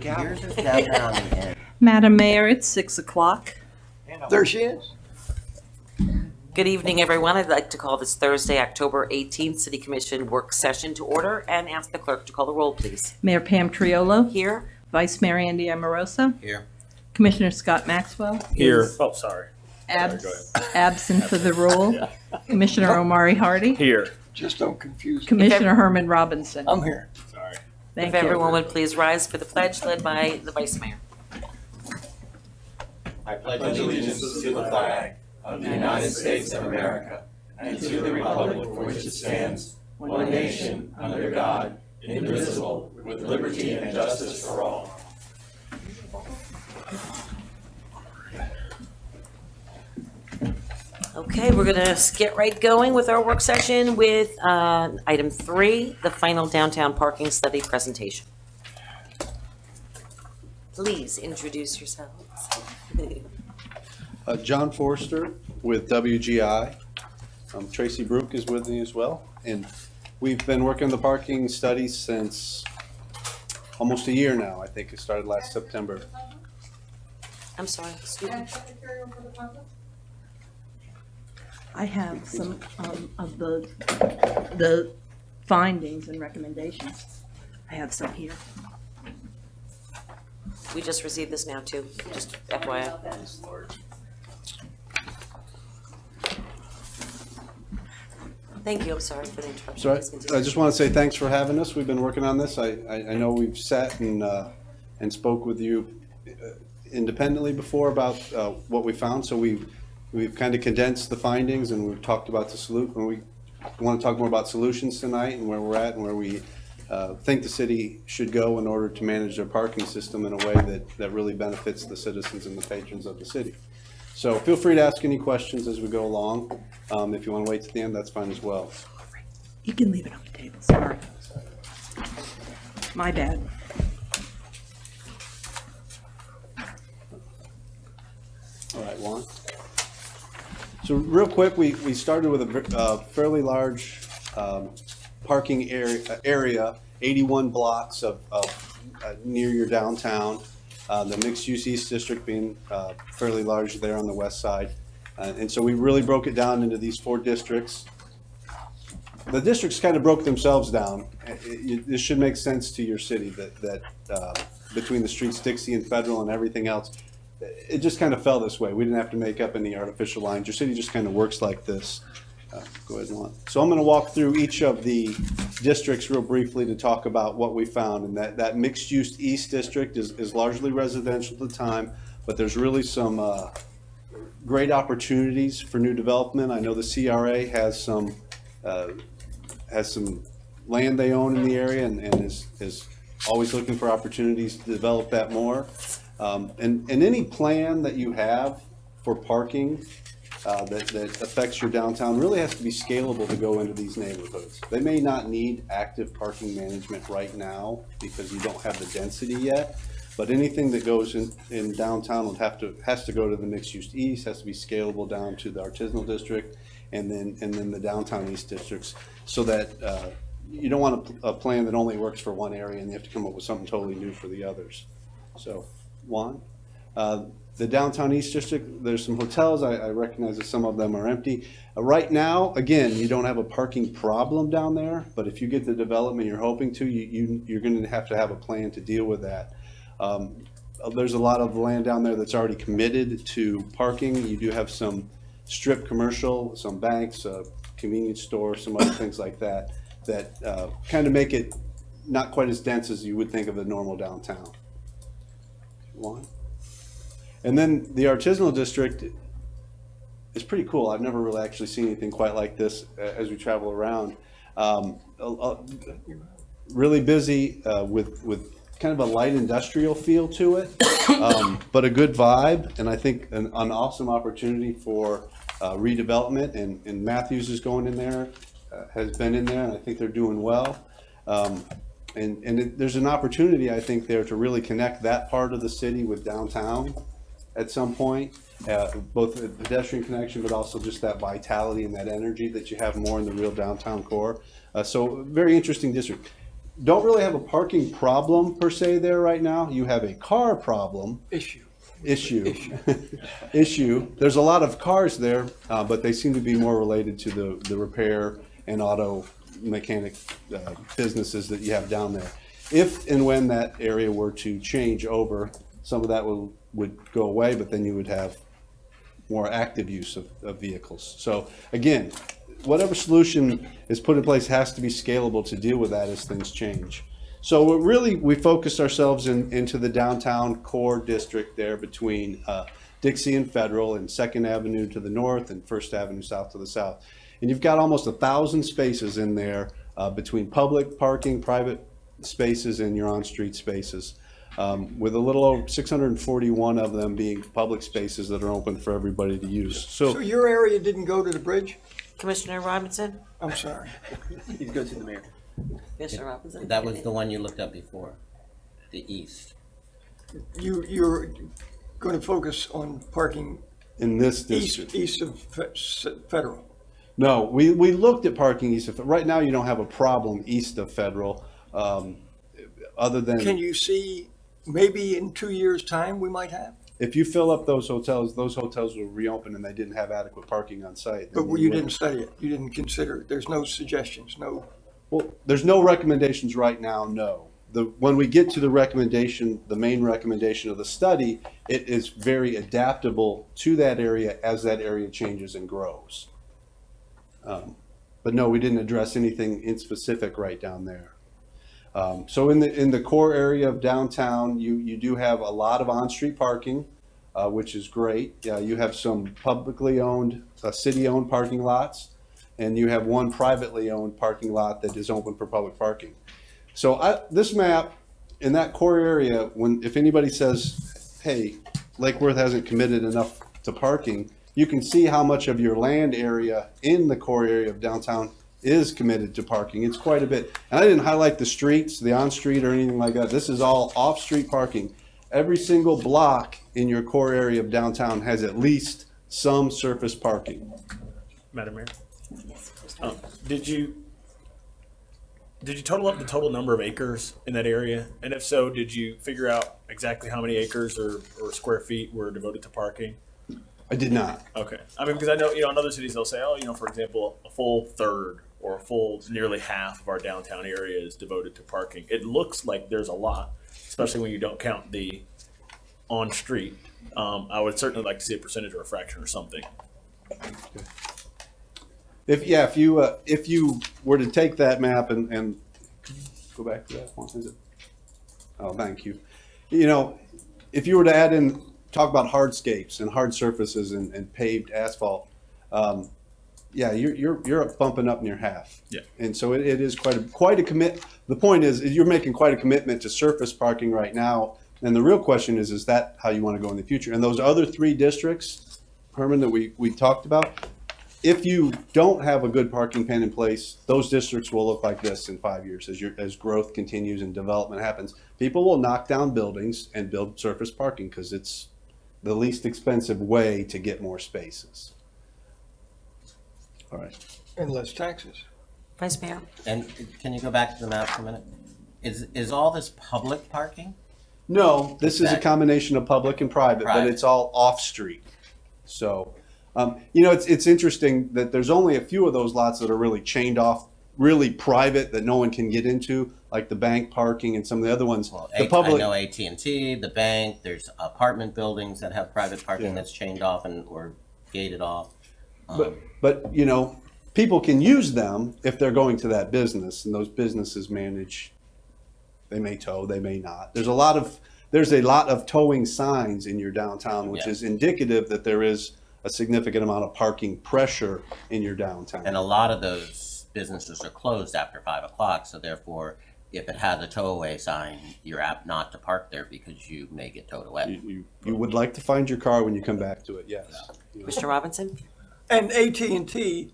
Yours is down there on the end. Madam Mayor, it's 6 o'clock. There she is. Good evening, everyone. I'd like to call this Thursday, October 18th, City Commission work session to order and ask the clerk to call the roll, please. Mayor Pam Triolo, Here. Vice Mayor Andy Amoroso, Here. Commissioner Scott Maxwell. Here. is Oh, sorry. Absent for the rule. Commissioner Omari Hardy. Here. Just don't confuse me. Commissioner Herman Robinson. I'm here. Sorry. Thank If you. everyone would please rise for the pledge led by the Vice Mayor. I pledge allegiance to the flag of the United States of America and to the republic for which it stands, one nation, under God, indivisible, with liberty and justice for all. Okay, we're going to get right going with our work session with item 3, the final downtown parking study presentation. Please introduce yourselves. John Forster with WGI. Tracy Brook is with me as well. And we've been working on the parking study since almost a year now. I think it started last September. I'm sorry, excuse me. I have some of the findings and recommendations. I have some here. We just received this now too, just FYI. Thank you, I'm sorry for the interruption. So Please continue. I just want to say thanks for having us. We've been working on this. I know we've sat and spoke with you independently before about what we found. So we've kind of condensed the findings and we've talked about the solution. We want to talk more about solutions tonight and where we're at and where we think the city should go in order to manage their parking system in a way that really benefits the citizens and the patrons of the city. So feel free to ask any questions as we go along. If you want to wait to the end, that's fine as well. You can leave it on the table, sorry. My bad. All right, Juan. So real quick, we started with a fairly large parking area, 81 blocks of near your downtown. The mixed-use East District being fairly large there on the west side. And so we really broke it down into these 4 districts. The districts kind of broke themselves down. This should make sense to your city that between the streets, Dixie and Federal and everything else, it just kind of fell this way. We didn't have to make up any artificial lines. Your city just kind of works like this. Go ahead, Juan. So I'm going to walk through each of the districts real briefly to talk about what we found. And that mixed-use East District is largely residential at the time, but there's really some great opportunities for new development. I know the CRA has some land they own in the area and is always looking for opportunities to develop that more. And any plan that you have for parking that affects your downtown really has to be scalable to go into these neighborhoods. They may not need active parking management right now because you don't have the density yet, but anything that goes in downtown has to go to the mixed-use East, has to be scalable down to the Artisanal District and then the downtown East districts, so that you don't want a plan that only works for one area and you have to come up with something totally new for the others. So, Juan? The downtown East District, there's some hotels. I recognize that some of them are empty. Right now, again, you don't have a parking problem down there, but if you get the development you're hoping to, you're going to have a plan to deal with that. There's a lot of land down there that's already committed to parking. You do have some strip commercial, some banks, a convenience store, some other things like that kind of make it not quite as dense as you would think of a normal downtown. Juan? And then the Artisanal District is pretty cool. I've never really actually seen anything quite like this as we travel around. Really busy with kind of a light industrial feel to it, but a good vibe, and I think an awesome opportunity for redevelopment. And Matthews is going in there, has been in there, and I think they're doing well. There's an opportunity, I think, there to really connect that part of the city with downtown at some point, both a pedestrian connection, but also just that vitality and that energy that you have more in the real downtown core. So very interesting district. don't really have a parking problem per se there right now. You have a car problem. Issue. There's a lot of cars there, but they seem to be more related to the repair and auto mechanic businesses that you have down there. If and when that area were to change over, some of that would go away, but then you would have more active use of vehicles. So again, whatever solution is put in place has to be scalable to deal with that as things change. So we focused ourselves into the downtown core district there between Dixie and Federal and 2nd Avenue to the north and 1st Avenue south to the south. And you've got almost 1,000 spaces in there between public parking, private spaces, and your on-street spaces, with a little over 641 of them being public spaces that are open for everybody to use. So your area didn't go to the bridge? Commissioner Robinson? I'm sorry. You go to the mayor. Commissioner Robinson? That was the one you looked up before, the east. You're going to focus on parking In this district. east of Federal. No, we looked at parking east of, right now you don't have a problem east of Federal, other than. Can you see maybe in 2 years' time we might have? If you fill up those hotels will reopen and they didn't have adequate parking on site. But you didn't study it. You didn't consider it. There's no suggestions, no. Well, there's no recommendations right now, no. When we get to the recommendation, the main recommendation of the study, it is very adaptable to that area as that area changes and grows. But no, we didn't address anything in specific right down there. So in the core area of downtown, you do have a lot of on-street parking, which is great. You have some publicly owned, city-owned parking lots, and you have one privately owned parking lot that is open for public parking. So this map in that core area, if anybody says, hey, Lake Worth hasn't committed enough to parking, you can see how much of your land area in the core area of downtown is committed to parking. It's quite a bit. And I didn't highlight the streets, the on-street or anything like that. This is all off-street parking. Every single block in your core area of downtown has at least some surface parking. Madam Mayor? Did you total up the total number of acres in that area? And if so, did you figure out exactly how many acres or square feet were devoted to parking? I did not. Okay. I mean, because I know, in other cities they'll say, for example, a full third or a full nearly half of our downtown area is devoted to parking. It looks like there's a lot, especially when you don't count the on-street. I would certainly like to see a percentage or a fraction or something. If you were to take that map and go back to that one, is it? Oh, thank you. If you were to add in, talk about hardscapes and hard surfaces and paved asphalt, you're bumping up near half. Yeah. And so it is quite a commit. The point is you're making quite a commitment to surface parking right now. And the real question is that how you want to go in the future? And those other 3 districts, Herman, that we talked about, if you don't have a good parking plan in place, those districts will look like this in 5 years as growth continues and development happens. People will knock down buildings and build surface parking because it's the least expensive way to get more spaces. All right. And less taxes. Vice Mayor? And can you go back to the map for a minute? Is all this public parking? No, this is a combination of public and private, but Private. it's all off-street. So, it's interesting that there's only a few of those lots that are really chained off, really private, that no one can get into, like the bank parking and some of the other ones. Well, The public, I know AT&T, the bank, there's apartment buildings that have private parking that's chained off or gated off. but people can use them if they're going to that business, and those businesses manage. They may tow, they may not. There's a lot of towing signs in your downtown, which is indicative that there is a significant amount of parking pressure in your downtown. And a lot of those businesses are closed after 5 o'clock, so therefore, if it has a tow away sign, you're apt not to park there because you may get towed away. You would like to find your car when you come back to it, yes. Commissioner Robinson? And AT&T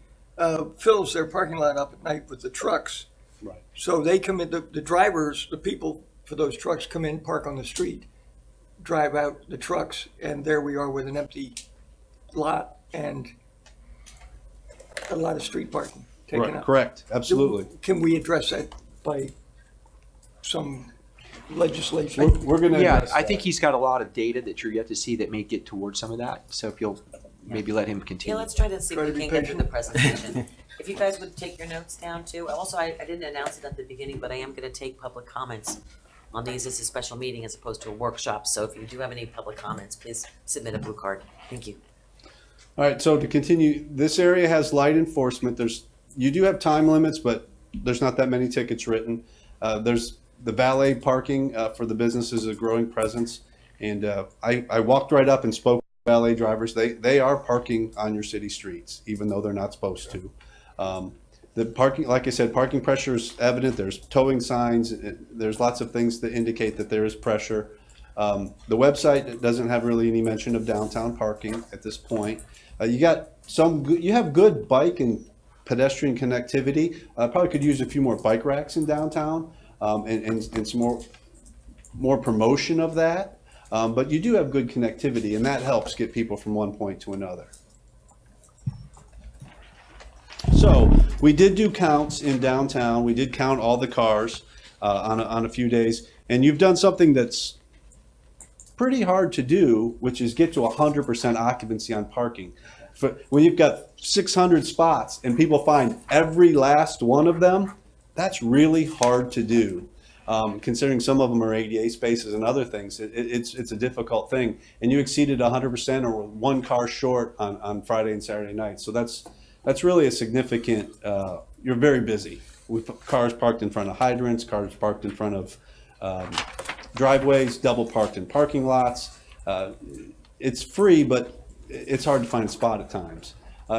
fills their parking lot up at night with the trucks. Right. So they come in, the drivers, the people for those trucks come in, park on the street, drive out the trucks, and there we are with an empty lot and a lot of street parking taken Right, up. correct, absolutely. Can we address that by some legislation. We're gonna Yeah, address I that. think he's got a lot of data that you're yet to see that may get towards some of that. So if you'll maybe let him Yeah, continue. let's try to see Try if to we be can get through the patient. presentation. If you guys would take your notes down too. Also, I didn't announce it at the beginning, but I am gonna take public comments on these as a special meeting as opposed to a workshop. So if you do have any public comments, please submit a blue card. Thank you. All right, so to continue, this area has light enforcement. You do have time limits, but there's not that many tickets written. There's the valet parking for the businesses is a growing presence. And I walked right up and spoke to valet drivers. They are parking on your city streets, even though they're not supposed to. The parking, like I said, parking pressure is evident. There's towing signs. There's lots of things that indicate that there is pressure. The website doesn't have really any mention of downtown parking at this point. You have good bike and pedestrian connectivity. Probably could use a few more bike racks in downtown and some more promotion of that. But you do have good connectivity, and that helps get people from one point to another. So we did do counts in downtown. We did count all the cars on a few days, and you've done something that's pretty hard to do, which is get to 100% occupancy on parking. When you've got 600 spots and people find every last one of them, that's really hard to do. Considering some of them are ADA spaces and other things, it's a difficult thing. And you exceeded 100% or one car short on Friday and Saturday nights. So that's really a significant, you're very busy. With cars parked in front of hydrants, cars parked in front of driveways, double parked in parking lots. It's free, but it's hard to find a spot at times.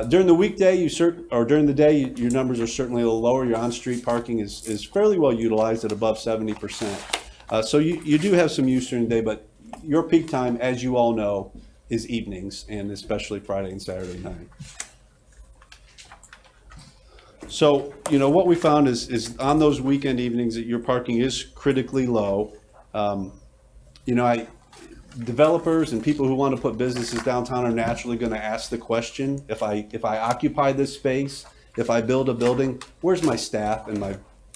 During the weekday, during the day, your numbers are certainly a little lower. Your on-street parking is fairly well utilized at above 70%. So you do have some use during the day, but your peak time, as you all know, is evenings, and especially Friday and Saturday night. So, what we found is on those weekend evenings that your parking is critically low. Developers and people who want to put businesses downtown are naturally going to ask the question, if I occupy this space, if I build a building, where's my staff and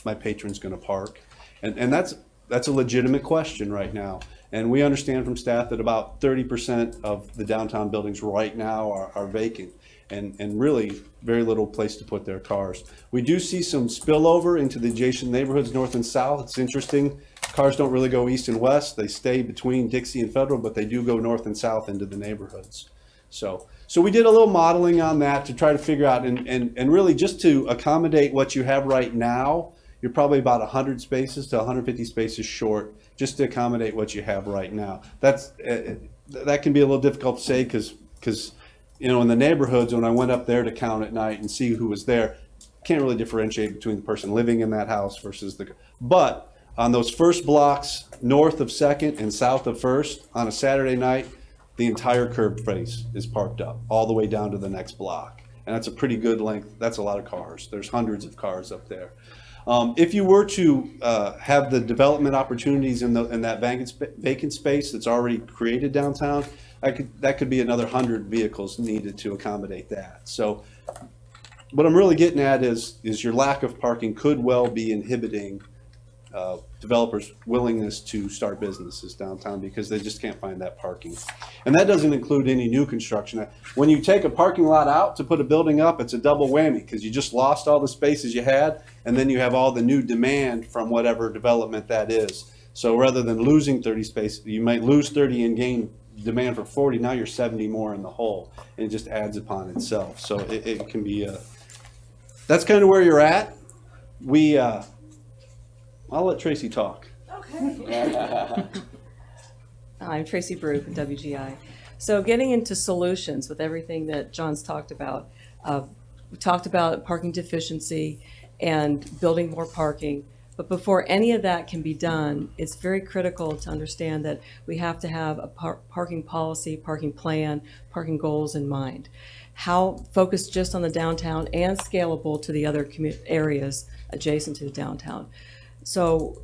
my patrons going to park? And that's a legitimate question right now. And we understand from staff that about 30% of the downtown buildings right now are vacant and really very little place to put their cars. We do see some spillover into the adjacent neighborhoods, north and south. It's interesting. Cars don't really go east and west. They stay between Dixie and Federal, but they do go north and south into the neighborhoods. So we did a little modeling on that to try to figure out and really just to accommodate what you have right now. You're probably about 100 spaces to 150 spaces short just to accommodate what you have right now. That can be a little difficult to say because in the neighborhoods, when I went up there to count at night and see who was there, can't really differentiate between the person living in that house versus but on those first blocks north of 2nd and south of 1st on a Saturday night, the entire curb face is parked up all the way down to the next block. And that's a pretty good length. That's a lot of cars. There's hundreds of cars up there. If you were to have the development opportunities in that vacant space that's already created downtown, that could be another 100 vehicles needed to accommodate that. So what I'm really getting at is your lack of parking could well be inhibiting developers' willingness to start businesses downtown because they just can't find that parking. And that doesn't include any new construction. When you take a parking lot out to put a building up, it's a double whammy because you just lost all the spaces you had, and then you have all the new demand from whatever development that is. So rather than losing 30 spaces, you might lose 30 and gain demand for 40. Now you're 70 more in the hole, and it just adds upon itself. So it can be that's kind of where you're at. I'll let Tracy talk. I'm Tracy Brew from WGI. So getting into solutions with everything that John's talked about, we talked about parking deficiency and building more parking. But before any of that can be done, it's very critical to understand that we have to have a parking policy, parking plan, parking goals in mind. How focused just on the downtown and scalable to the other areas adjacent to the downtown. So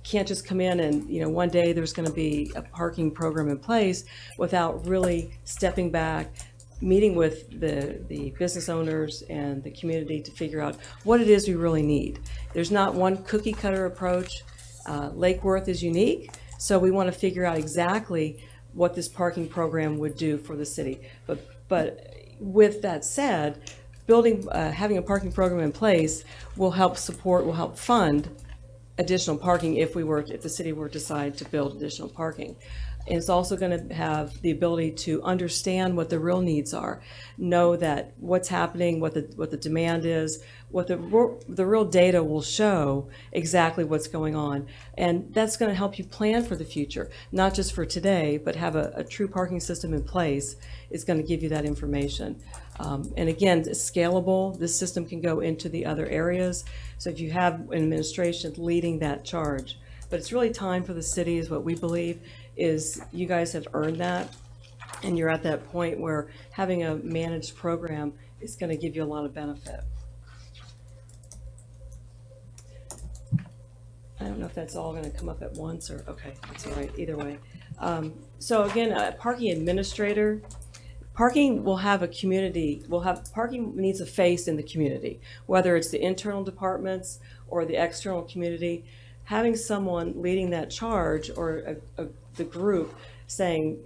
can't just come in and, one day there's going to be a parking program in place without really stepping back, meeting with the business owners and the community to figure out what it is we really need. There's not one cookie cutter approach. Lake Worth is unique, so we want to figure out exactly what this parking program would do for the city. But with that said, having a parking program in place will help fund additional parking if the city were to decide to build additional parking. And it's also going to have the ability to understand what the real needs are, know that what's happening, what the demand is, what the real data will show exactly what's going on. And that's going to help you plan for the future, not just for today, but have a true parking system in place is going to give you that information. And again, it's scalable. This system can go into the other areas. So if you have an administration leading that charge, but it's really time for the city is what we believe is you guys have earned that. And you're at that point where having a managed program is going to give you a lot of benefit. I don't know if that's all going to come up at once or, okay, that's all right, either way. So again, a parking administrator, parking will have a community, parking needs a face in the community, whether it's the internal departments or the external community. Having someone leading that charge or the group saying,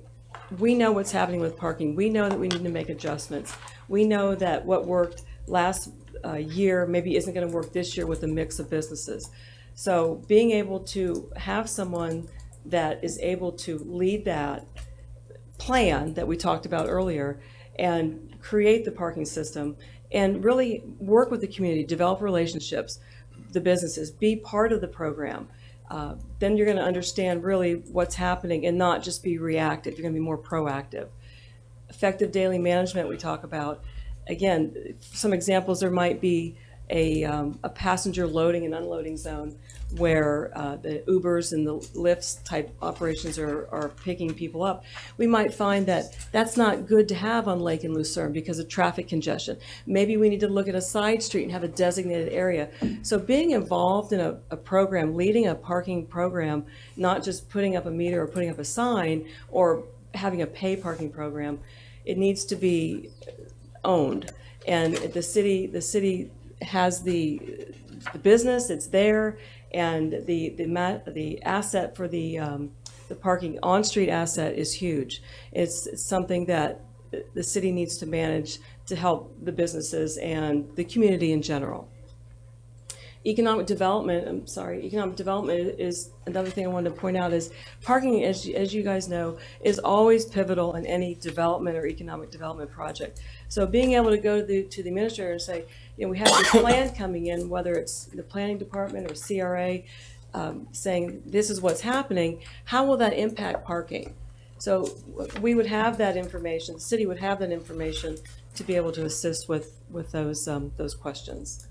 we know what's happening with parking. We know that we need to make adjustments. We know that what worked last year maybe isn't going to work this year with a mix of businesses. So being able to have someone that is able to lead that plan that we talked about earlier and create the parking system and really work with the community, develop relationships, the businesses, be part of the program. Then you're going to understand really what's happening and not just be reactive. You're going to be more proactive. Effective daily management we talk about. Again, some examples, there might be a passenger loading and unloading zone where the Ubers and the Lyfts type operations are picking people up. We might find that that's not good to have on Lake and Lucerne because of traffic congestion. Maybe we need to look at a side street and have a designated area. So being involved in a program, leading a parking program, not just putting up a meter or putting up a sign or having a pay parking program, it needs to be owned. And the city has the business, it's there, and the asset for the parking on-street asset is huge. It's something that the city needs to manage to help the businesses and the community in general. Economic development is another thing I wanted to point out is parking, as you guys know, is always pivotal in any development or economic development project. So being able to go to the administrator and say, we have this plan coming in, whether it's the planning department or CRA, saying this is what's happening, how will that impact parking? So we would have that information, the city would have that information to be able to assist with those questions.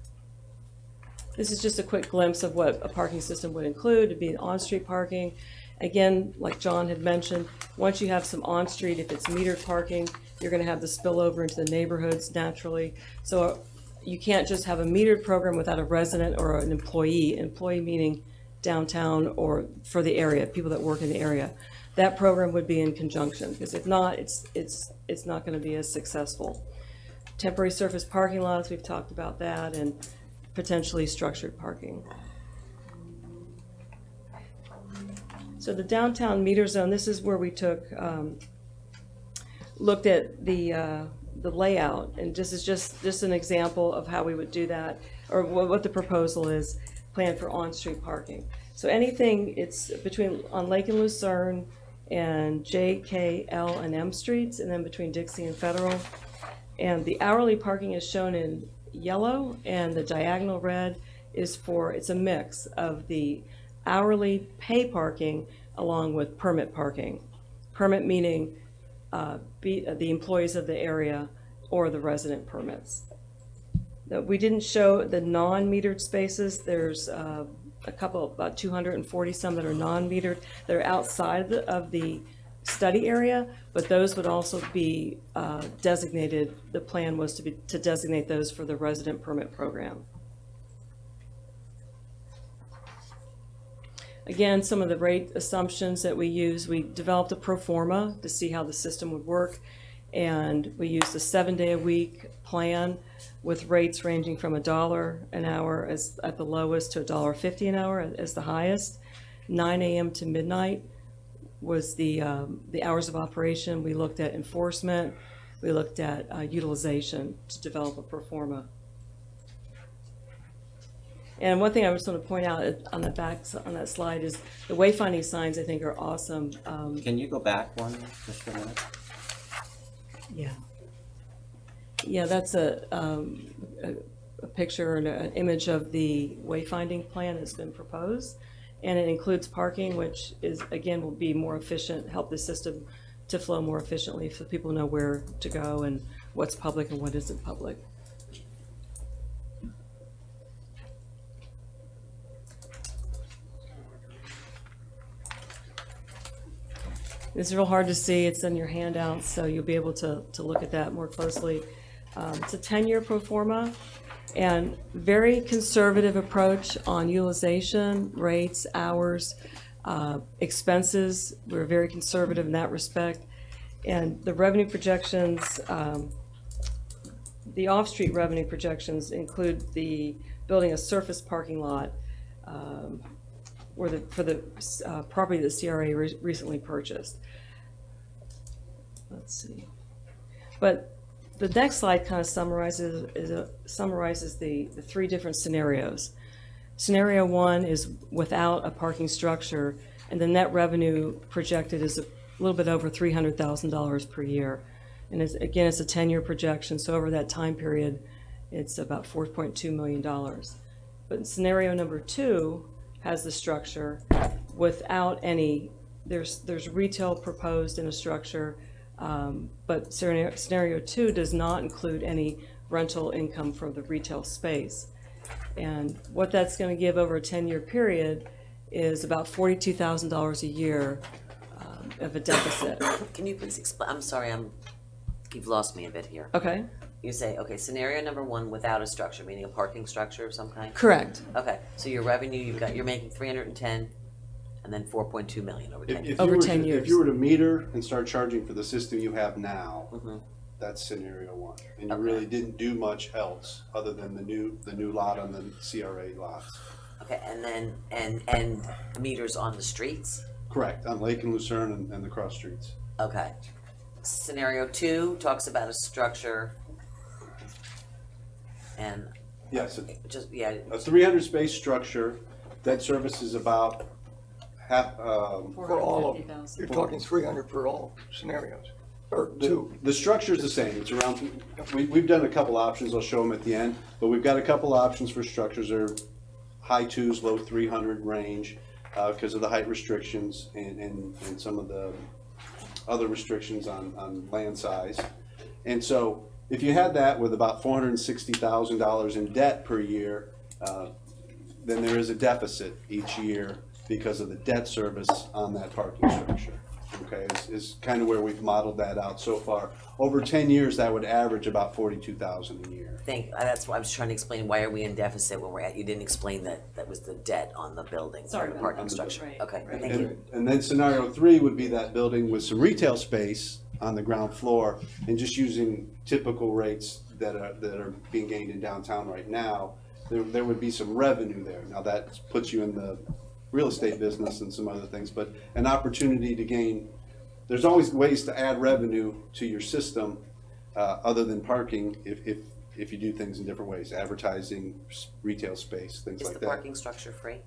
This is just a quick glimpse of what a parking system would include. It'd be on-street parking. Again, like John had mentioned, once you have some on-street, if it's metered parking, you're going to have the spillover into the neighborhoods naturally. So you can't just have a metered program without a resident or an employee meaning downtown or for the area, people that work in the area. That program would be in conjunction, because if not, it's not going to be as successful. Temporary surface parking lots, we've talked about that, and potentially structured parking. So the downtown meter zone, this is where we looked at the layout, and this is just an example of how we would do that, or what the proposal is, planned for on-street parking. So anything, it's on Lake and Lucerne and J, K, L, and M streets, and then between Dixie and Federal. And the hourly parking is shown in yellow, and the diagonal red is it's a mix of the hourly pay parking along with permit parking. Permit meaning the employees of the area or the resident permits. We didn't show the non-metered spaces. There's a couple, about 240 some that are non-metered. They're outside of the study area, but those would also be designated. The plan was to designate those for the resident permit program. Again, some of the rate assumptions that we use, we developed a PROFORMA to see how the system would work, and we used a 7-day-a-week plan with rates ranging from $1 an hour at the lowest to $1.50 an hour as the highest. 9 a.m. to midnight was the hours of operation. We looked at enforcement. We looked at utilization to develop a PROFORMA. And one thing I just want to point out on the back, on that slide, is the wayfinding signs I think are awesome. Can you go back one just for a minute? Yeah. Yeah, that's a picture and an image of the wayfinding plan that's been proposed. And it includes parking, which is, again, will be more efficient, help the system to flow more efficiently so people know where to go and what's public and what isn't public. It's real hard to see. It's in your handouts, so you'll be able to look at that more closely. It's a 10-year pro forma and very conservative approach on utilization, rates, hours, expenses. We're very conservative in that respect. And the revenue projections, the off-street revenue projections include the building a surface parking lot for the property that CRA recently purchased. Let's see. But the next slide kind of summarizes the three different scenarios. Scenario 1 is without a parking structure, and the net revenue projected is a little bit over $300,000 per year. And it's a 10-year projection, so over that time period, it's about $4.2 million. But scenario number 2 has the structure without any, there's retail proposed in a structure, but scenario 2 does not include any rental income from the retail space. And what that's going to give over a 10-year period is about $42,000 a year of a deficit. Can you please explain? I'm sorry, you've lost me a bit here. Okay, You say, okay, scenario number 1 without a structure, meaning a parking structure of some kind? correct. Okay, so your revenue, you're making 310 and then 4.2 million over 10 years. Over you were 10 years. If you were to meter and start charging for the system you have now, Mhm. that's scenario 1. And you Okay. really didn't do much else other than the new lot on the CRA lots. Okay, and then, and meters on the streets? Correct, on Lake and Lucerne and the cross streets. Okay. Scenario 2 talks about a structure and Yes, just, yeah, a 300 space structure that services about half, For all of them. You're talking 300 for all scenarios, or two. the structure is the same. It's around, we've done a couple options, I'll show them at the end, but we've got a couple options for structures. They're high 2s, low 300 range because of the height restrictions and some of the other restrictions on land size. And so if you had that with about $460,000 in debt per year, then there is a deficit each year because of the debt service on that parking structure. Okay, is kind of where we've modeled that out so far. Over 10 years, that would average about $42,000 a year. that's why I was trying to explain, why are we in deficit when we're at, you didn't explain that was the debt on the building, Sorry or the about parking that. structure. Right, Okay, right. thank you. And then scenario 3 would be that building with some retail space on the ground floor and just using typical rates that are being gained in downtown right now. There would be some revenue there. Now that puts you in the real estate business and some other things, but an opportunity to gain. There's always ways to add revenue to your system other than parking if you do things in different ways, advertising, retail space, things Is like the that. parking structure free,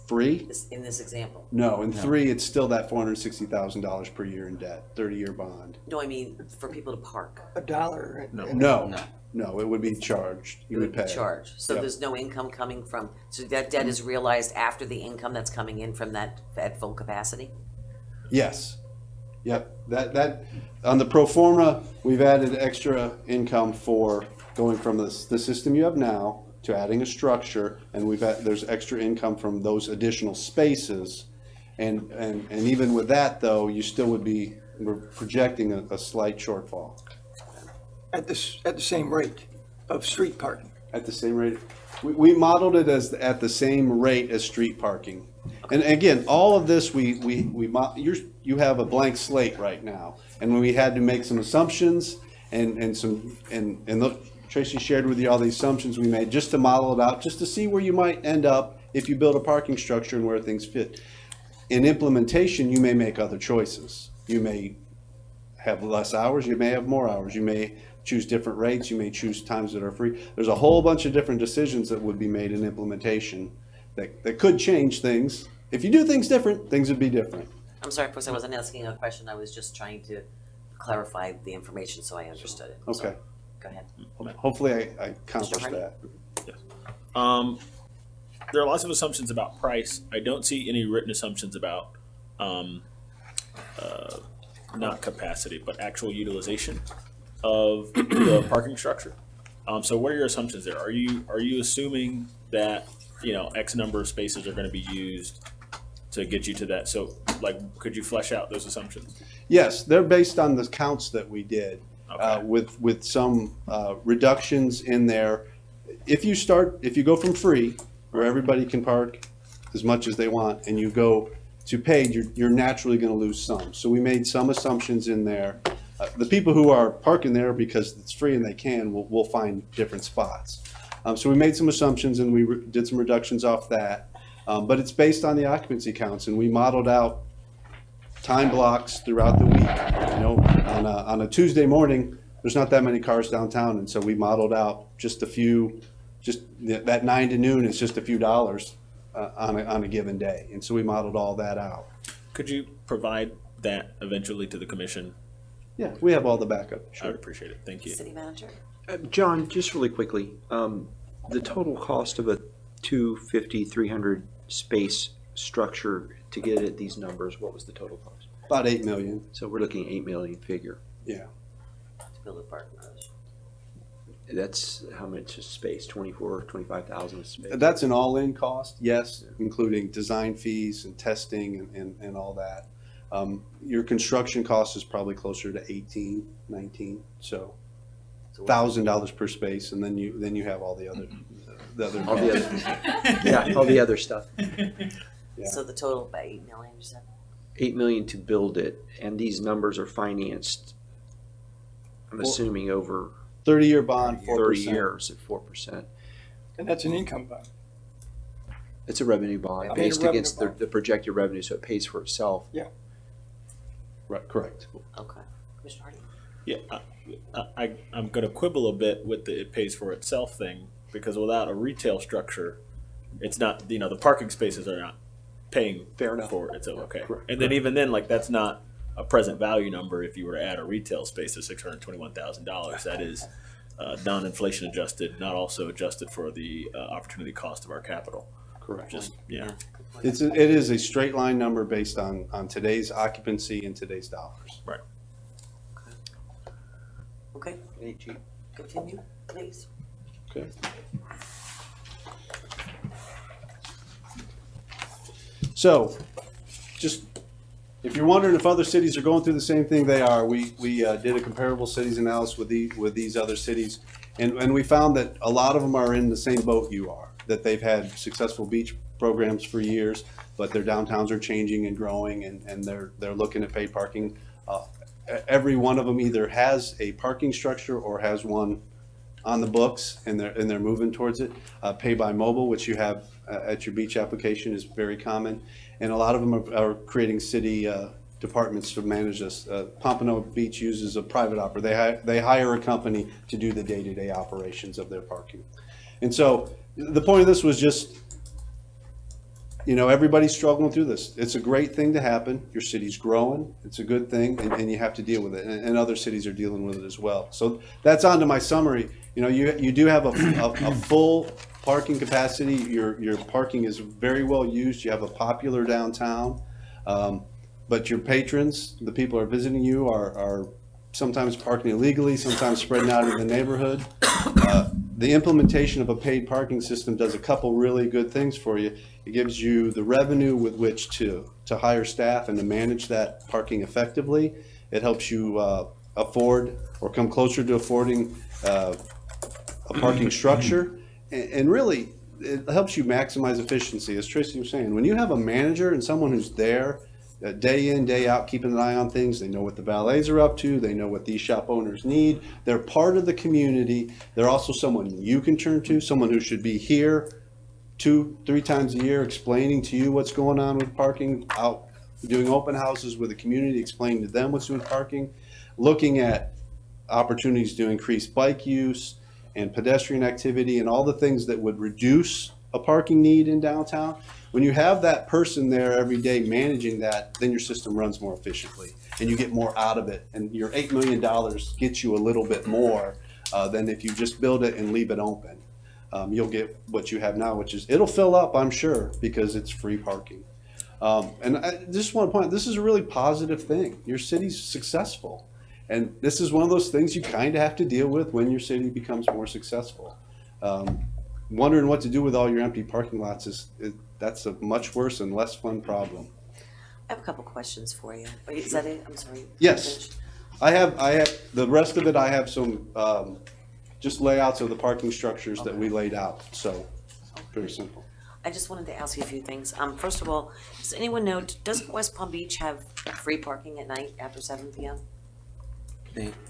Free? in this example? No, in 3, it's still that $460,000 per year in debt, 30-year bond. No, I mean, for people to park. $1. No. No, it would be charged. You would pay. Charge, so Yep. there's no income coming from, so that debt is realized after the income that's coming in from that, at full capacity? Yes. Yep. That on the pro forma, we've added extra income for going from the system you have now to adding a structure, and there's extra income from those additional spaces, and even with that though, you still would be, we're projecting a slight shortfall At the same rate of street parking. at the same rate. We modeled it as at the same rate as street parking. And again, all of this, you have a blank slate right now. And when we had to make some assumptions and look, Tracy shared with you all the assumptions we made just to model it out, just to see where you might end up if you build a parking structure and where things fit. In implementation, you may make other choices. You may have less hours, you may have more hours, you may choose different rates, you may choose times that are free. There's a whole bunch of different decisions that would be made in implementation that could change things. If you do things different, things would be different. I'm sorry, of course, I wasn't asking a question, I was just trying to clarify the information so I understood it. So, Okay. go ahead. Hopefully I accomplished Hardy? that. There are lots of assumptions about price. I don't see any written assumptions about not capacity, but actual utilization of the parking structure. So what are your assumptions there? Are you assuming that, you know, X number of spaces are going to be used to get you to that? So, like, could you flesh out those assumptions? Yes, they're based on the counts that we did, Okay. with some reductions in there. If you go from free, where everybody can park as much as they want, and you go to paid, you're naturally going to lose some. So we made some assumptions in there. The people who are parking there because it's free and they can, will find different spots. So we made some assumptions and we did some reductions off that. But it's based on the occupancy counts, and we modeled out time blocks throughout the week. You know, on a Tuesday morning, there's not that many cars downtown, and so we modeled out just a few, just that 9 to noon is just a few dollars on a given day, and so we modeled all that out. Could you provide that eventually to the commission? Yeah, we have all the backup. I Sure. would appreciate it. Thank you. City manager? John, just really quickly, the total cost of a 250, 300 space structure to get at these numbers, what was the total cost? About 8 million. So we're looking at 8 million figure. Yeah. To build a parking garage. That's how much is space, 25,000 space? That's an all-in cost, yes, including design fees and testing and all that. Your construction cost is probably closer to 18, 19, so $1,000 per space, and then you have all the other All the costs. other, yeah, all the other stuff. Yeah. So the total by 8 million, you said? 8 million to build it, and these numbers are financed, I'm assuming over 30-year bond, 4%. 30 years at 4%. And that's an income bond. It's a revenue bond I mean, a based revenue against bond. the projected revenue, so it pays for itself. Right, correct. Okay. Commissioner Hardy? Yeah, I'm going to quibble a bit with the it pays for itself thing, because without a retail structure, it's not, you know, the parking spaces are not paying Fair enough. for itself. Okay. Correct. And then even then, like, that's not a present value number. If you were to add a retail space of $621,000, that is non-inflation adjusted, not also adjusted for the opportunity cost of our capital. Correct. Just, yeah. It is a straight line number based on today's occupancy and today's dollars. Right. Okay, continue, please. Okay. So, just, if you're wondering if other cities are going through the same thing they are, we did a comparable cities analysis with these other cities, and we found that a lot of them are in the same boat you are, that they've had successful beach programs for years, but their downtowns are changing and growing, and they're looking at paid parking. Every one of them either has a parking structure or has one on the books, and they're moving towards it. Pay by mobile, which you have at your beach application, is very common, and a lot of them are creating city departments to manage this. Pompano Beach uses a private operator. They hire a company to do the day-to-day operations of their parking. And so the point of this was just, you know, everybody's struggling through this. It's a great thing to happen. Your city's growing. It's a good thing, and you have to deal with it. And other cities are dealing with it as well. So that's on to my summary. You know, you do have a full parking capacity. Your parking is very well used. You have a popular downtown. But your patrons, the people who are visiting you, are sometimes parking illegally, sometimes spreading out in the neighborhood. The implementation of a paid parking system does a couple really good things for you. It gives you the revenue with which to hire staff and to manage that parking effectively. It helps you afford or come closer to affording a parking structure. And really, it helps you maximize efficiency. As Tracy was saying, when you have a manager and someone who's there day in, day out, keeping an eye on things, they know what the valets are up to, they know what these shop owners need, they're part of the community, they're also someone you can turn to, someone who should be here 2-3 times a year explaining to you what's going on with parking, out doing open houses with the community, explaining to them what's doing parking, looking at opportunities to increase bike use and pedestrian activity and all the things that would reduce a parking need in downtown. When you have that person there every day managing that, then your system runs more efficiently and you get more out of it. And your $8 million gets you a little bit more than if you just build it and leave it open. You'll get what you have now, which is, it'll fill up, I'm sure, because it's free parking. And I just want to point out, this is a really positive thing. Your city's successful. And this is one of those things you kind of have to deal with when your city becomes more successful. Wondering what to do with all your empty parking lots that's a much worse and less fun problem. I have a couple questions for you. Is that it? I'm sorry. Yes. I have the rest of it. I have some just layouts of the parking structures that we laid out. So pretty simple. I just wanted to ask you a few things. First of all, does anyone know, doesn't West Palm Beach have free parking at night after 7 p.m.?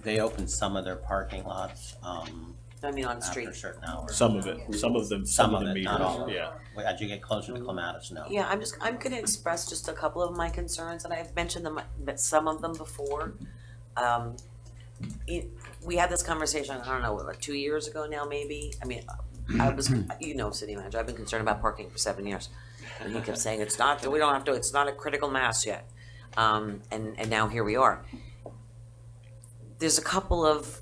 They open some of their parking lots, I mean, on the after street. a certain hour. Some of it, some of them it, meters, not all of it. yeah. Well, as you get closer to Clematis, no. Yeah, I'm gonna express just a couple of my concerns, and I've mentioned them, some of them before. We had this conversation, I don't know, like 2 years ago now, maybe. I mean, I was, city manager, I've been concerned about parking for 7 years. And he kept saying, it's not a critical mass yet. And now here we are. There's a couple of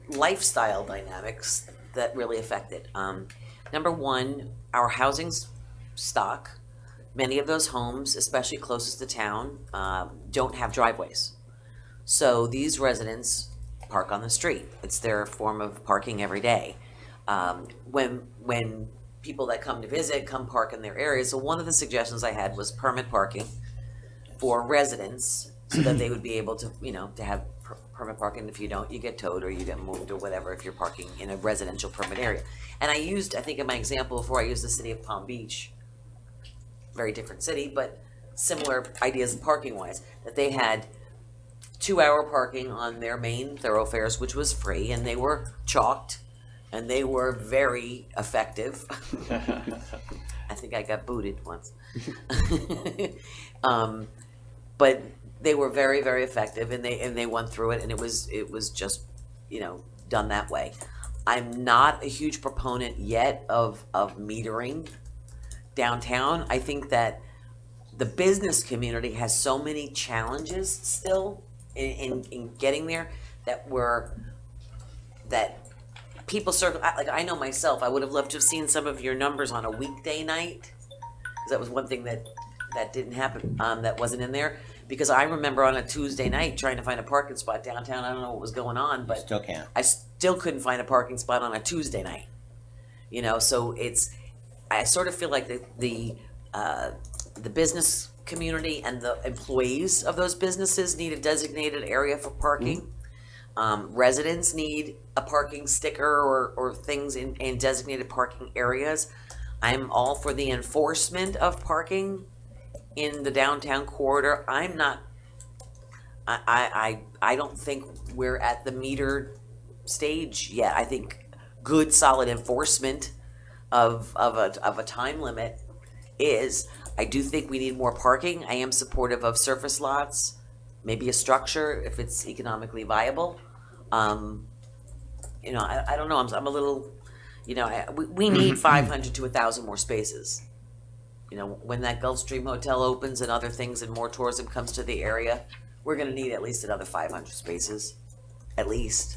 lifestyle dynamics that really affect it. Number one, our housing stock, many of those homes, especially closest to town, don't have driveways. So these residents park on the street. It's their form of parking every day. When people that come to visit come park in their areas, so one of the suggestions I had was permit parking for residents so that they would be able to, to have permit parking. If you don't, you get towed or you get moved or whatever if you're parking in a residential permit area. And I think in my example before, I used the city of Palm Beach, very different city, but similar ideas parking wise, that they had 2-hour parking on their main thoroughfares, which was free, and they were chalked and they were very effective. I think I got booted once. But they were very, very effective, and they went through it, and it was just, done that way. I'm not a huge proponent yet of metering downtown. I think that the business community has so many challenges still in getting there that people like I know myself, I would have loved to have seen some of your numbers on a weekday night, because that was one thing that didn't happen, that wasn't in there. Because I remember on a Tuesday night trying to find a parking spot downtown. I don't know what was going on, but Still can't. I still couldn't find a parking spot on a Tuesday night. So I sort of feel like the business community and the employees of those businesses need a designated area for parking. Residents need a parking sticker or things in designated parking areas. I'm all for the enforcement of parking in the downtown corridor. I'm not, I don't think we're at the meter stage yet. I think good solid enforcement of a time limit is. I do think we need more parking. I am supportive of surface lots, maybe a structure if it's economically viable. I don't know, I'm a little, we need 500 to 1,000 more spaces. When that Gulfstream Hotel opens and other things and more tourism comes to the area, we're gonna need at least another 500 spaces, at least.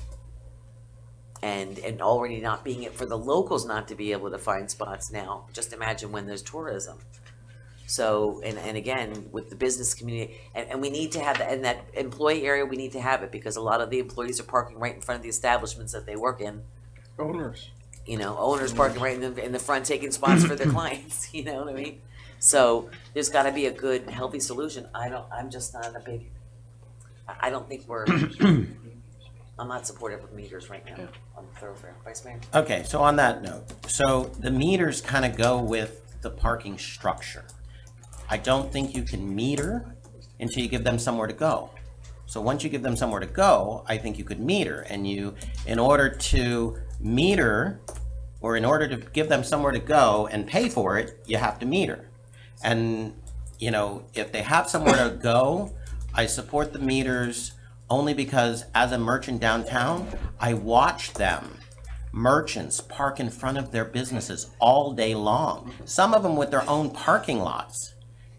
And already not being it for the locals not to be able to find spots now, just imagine when there's tourism. So, and again, with the business community, and we need to have that, in that employee area, we need to have it, because a lot of the employees are parking right in front of the establishments that they work in. Owners. Owners parking right in the front, taking spots for their clients, you know what I mean? So there's gotta be a good, healthy solution. I'm just not I don't think I'm not supportive of meters right now on thoroughfare. Vice Mayor? Okay, so on that note, so the meters kind of go with the parking structure. I don't think you can meter until you give them somewhere to go. So once you give them somewhere to go, I think you could meter, and in order to meter or in order to give them somewhere to go and pay for it, you have to meter. And, you know, if they have somewhere to go, I support the meters only because as a merchant downtown, I watch them, merchants, park in front of their businesses all day long. Some of them with their own parking lots,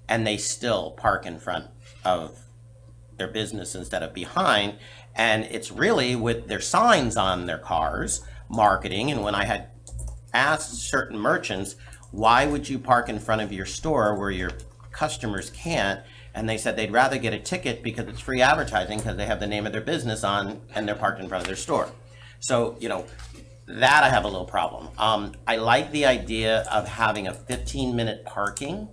and they still park in front of their business instead of behind. And it's really with their signs on their cars, marketing. And when I had asked certain merchants, why would you park in front of your store where your customers can't? And they said they'd rather get a ticket because it's free advertising because they have the name of their business on and they're parked in front of their store. So, you know, that I have a little problem. I like the idea of having a 15-minute parking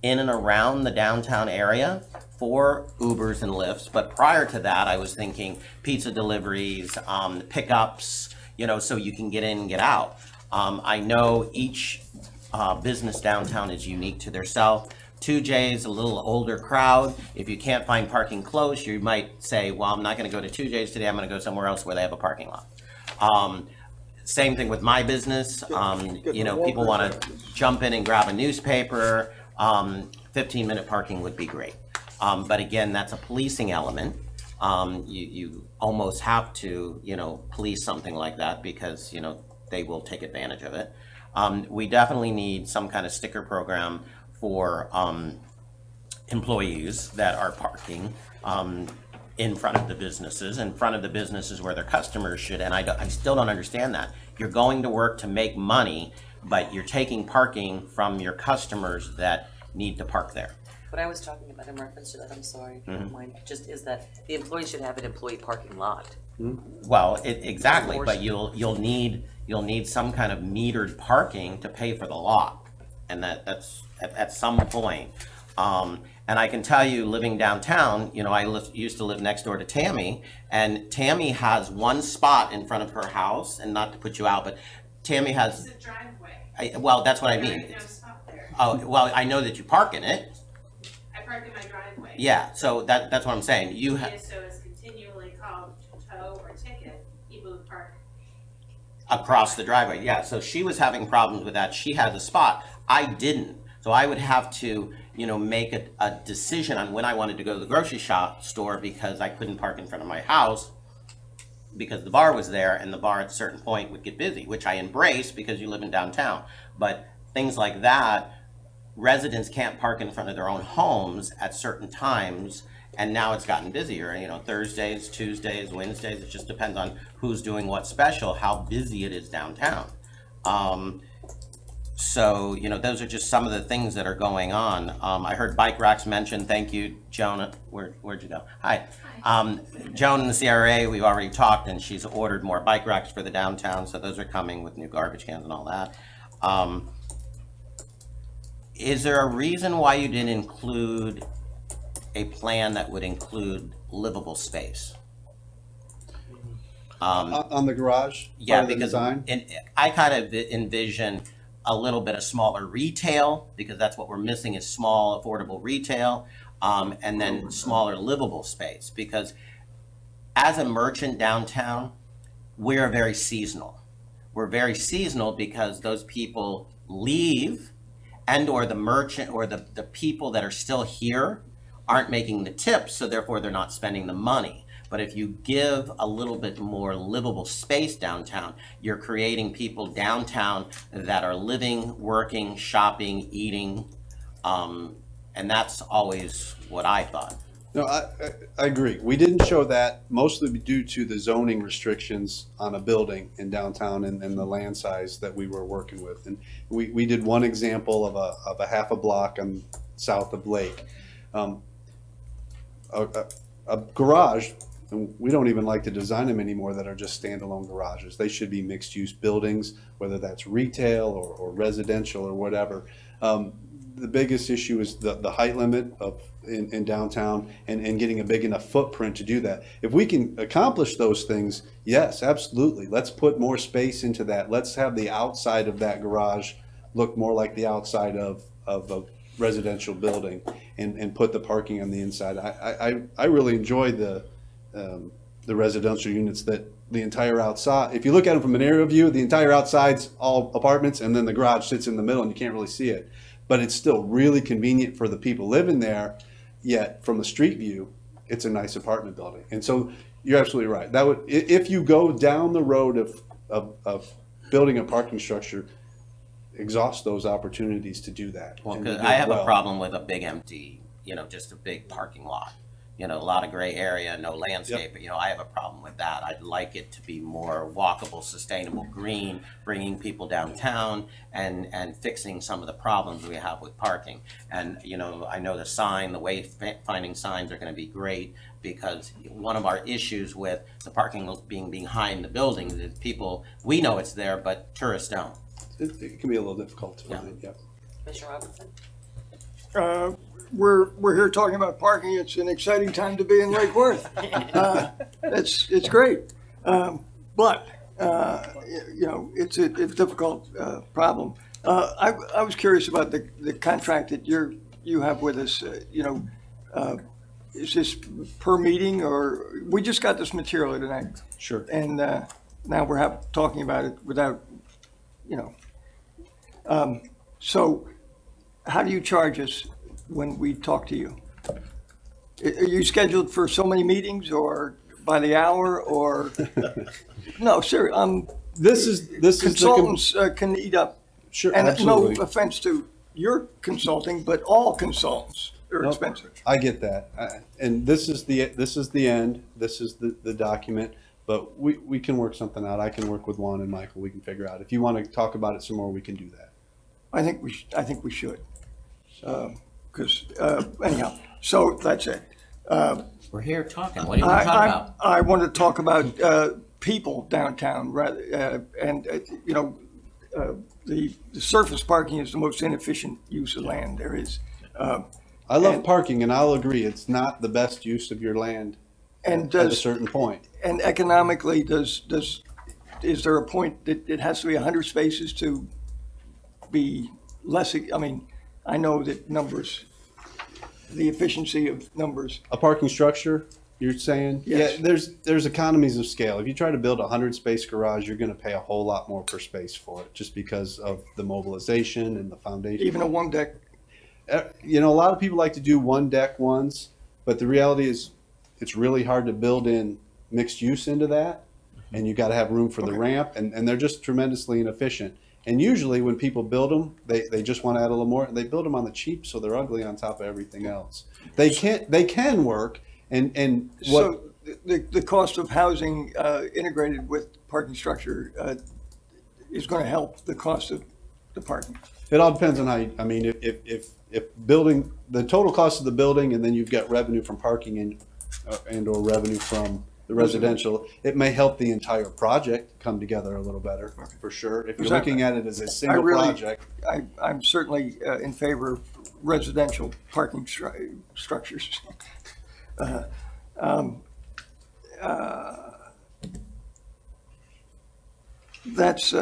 in and around the downtown area for Ubers and Lyfts. But prior to that, I was thinking pizza deliveries, pickups, you know, so you can get in and get out. I know each business downtown is unique to theirself. 2J's a little older crowd. If you can't find parking close, you might say, well, I'm not going to go to 2J's today. I'm going to go somewhere else where they have a parking lot. Same thing with my business. You know, people want to jump in and grab a newspaper. 15-minute parking would be great. But again, that's a policing element. You almost have to, you know, police something like that because, you know, they will take advantage of it. We definitely need some kind of sticker program for employees that are parking in front of the businesses, where their customers should. And I still don't understand that. You're going to work to make money, but you're taking parking from your customers that need to park there. What I was talking about in reference to that, I'm sorry, if you don't mind, just is that the employee should have an employee parking lot. Well, exactly, but you'll need some kind of metered parking to pay for the lot, and that's at some point. And I can tell you, living downtown, you know, I used to live next door to Tammy, and Tammy has one spot in front of her house, and not to put you out, but Tammy has. It's a driveway. Well, that's what I mean. No stop there. Oh, well, I know that you park in it. I park in my driveway. Yeah, so that's what I'm saying. You have. PSO is continually called to tow or ticket people who park. Across the driveway, yeah. So she was having problems with that. She has a spot. I didn't. So I would have to, you know, make a decision on when I wanted to go to the grocery store because I couldn't park in front of my house because the bar was there, and the bar at a certain point would get busy, which I embrace because you live in downtown. But things like that, residents can't park in front of their own homes at certain times, and now it's gotten busier. You know, Thursdays, Tuesdays, Wednesdays, it just depends on who's doing what special, how busy it is downtown. So, you know, those are just some of the things that are going on. I heard bike racks mentioned. Thank you, Joan. Where'd you go? Hi. Joan in the CRA, we've already talked, and she's ordered more bike racks for the downtown, so those are coming with new garbage cans and all that. Is there a reason why you didn't include a plan that would include livable space? On the garage? Yeah, part of the because design? I kind of envision a little bit of smaller retail, because that's what we're missing is small, affordable retail, and then smaller livable space. Because as a merchant downtown, we're very seasonal. We're very seasonal because those people leave, and or the merchant or the people that are still here aren't making the tips, so therefore they're not spending the money. But if you give a little bit more livable space downtown, you're creating people downtown that are living, working, shopping, eating, and that's always what I thought. No, I agree. We didn't show that mostly due to the zoning restrictions on a building in downtown and the land size that we were working with. And we did one example of a half a block on south of Lake. A garage, and we don't even like to design them anymore that are just standalone garages. They should be mixed use buildings, whether that's retail or residential or whatever. The biggest issue is the height limit in downtown and getting a big enough footprint to do that. If we can accomplish those things, yes, absolutely. Let's put more space into that. Let's have the outside of that garage look more like the outside of a residential building and put the parking on the inside. I really enjoy the the residential units that the entire outside, if you look at them from an aerial view, the entire outside's all apartments and then the garage sits in the middle and you can't really see it. But it's still really convenient for the people living there, yet from the street view, it's a nice apartment building. And so you're absolutely right. That would, if you go down the road of building a parking structure, exhaust those opportunities to do that. Well, and to 'cause do I it have a well. problem with a big empty, just a big parking lot. A lot of gray area, no landscape, I have a problem with that. I'd like it to be more walkable, sustainable, green, bringing people downtown and fixing some of the problems we have with parking. And, I know the wayfinding signs are gonna be great, because one of our issues with the parking being behind the building is we know it's there, but tourists don't. It can be a little difficult to find, yeah. Commissioner Robinson? We're here talking about parking. It's an exciting time to be in Lake Worth. It's great. But it's a difficult problem. I was curious about the contract that you have with us. Is this per meeting, or we just got this material tonight? Sure. And now we're talking about it without, so how do you charge us when we talk to you? Are you scheduled for so many meetings, or by the hour, or? No, seriously, This is consultants can eat up. Sure, And absolutely. no offense to your consulting, but all consultants are Nope, expensive. I get that, and this is the end. This is the document. But we can work something out. I can work with Juan and Michael. We can figure out. If you want to talk about it some more, we can do that. I think we should. Because anyhow, so that's it. We're here talking, what do you want to talk about? I want to talk about people downtown, rather, and the surface parking is the most inefficient use of land there is. I love parking, and I'll agree. It's not the best use of your land And at a certain point. And economically, is there a point that it has to be 100 spaces to be less? I mean, I know that numbers, the efficiency of numbers. A parking structure, you're saying? Yes. Yeah, there's economies of scale. If you try to build a 100-space garage, you're going to pay a whole lot more per space for it, just because of the mobilization and the foundation. Even a one deck. A lot of people like to do one deck ones, but the reality is it's really hard to build in mixed use into that, and you got to have room for the ramp, and they're just tremendously inefficient. And usually when people build them, they just want to add a little more. They build them on the cheap, so they're ugly on top of everything else. They can work, and what? So the cost of housing integrated with parking structure is going to help the cost of the parking. It all depends on how you, I mean, if building, the total cost of the building, and then you've got revenue from parking and or revenue from the residential, it may help the entire project come together a little better, for sure. If you're looking at it as a single project. I'm certainly in favor of residential parking structures. That's,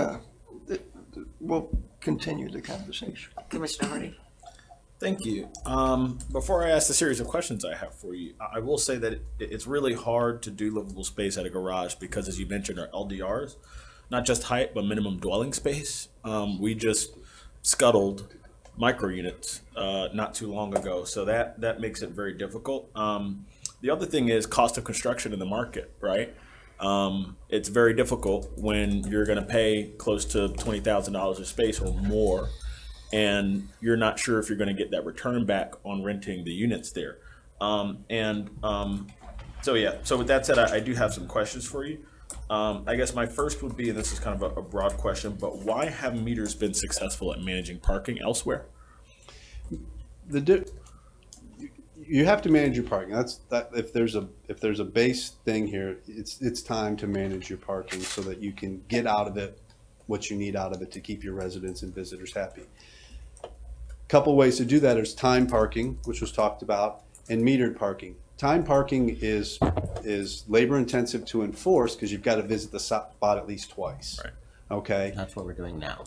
we'll continue the conversation. Commissioner Hardy? Thank you. Before I ask the series of questions I have for you, I will say that it's really hard to do livable space at a garage because, as you mentioned, our LDRs, not just height, but minimum dwelling space. We just scuttled micro units not too long ago, so that makes it very difficult. The other thing is cost of construction in the market, right? It's very difficult when you're going to pay close to $20,000 a space or more, and you're not sure if you're going to get that return back on renting the units there. So with that said, I do have some questions for you. I guess my first would be, and this is kind of a broad question, but why have meters been successful at managing parking elsewhere? You have to manage your parking. If there's a base thing here, it's time to manage your parking so that you can get out of it what you need out of it to keep your residents and visitors happy. Couple ways to do that is time parking, which was talked about, and metered parking. Time parking is labor intensive to enforce because you've got to visit the spot at least twice. Right. Okay. That's what we're doing now.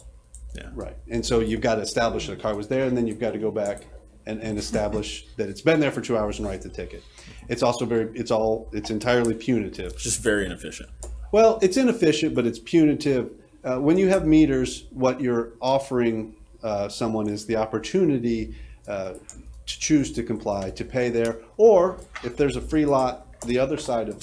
Yeah. Right. And so you've got to establish that a car was there, and then you've got to go back and establish that it's been there for 2 hours and write the ticket. It's also it's entirely punitive. It's just very inefficient. Well, it's inefficient, but it's punitive. When you have meters, what you're offering someone is the opportunity to choose to comply, to pay there, or if there's a free lot the other side of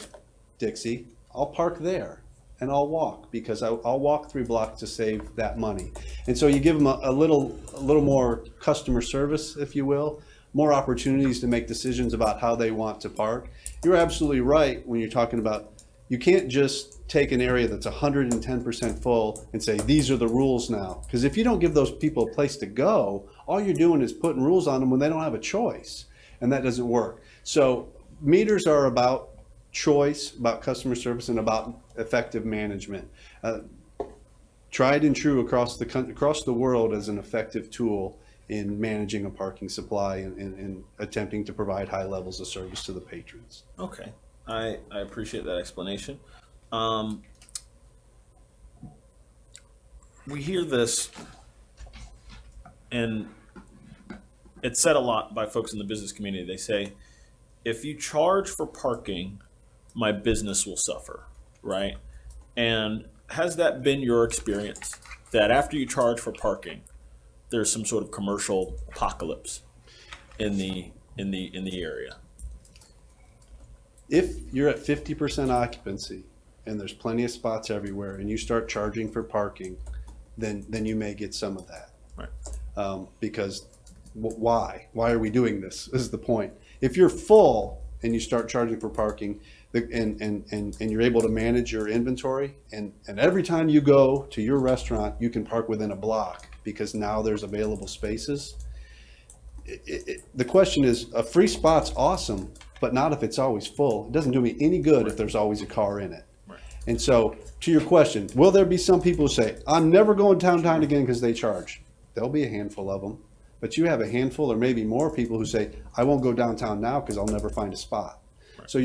Dixie, I'll park there and I'll walk, because I'll walk 3 blocks to save that money. And so you give them a little more customer service, if you will, more opportunities to make decisions about how they want to park. You're absolutely right when you're talking about, you can't just take an area that's 110% full and say, these are the rules now. Because if you don't give those people a place to go, all you're doing is putting rules on them when they don't have a choice. And that doesn't work. So meters are about choice, about customer service, and about effective management. Tried and true across the world as an effective tool in managing a parking supply and attempting to provide high levels of service to the patrons. Okay, I appreciate that explanation. We hear this, and it's said a lot by folks in the business community. They say, if you charge for parking, my business will suffer, right? And has that been your experience, that after you charge for parking, there's some sort of commercial apocalypse in the area? If you're at 50% occupancy and there's plenty of spots everywhere, and you start charging for parking, then you may get some of that. Right. Because why? Why are we doing this? This is the point. If you're full and you start charging for parking, and you're able to manage your inventory, and every time you go to your restaurant, you can park within a block because now there's available spaces. The question is, a free spot's awesome, but not if it's always full. It doesn't do me any good if there's always a car in it. Right. And so, to your question, will there be some people who say, I'm never going downtown again because they charge? There'll be a handful of them. But you have a handful or maybe more people who say, I won't go downtown now because I'll never find a spot. Right. So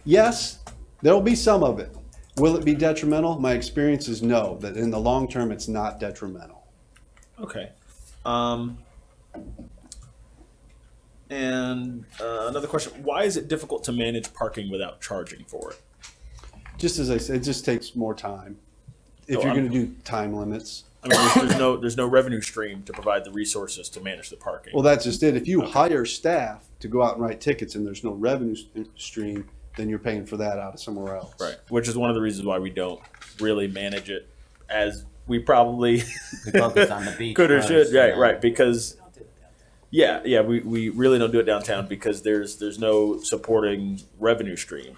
yes, there'll be some of it. Will it be detrimental? My experience is no, that in the long term, it's not detrimental. Okay. And another question, why is it difficult to manage parking without charging for it? Just as I said, it just takes more time. If you're going to do time limits. I mean, there's no revenue stream to provide the resources to manage the parking. Well, that's just it. If you hire staff to go out and write tickets and there's no revenue stream, then you're paying for that out of somewhere else. Right. Which is one of the reasons why we don't really manage it as we probably We focus on the beach could or first, should. yeah. Right. Because we really don't do it downtown because there's no supporting revenue stream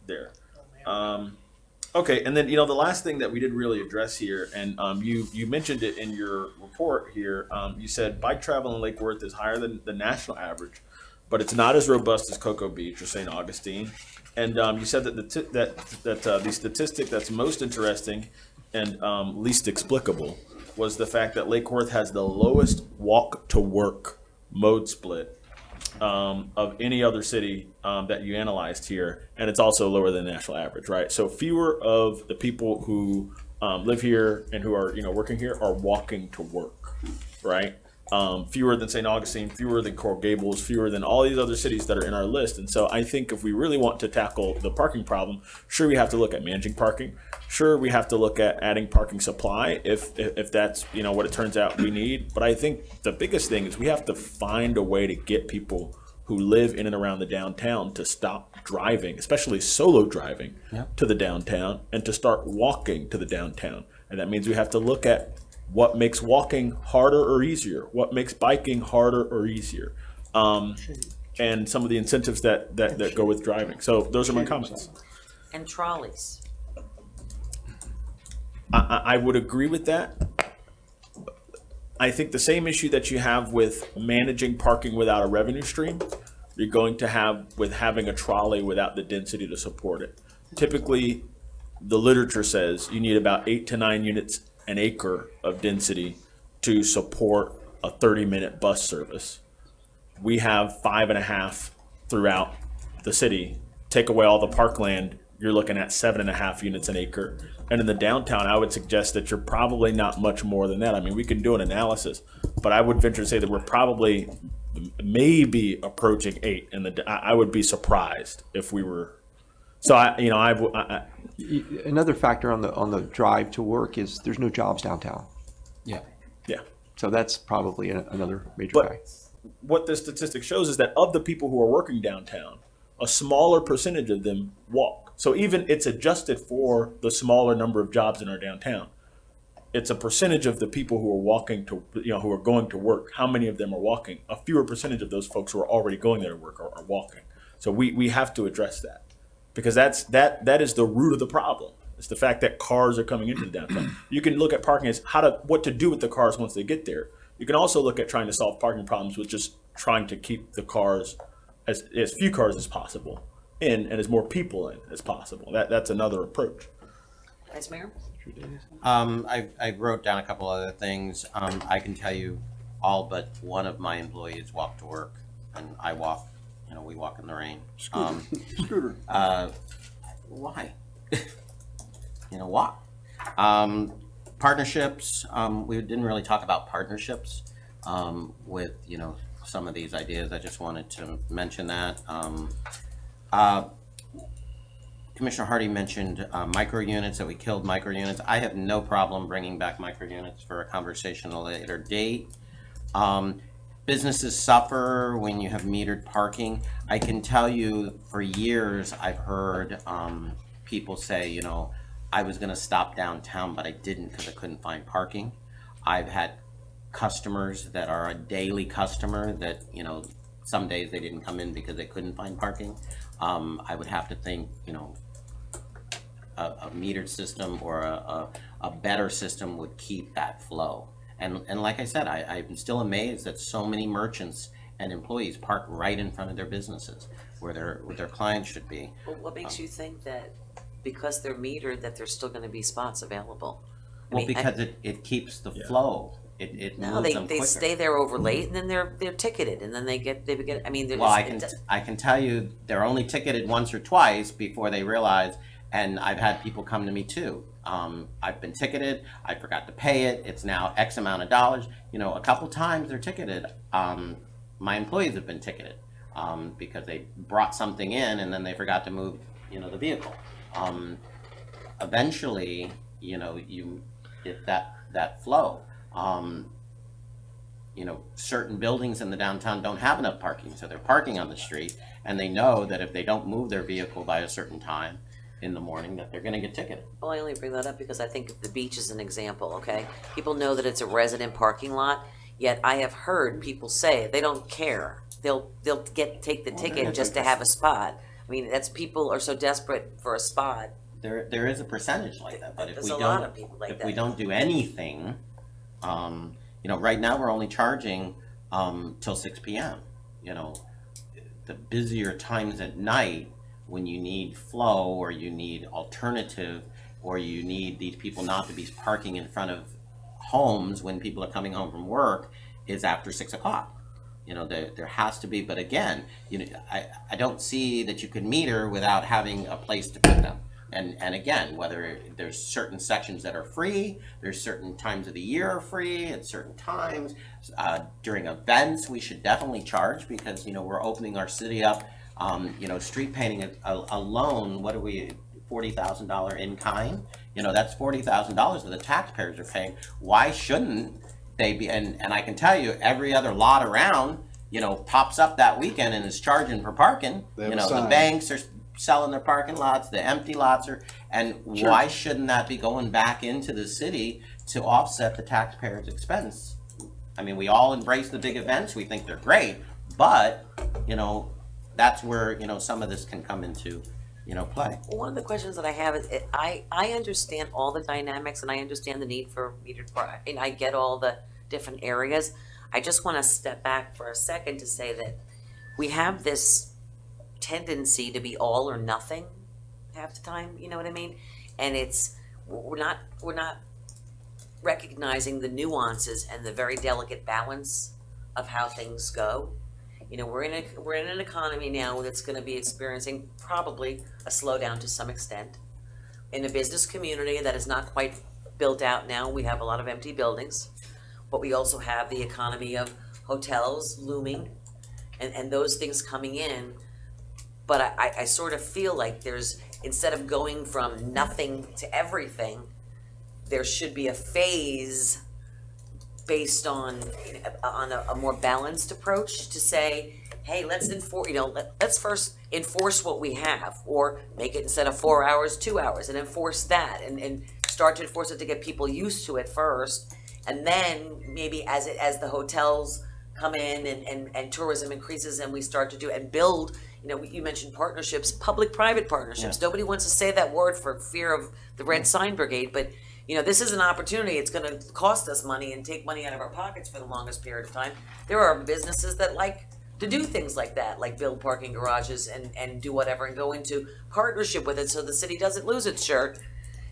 there. Okay, and then the last thing that we didn't really address here, and you mentioned it in your report here. You said bike travel in Lake Worth is higher than the national average, but it's not as robust as Cocoa Beach or St. Augustine. And you said that the statistic that's most interesting and least explicable was the fact that Lake Worth has the lowest walk to work mode split of any other city that you analyzed here, and it's also lower than the national average, right? So fewer of the people who live here and who are working here are walking to work, right? Fewer than St. Augustine, fewer than Coral Gables, fewer than all these other cities that are in our list. And so I think if we really want to tackle the parking problem, sure, we have to look at managing parking. Sure, we have to look at adding parking supply if that's what it turns out we need. But I think the biggest thing is we have to find a way to get people who live in and around the downtown to stop driving, especially solo driving to the downtown, and to start walking to the downtown. And that means we have to look at what makes walking harder or easier, what makes biking harder or easier, and some of the incentives that go with driving. So those are my comments. And trolleys. I would agree with that. I think the same issue that you have with managing parking without a revenue stream, you're going to have with having a trolley without the density to support it. Typically, the literature says you need about 8 to 9 units an acre of density to support a 30-minute bus service. We have 5.5 throughout the city. Take away all the parkland, you're looking at 7.5 units an acre. And in the downtown, I would suggest that you're probably not much more than that. I mean, we can do an analysis, but I would venture to say that we're probably maybe approaching 8. And I would be surprised if we were. So Another factor on the drive to work is there's no jobs downtown. Yeah. Yeah. So that's probably another major But factor. what the statistic shows is that of the people who are working downtown, a smaller percentage of them walk. So even it's adjusted for the smaller number of jobs in our downtown. It's a percentage of the people who are walking to, who are going to work. How many of them are walking? A fewer percentage of those folks who are already going there to work are walking. So we have to address that, because that is the root of the problem. It's the fact that cars are coming into the downtown. You can look at parking as what to do with the cars once they get there. You can also look at trying to solve parking problems with just trying to keep the cars as few cars as possible in and as more people in as possible. That's another approach. Vice Mayor? I wrote down a couple other things. I can tell you all but one of my employees walk to work, and I walk, we walk in the rain. Scooter. Why? Why? Partnerships, we didn't really talk about partnerships with, some of these ideas. I just wanted to mention that. Commissioner Hardy mentioned micro units, that we killed micro units. I have no problem bringing back micro units for a conversation at a later date. Businesses suffer when you have metered parking. I can tell you for years I've heard people say, I was going to stop downtown, but I didn't because I couldn't find parking. I've had customers that are a daily customer that, some days they didn't come in because they couldn't find parking. I would have to think, a metered system or a better system would keep that flow. And like I said, I'm still amazed that so many merchants and employees park right in front of their businesses where their clients should be. Well, what makes you think that because they're metered that there's still gonna be spots available? Well, because it keeps the flow. It No, moves them they quicker. stay there over late and then they're ticketed and then they get, I mean, there's. Well, I can tell you they're only ticketed once or twice before they realize, and I've had people come to me too. I've been ticketed, I forgot to pay it, it's now X amount of dollars. A couple times they're ticketed. My employees have been ticketed because they brought something in and then they forgot to move, the vehicle. Eventually, you get that flow. Certain buildings in the downtown don't have enough parking, so they're parking on the street, and they know that if they don't move their vehicle by a certain time in the morning, that they're gonna get ticketed. Well, I only bring that up because I think the beach is an example, okay? People know that it's a resident parking lot, yet I have heard people say they don't care. They'll take the ticket just to have a spot. I mean, people are so desperate for a spot. There is a percentage like that, but if There's we a lot of people like if that. we don't do anything, right now we're only charging till 6 p.m. The busier times at night when you need flow or you need alternative or you need these people not to be parking in front of homes when people are coming home from work is after 6 o'clock. There has to be, but again, I don't see that you could meter without having a place to put them. And again, whether there's certain sections that are free, there's certain times of the year are free at certain times. During events, we should definitely charge because, we're opening our city up. Street painting alone, what are we, $40,000 in kind? That's $40,000 that the taxpayers are paying. Why shouldn't they be? And I can tell you, every other lot around, pops up that weekend and is charging for parking. They have a The sign. banks are selling their parking lots, the empty lots are, and Sure. why shouldn't that be going back into the city to offset the taxpayers' expense? I mean, we all embrace the big events, we think they're great, but, that's where, some of this can come into, play. One of the questions that I have is, I understand all the dynamics and I understand the need for metered parking. I get all the different areas. I just want to step back for a second to say that we have this tendency to be all or nothing half the time, you know what I mean? And we're not recognizing the nuances and the very delicate balance of how things go. You know, we're in an economy now that's gonna be experiencing probably a slowdown to some extent. In a business community that is not quite built out now, we have a lot of empty buildings, but we also have the economy of hotels looming and those things coming in. But I sort of feel like there's, instead of going from nothing to everything, there should be a phase based on a more balanced approach to say, hey, let's enforce, let's first enforce what we have, or make it, instead of 4 hours, 2 hours, and enforce that, and start to enforce it to get people used to it first, and then maybe as the hotels come in and tourism increases and we start to do and build, you mentioned partnerships, public-private partnerships. Nobody wants to say that word for fear of the red sign brigade, but this is an opportunity. It's gonna cost us money and take money out of our pockets for the longest period of time. There are businesses that like to do things like that, like build parking garages and do whatever and go into partnership with it so the city doesn't lose its shirt,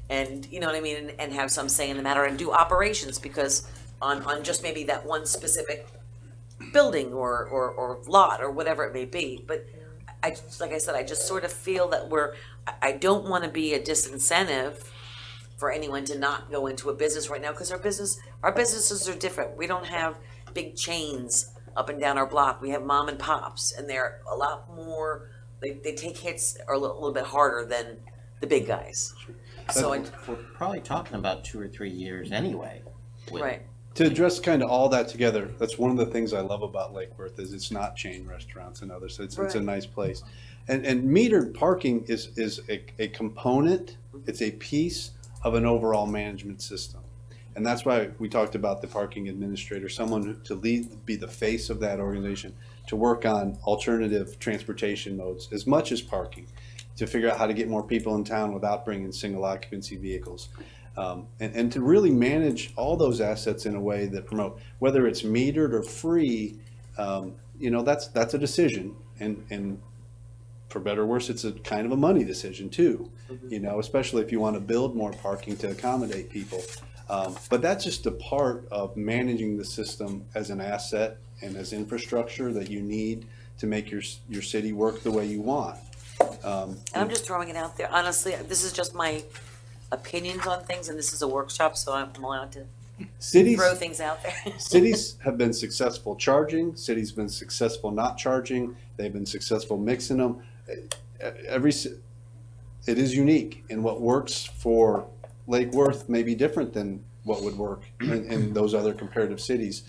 and you know what I mean, and have some say in the matter and do operations because on just maybe that one specific building or lot or whatever it may be. But like I said, I just sort of feel that I don't want to be a disincentive for anyone to not go into a business right now, because our businesses are different. We don't have big chains up and down our block. We have mom and pops, and they're a lot more, they take hits a little bit harder than the big guys. So We're probably talking about 2 or 3 years anyway. right. To address kind of all that together, that's one of the things I love about Lake Worth is it's not chain restaurants and others. It's a nice place. And metered parking is a component, it's a piece of an overall management system. And that's why we talked about the parking administrator, someone to be the face of that organization, to work on alternative transportation modes as much as parking, to figure out how to get more people in town without bringing single occupancy vehicles. And to really manage all those assets in a way that promote, whether it's metered or free, that's a decision. And for better or worse, it's a kind of a money decision too, especially if you want to build more parking to accommodate people. But that's just a part of managing the system as an asset and as infrastructure that you need to make your city work the way you want. And I'm just throwing it out there. Honestly, this is just my opinions on things, and this is a workshop, so I'm allowed to throw things out there. Cities have been successful charging. Cities have been successful not charging. They've been successful mixing them. It is unique, and what works for Lake Worth may be different than what would work in those other comparative cities.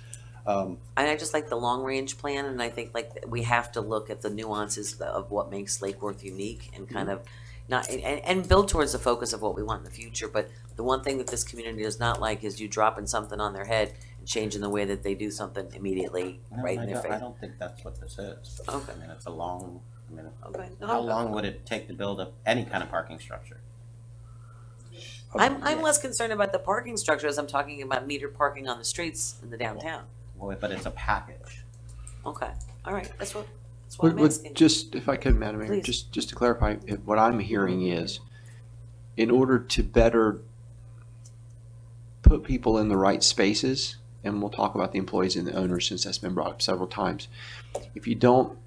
And I just like the long range plan, and I think we have to look at the nuances of what makes Lake Worth unique and kind of not and build towards the focus of what we want in the future. But the one thing that this community does not like is you dropping something on their head and changing the way that they do something immediately right in their face. I don't think that's what this is. Okay. I mean, it's a long. Okay. No, How long would it take to build up any kind of parking structure? I'm less concerned about the parking structure as I'm talking about metered parking on the streets in the downtown. Well, but it's a package. Okay. All right. That's what I'm asking. Just, if I could, Madam Mayor, Please. just to clarify, what I'm hearing is, in order to better put people in the right spaces, and we'll talk about the employees and the owners since that's been brought up several times, if you don't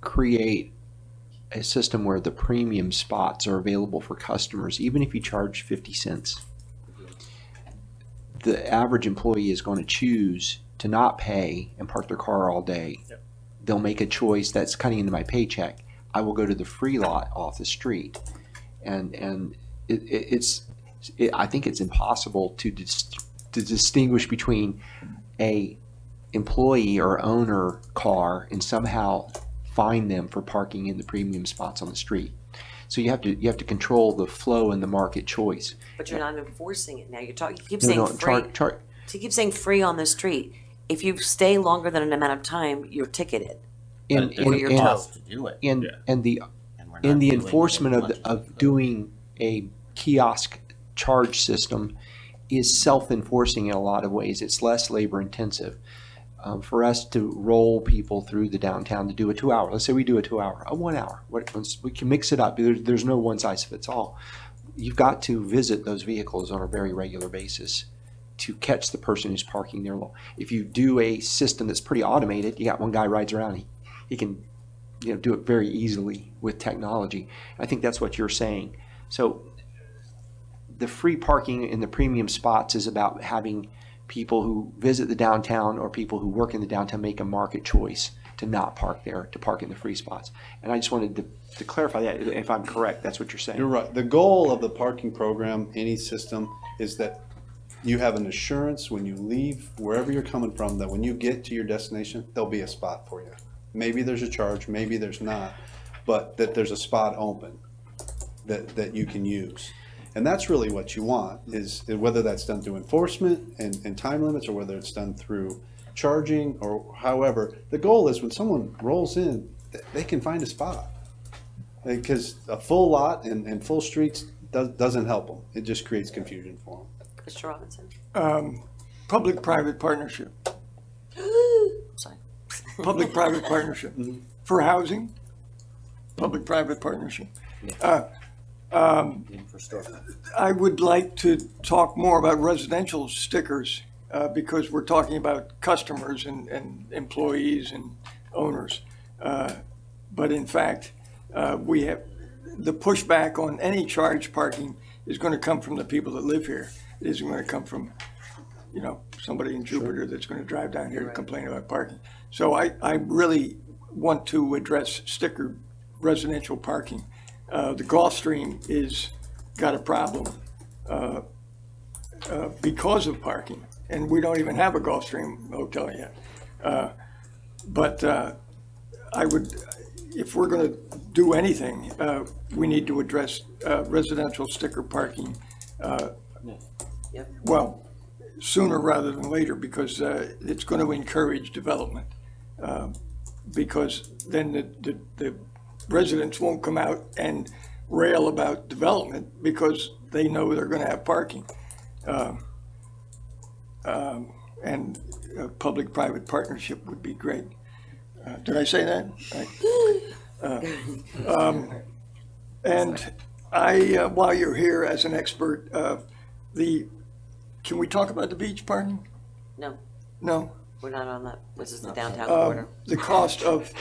create a system where the premium spots are available for customers, even if you charge 50 cents, the average employee is going to choose to not pay and park their car all day. Yep. They'll make a choice that's cutting into my paycheck. I will go to the free lot off the street. And I think it's impossible to distinguish between a employee or owner car and somehow find them for parking in the premium spots on the street. So you have to control the flow and the market choice. But you're not enforcing it now. You keep No, saying free. You keep saying free on the street. If you stay longer than an amount of time, you're ticketed. And you're told to do it. and the And we're not in the doing enforcement much of doing a kiosk charge system is self-enforcing in a lot of ways. It's less labor intensive. For us to roll people through the downtown to do a 2 hour, let's say we do a 2 hour, a 1 hour, we can mix it up. There's no one size fits all. You've got to visit those vehicles on a very regular basis to catch the person who's parking there. If you do a system that's pretty automated, you got one guy rides around, he can, you know, do it very easily with technology. I think that's what you're saying. So the free parking in the premium spots is about having people who visit the downtown or people who work in the downtown make a market choice to not park there, to park in the free spots. And I just wanted to clarify that, if I'm correct, that's what you're saying. You're right. The goal of the parking program, any system, is that you have an assurance when you leave wherever you're coming from, that when you get to your destination, there'll be a spot for you. Maybe there's a charge, maybe there's not, but that there's a spot open that you can use. And that's really what you want, is whether that's done through enforcement and time limits, or whether it's done through charging, or however. The goal is when someone rolls in, they can find a spot. Because a full lot and full streets doesn't help them. It just creates confusion for them. Mr. Robinson? Public-private partnership. Sorry. Public-private partnership. For housing, public-private partnership. I would like to talk more about residential stickers, because we're talking about customers and employees and owners. But in fact, we have, the pushback on any charge parking is going to come from the people that live here. It isn't going to come from, you know, somebody in Jupiter that's going to drive down here to complain about parking. So I really want to address sticker residential parking. The Gulfstream is got a problem because of parking, and we don't even have a Gulfstream hotel yet. But I would, if we're going to do anything, we need to address residential sticker parking. Well, sooner rather than later, because it's going to encourage development. Because then the residents won't come out and rail about development because they know they're going to have parking. And public-private partnership would be great. Did I say that? Right. And while you're here as an expert, can we talk about the beach parking? No, No? we're not on that. This is the downtown corridor. The cost of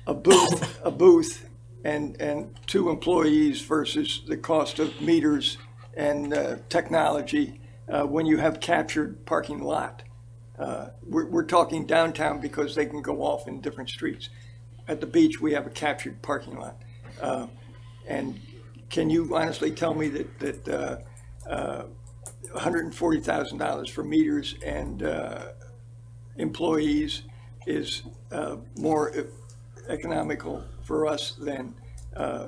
a booth and 2 employees versus the cost of meters and technology when you have captured parking lot. We're talking downtown because they can go off in different streets. At the beach, we have a captured parking lot. And can you honestly tell me that $140,000 for meters and employees is more economical for us than I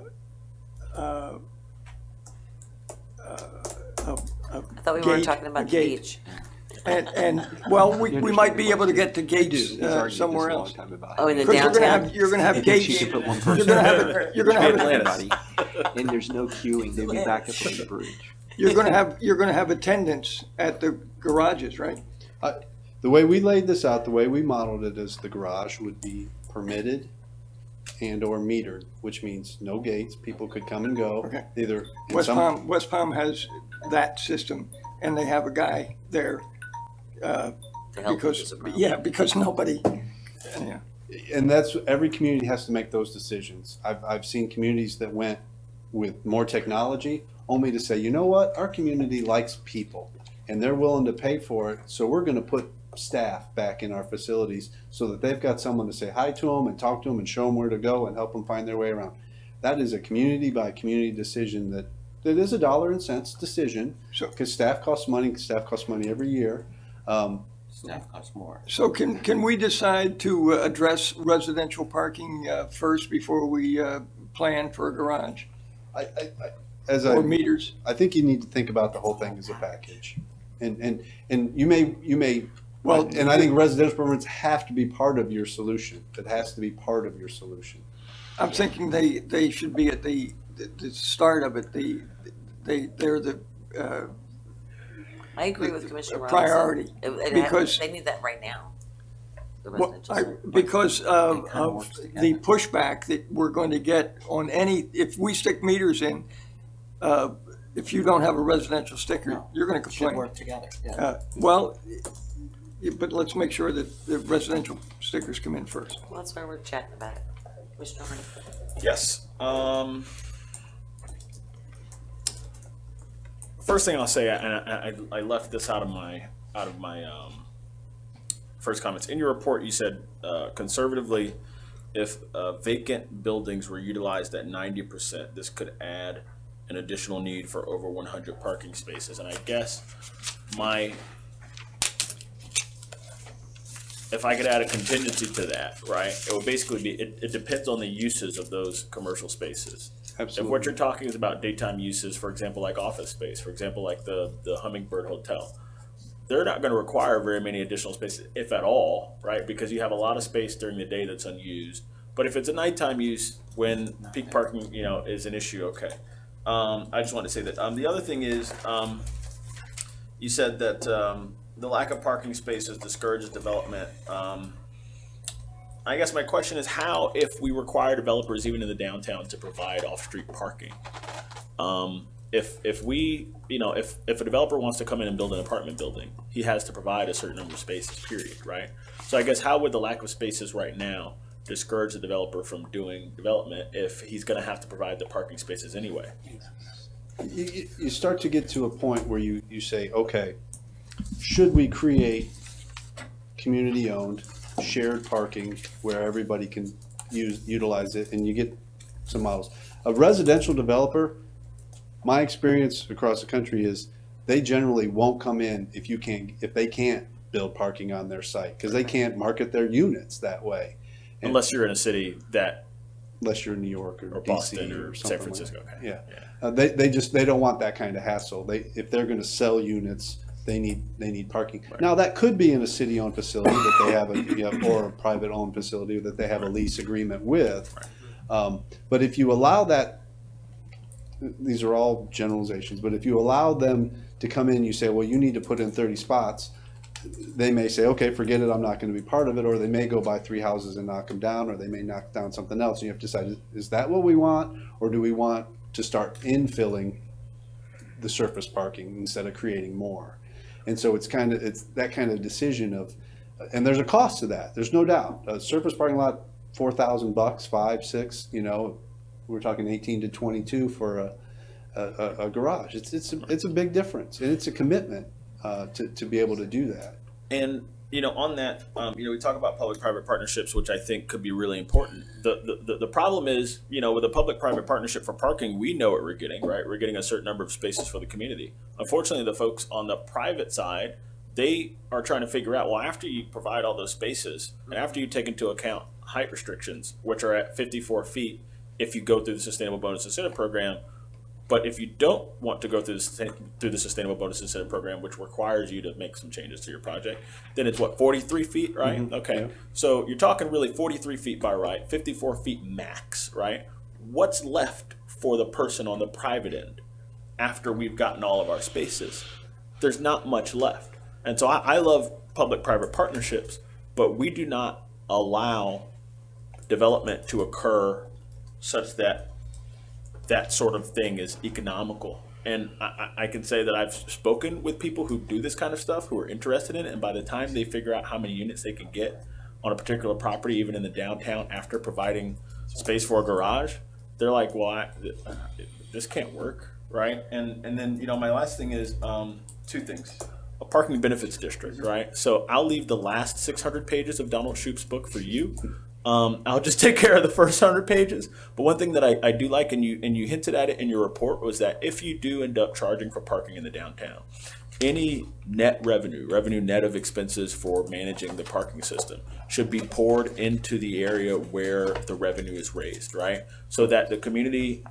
thought we weren't talking about the beach. And well, we might be able to get to gates somewhere else. Oh, in the Because downtown? you're gonna have And gates. you can put one You're person gonna there. have Everybody. And there's no queuing, they'll be back up on the bridge. you're gonna have attendance at the garages, right? The way we laid this out, the way we modeled it, is the garage would be permitted and or metered, which means no gates. People could come and go. Okay. Either in West some- Palm has that system, and they have a guy there. To help Because, with this problem. yeah, because nobody, yeah. And that's, every community has to make those decisions. I've seen communities that went with more technology, only to say, you know what, our community likes people, and they're willing to pay for it, so we're gonna put staff back in our facilities so that they've got someone to say hi to them and talk to them and show them where to go and help them find their way around. That is a community by community decision that is a dollar and cents decision, because staff costs money every year. Staff costs more. So can we decide to address residential parking first before we plan for a garage or meters? I think you need to think about the whole thing as a package. And you may, well, and I think residential permits have to be part of your solution. It has to be part of your solution. I'm thinking they should be at the start of it. They're the I agree with Commissioner Robinson. priority, because They need that right now. The Well, residential side. because of works the together. pushback that we're going to get on any, if we stick meters in, if you don't have a residential sticker, you're gonna Should complain. work together, yeah. Well, but let's make sure that the residential stickers come in first. Well, that's why we're chatting about it. Commissioner Hardy? Yes. First thing I'll say, and I left this out of my first comments. In your report, you said conservatively, if vacant buildings were utilized at 90%, this could add an additional need for over 100 parking spaces. And I guess if I could add a contingency to that, right, it would basically be, it depends on the uses of those commercial spaces. Absolutely. If what you're talking is about daytime uses, for example, like office space, for example, like the Hummingbird Hotel, they're not going to require very many additional spaces, if at all, right? Because you have a lot of space during the day that's unused. But if it's a nighttime use, when peak parking, is an issue, okay. I just want to say that. The other thing is, you said that the lack of parking spaces discourages development. I guess my question is how, if we require developers even in the downtown to provide off-street parking, if we, if a developer wants to come in and build an apartment building, he has to provide a certain number of spaces, period, right? So I guess how would the lack of spaces right now discourage the developer from doing development if he's going to have to provide the parking spaces anyway? You start to get to a point where you say, okay, should we create community-owned, shared parking where everybody can utilize it, and you get some models. A residential developer, my experience across the country is they generally won't come in if they can't build parking on their site, because they can't market their units that way. Unless you're in a city that, Unless you're in New York or DC Boston or something San Francisco. like Okay. that. Yeah. They don't want that kind of hassle. If they're going to sell units, they need parking. Right. Now that could be in a city-owned facility that they have or a private-owned facility that they have a lease agreement with. Right. But if you allow that, these are all generalizations, but if you allow them to come in, you say, well, you need to put in 30 spots, they may say, okay, forget it, I'm not going to be part of it, or they may go buy 3 houses and knock them down, or they may knock down something else. And you have to decide, is that what we want, or do we want to start infilling the surface parking instead of creating more? And so it's that kind of decision of, and there's a cost to that. There's no doubt. A surface parking lot, $4,000, $5,000, $6,000. We're talking 18 to 22 for a garage. It's a big difference, and it's a commitment to be able to do that. And on that, we talk about public-private partnerships, which I think could be really important. The problem is, with a public-private partnership for parking, we know what we're getting, right? We're getting a certain number of spaces for the community. Unfortunately, the folks on the private side, they are trying to figure out, well, after you provide all those spaces, and after you take into account height restrictions, which are at 54 feet if you go through the Sustainable Bonus Incentive Program, but if you don't want to go through the Sustainable Bonus Incentive Program, which requires you to make some changes to your project, then it's 43 feet, right? Mm-hmm. Okay. Yeah. So you're talking really 43 feet by right, 54 feet max, right? What's left for the person on the private end after we've gotten all of our spaces? There's not much left. And so I love public-private partnerships, but we do not allow development to occur such that that sort of thing is economical. And I can say that I've spoken with people who do this kind of stuff, who are interested in it, and by the time they figure out how many units they can get on a particular property, even in the downtown, after providing space for a garage, they're like, well, this can't work, right? And then, my last thing is 2 things. A parking benefits district, right? So I'll leave the last 600 pages of Donald Shoup's book for you. I'll just take care of the first 100 pages. But one thing that I do like, and you hinted at it in your report, was that if you do end up charging for parking in the downtown, any net revenue net of expenses for managing the parking system, should be poured into the area where the revenue is raised, right? So that the community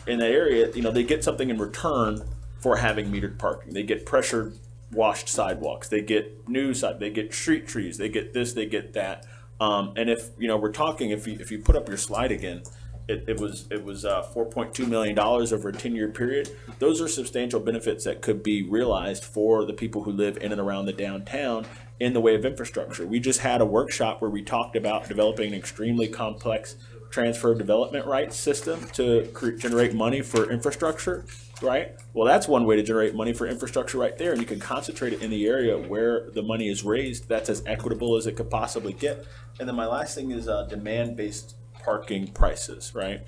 in that area, they get something in return for having metered parking. They get pressure washed sidewalks, they get they get street trees, they get this, they get that. And if we're talking, if you put up your slide again, it was $4.2 million over a 10-year period. Those are substantial benefits that could be realized for the people who live in and around the downtown in the way of infrastructure. We just had a workshop where we talked about developing an extremely complex transfer of development rights system to generate money for infrastructure, right? Well, that's one way to generate money for infrastructure right there, and you can concentrate it in the area where the money is raised. That's as equitable as it could possibly get. And then my last thing is demand-based parking prices, right?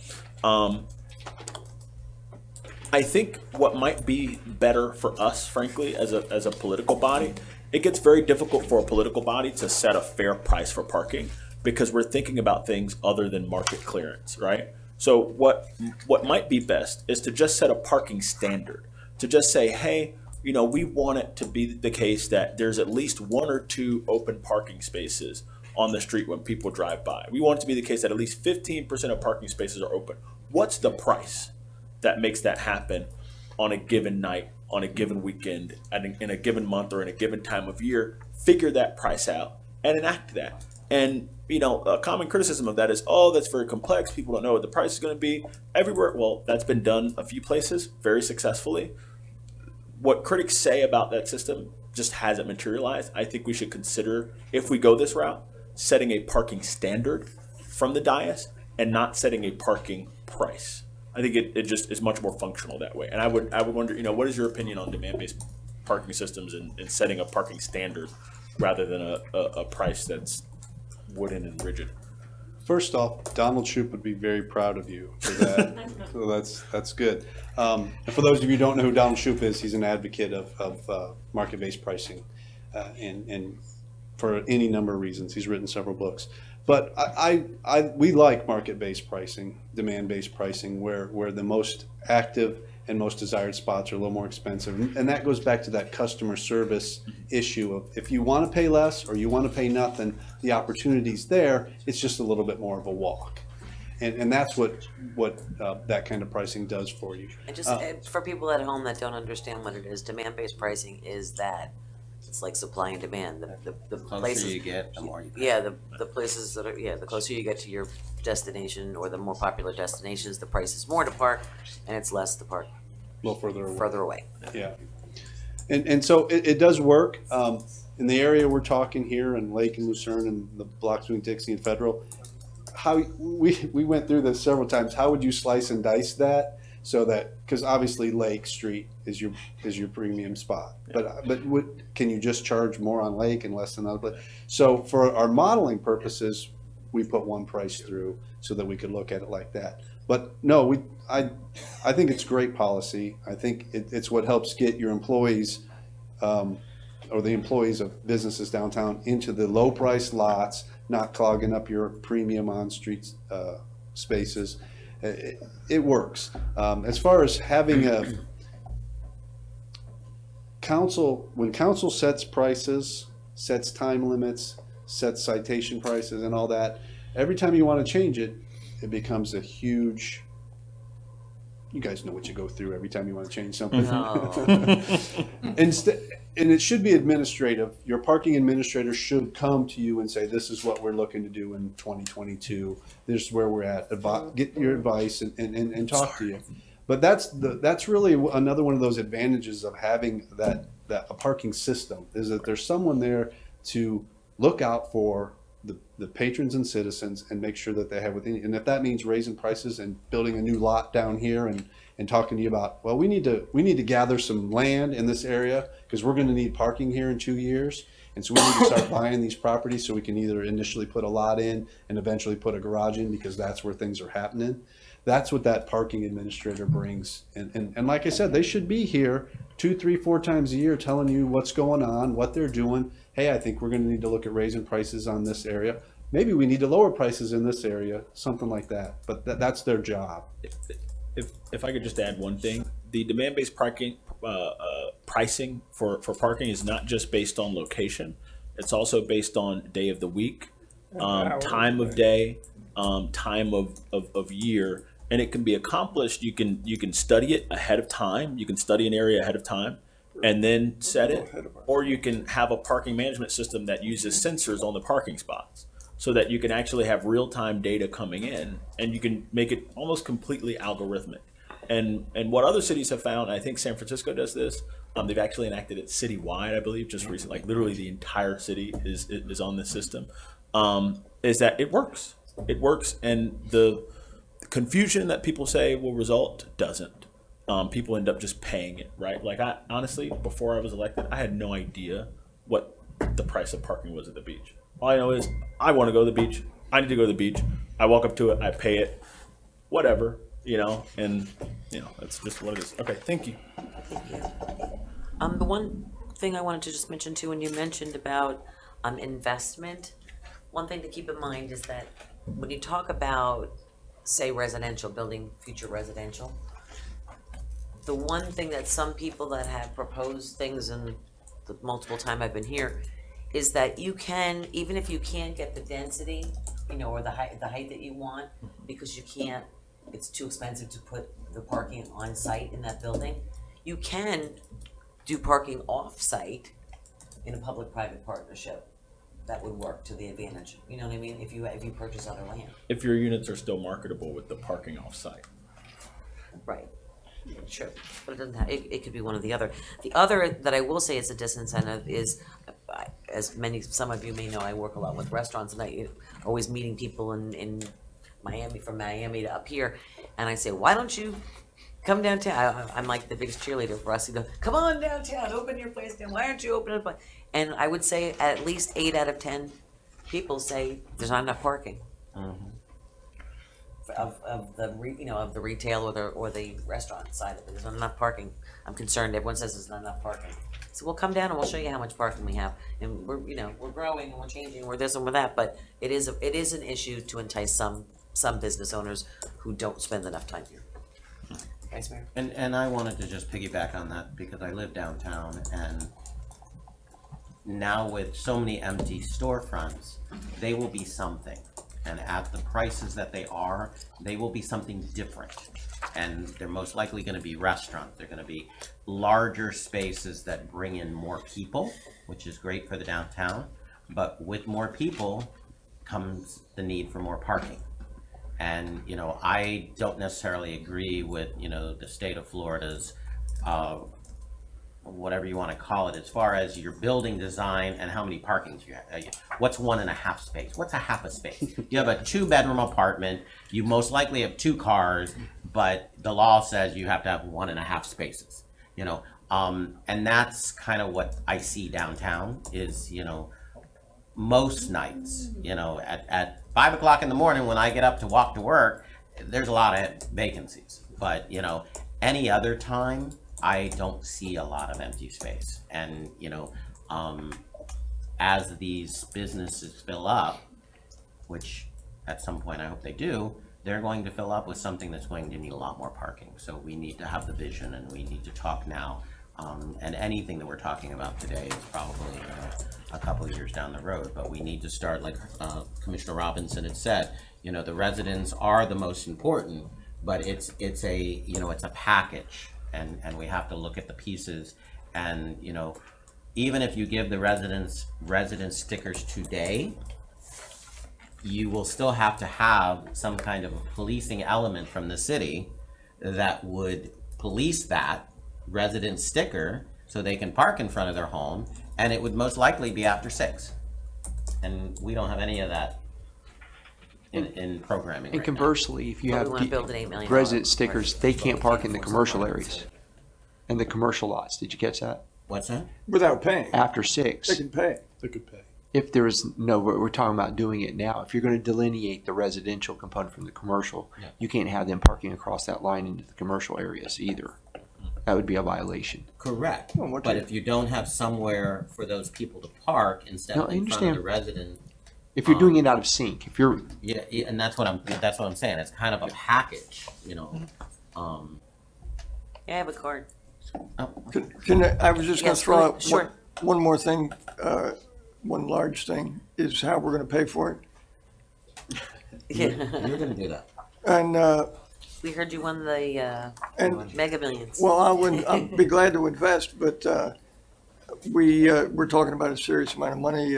I think what might be better for us, frankly, as a political body, it gets very difficult for a political body to set a fair price for parking because we're thinking about things other than market clearance, right? So what might be best is to just set a parking standard, to just say, hey, you know, we want it to be the case that there's at least 1 or 2 open parking spaces on the street when people drive by. We want it to be the case that at least 15% of parking spaces are open. What's the price that makes that happen on a given night, on a given weekend, in a given month, or in a given time of year? Figure that price out and enact that. And, you know, a common criticism of that is, oh, that's very complex. People don't know what the price is going to be everywhere. Well, that's been done a few places very successfully. What critics say about that system just hasn't materialized. I think we should consider, if we go this route, setting a parking standard from the dais and not setting a parking price. I think it just is much more functional that way. And I would wonder, you know, what is your opinion on demand-based parking systems and setting a parking standard rather than a price that's wooden and rigid? First off, Donald Shoup would be very proud of you for that. So that's good. And for those of you who don't know who Donald Shoup is, he's an advocate of market-based pricing, and for any number of reasons. He's written several books. But we like market-based pricing, demand-based pricing, where the most active and most desired spots are a little more expensive. And that goes back to that customer service issue of, if you want to pay less or you want to pay nothing, the opportunity's there. It's just a little bit more of a walk. And that's what that kind of pricing does for you. And just for people at home that don't understand what it is, demand-based pricing is that it's like supply and demand. The Closer places you get, the more you pay. Yeah, the places that are, the closer you get to your destination or the more popular destinations, the price is more to park and it's less to park A little further away. further away. Yeah. And so it does work. In the area we're talking here in Lake and Lucerne and the blocks between Dixie and Federal, how we went through this several times. How would you slice and dice that so that, because obviously Lake Street is your premium spot, but can you just charge more on Lake and less than other? So for our modeling purposes, we put one price through so that we could look at it like that. But no, I think it's great policy. I think it's what helps get your employees, or the employees of businesses downtown, into the low price lots, not clogging up your premium on street spaces. It works. As far as having a council, when council sets prices, sets time limits, sets citation prices and all that, every time you want to change it, it becomes a huge, you guys know what you go through every time you want to change something. No. And it should be administrative. Your parking administrator should come to you and say, this is what we're looking to do in 2022. This is where we're at. Get your advice and talk to you. But that's really another one of those advantages of having a parking system, is that there's someone there to look out for the patrons and citizens and make sure that they have within. And if that means raising prices and building a new lot down here and talking to you about, well, we need to gather some land in this area because we're going to need parking here in 2 years. And so we need to start buying these properties so we can either initially put a lot in and eventually put a garage in, because that's where things are happening. That's what that parking administrator brings. And like I said, they should be here 2, 3, 4 times a year telling you what's going on, what they're doing. Hey, I think we're going to need to look at raising prices on this area. Maybe we need to lower prices in this area, something like that. But that's their job. If I could just add one thing, the demand-based parking pricing for parking is not just based on location. It's also based on day of the week, time of day, time of year, and it can be accomplished. You can study it ahead of time. You can study an area ahead of time and then set it, or you can have a parking management system that uses sensors on the parking spots, so that you can actually have real-time data coming in, and you can make it almost completely algorithmic. And what other cities have found, I think San Francisco does this, they've actually enacted it citywide, I believe, just recently, like literally the entire city is on this system, is that it works. It works, and the confusion that people say will result doesn't. People end up just paying it, right? Like I honestly, before I was elected, I had no idea what the price of parking was at the beach. All I know is I want to go to the beach. I need to go to the beach. I walk up to it. I pay it. Whatever, and that's just what it is. Okay, thank you. The one thing I wanted to just mention too, when you mentioned about investment, one thing to keep in mind is that when you talk about, say, residential, building future residential, the one thing that some people that have proposed things in the multiple time I've been here is that you can, even if you can't get the density, or the height that you want, because you can't, it's too expensive to put the parking on site in that building, you can do parking off-site in a public-private partnership. That would work to the advantage, you know what I mean, if you purchase other land. If your units are still marketable with the parking off-site. Right. Sure, but it doesn't have, it could be one or the other. The other that I will say is a disincentive is, some of you may know, I work a lot with restaurants, and I always meeting people in Miami, from Miami to up here, and I say, why don't you come downtown? I'm like the biggest cheerleader for us. You go, come on downtown, open your place down. Why aren't you opening up? And I would say at least 8 out of 10 people say there's not enough parking. Of the retail or the restaurant side of it. There's not enough parking. I'm concerned. Everyone says there's not enough parking. So we'll come down and we'll show you how much parking we have. And we're growing and we're changing. We're this and we're that. But it is an issue to entice some business owners who don't spend enough time here. Vice Mayor. And I wanted to just piggyback on that because I live downtown, and now with so many empty storefronts, they will be something. And at the prices that they will be something different. And they're most likely going to be restaurants. They're going to be larger spaces that bring in more people, which is great for the downtown. But with more people comes the need for more parking. And, I don't necessarily agree with, the state of Florida's, whatever you want to call it, as far as your building design and how many parkings you have. What's 1.5 space? What's a half a space? You have a 2-bedroom apartment, you most likely have 2 cars, but the law says you have to have 1.5 spaces, and that's kind of what I see downtown is, most nights, at 5 o'clock in the morning when I get up to walk to work, there's a lot of vacancies, but any other time, I don't see a lot of empty space. And, as these businesses fill up, which at some point I hope they do, they're going to fill up with something that's going to need a lot more parking. So we need to have the vision and we need to talk now. And anything that we're talking about today is probably a couple of years down the road, but we need to start, like Commissioner Robinson had said, the residents are the most important, but it's a package. And we have to look at the pieces, and even if you give the residents stickers today, you will still have to have some kind of a policing element from the city that would police that resident sticker so they can park in front of their home, and it would most likely be after 6. And we don't have any of that in programming And right conversely, if you But have we wanna build an $8 million resident stickers, they can't park in the for commercial some areas and the commercial lots. Did you catch that? now. What's that? Without paying. After They 6, can pay. They could pay. if there is no, we're talking about doing it now. If you're going to delineate the residential component from the commercial, Yeah. you can't have them parking across that line into the commercial areas either. That would be a violation. Correct. Well, what But do- if you don't have somewhere for those people to park instead No, of I in front of the understand. resident, If you're doing it out of sync, if you're, yeah, and that's what I'm saying. It's kind of a package, Yeah, I have a card. I was just gonna Yes, throw go out ahead. Sure. one more thing, one large thing, is how we're gonna pay for it. Yeah. You're gonna do that. And, We heard you won the and, Mega Millions. well, I'd be glad to invest, but, we're talking about a serious amount of money,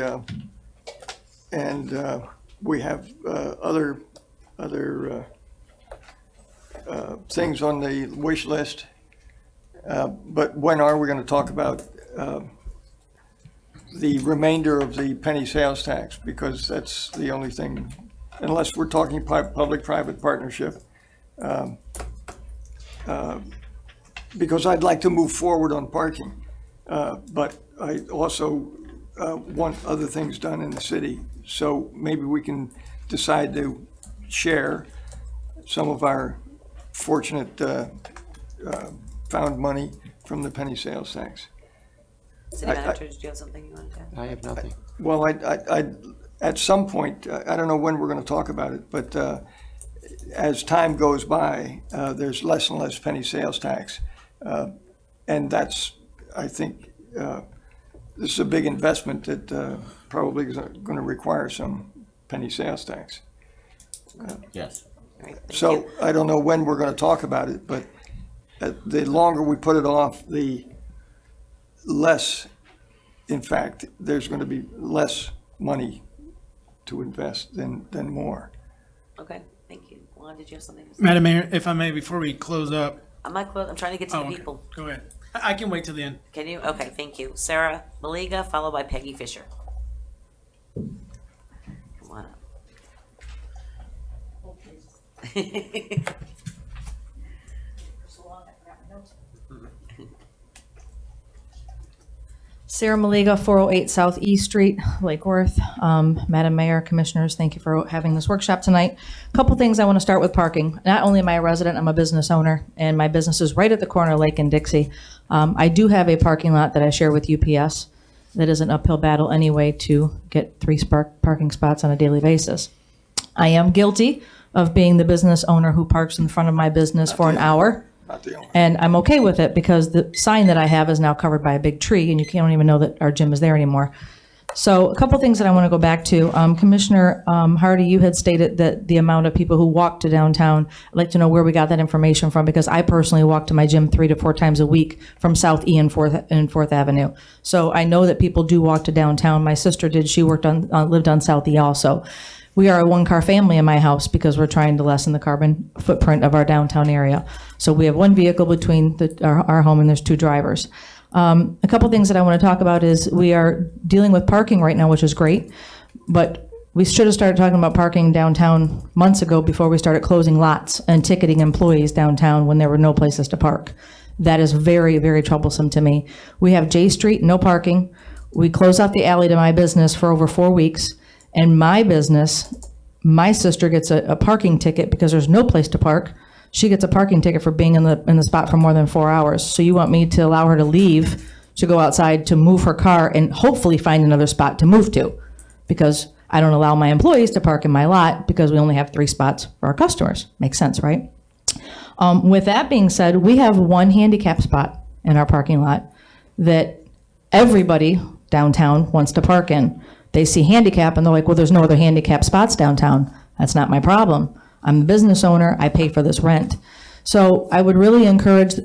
and, we have, other things on the wish list. But when are we gonna talk about, the remainder of the penny sales tax? Because that's the only thing unless we're talking public-private partnership. Because I'd like to move forward on parking. But I also want other things done in the city. So maybe we can decide to share some of our fortunate found money from the penny sales tax. City manager, did you have something you wanted to add? I have nothing. Well, at some point, I don't know when we're going to talk about it, but as time goes by, there's less and less penny sales tax. And that's, I think, this is a big investment that probably is going to require some penny sales tax. Yes. All right, thank So you. I don't know when we're going to talk about it, but the longer we put it off, the less, in fact, there's going to be less money to invest than more. Okay, thank you. Juan, did you have something to say? Madam Mayor, if I may, before we close up. I'm not close, I'm trying to get to Oh, the okay. people. Go ahead. I can wait till the end. Can you? Okay, thank you. Sarah Maliga, followed by Peggy Fisher. Come on up. Sarah Maliga, 408 South E Street, Lake Worth. Madam Mayor, Commissioners, thank you for having this workshop tonight. A couple things I want to start with parking. Not only am I a resident, I'm a business owner, and my business is right at the corner of Lake and Dixie. I do have a parking lot that I share with UPS that is an uphill battle anyway to get 3 parking spots on a daily basis. I am guilty of being the business owner who parks in front of my business for an hour. Not the only. And I'm okay with it because the sign that I have is now covered by a big tree and you can't even know that our gym is there anymore. So a couple things that I want to go back to. Commissioner Hardy, you had stated that the amount of people who walk to downtown, I'd like to know where we got that information from because I personally walk to my gym 3 to 4 times a week from South E and 4th Avenue. So I know that people do walk to downtown. My sister did. She lived on South E also. We are a 1-car family in my house because we're trying to lessen the carbon footprint of our downtown area. So we have 1 vehicle between our home and there's 2 drivers. A couple things that I want to talk about is we are dealing with parking right now, which is great, but we should have started talking about parking downtown months ago before we started closing lots and ticketing employees downtown when there were no places to park. That is very, very troublesome to me. We have J Street, no parking. We close off the alley to my business for over 4 weeks. And my business, my sister gets a parking ticket because there's no place to park. She gets a parking ticket for being in the spot for more than 4 hours. So you want me to allow her to leave, to go outside, to move her car, and hopefully find another spot to move to, because I don't allow my employees to park in my lot because we only have 3 spots for our customers. Makes sense, right? With that being said, we have 1 handicap spot in our parking lot that everybody downtown wants to park in. They see handicap and they're like, well, there's no other handicap spots downtown. That's not my problem. I'm the business owner. I pay for this rent. So I would really encourage,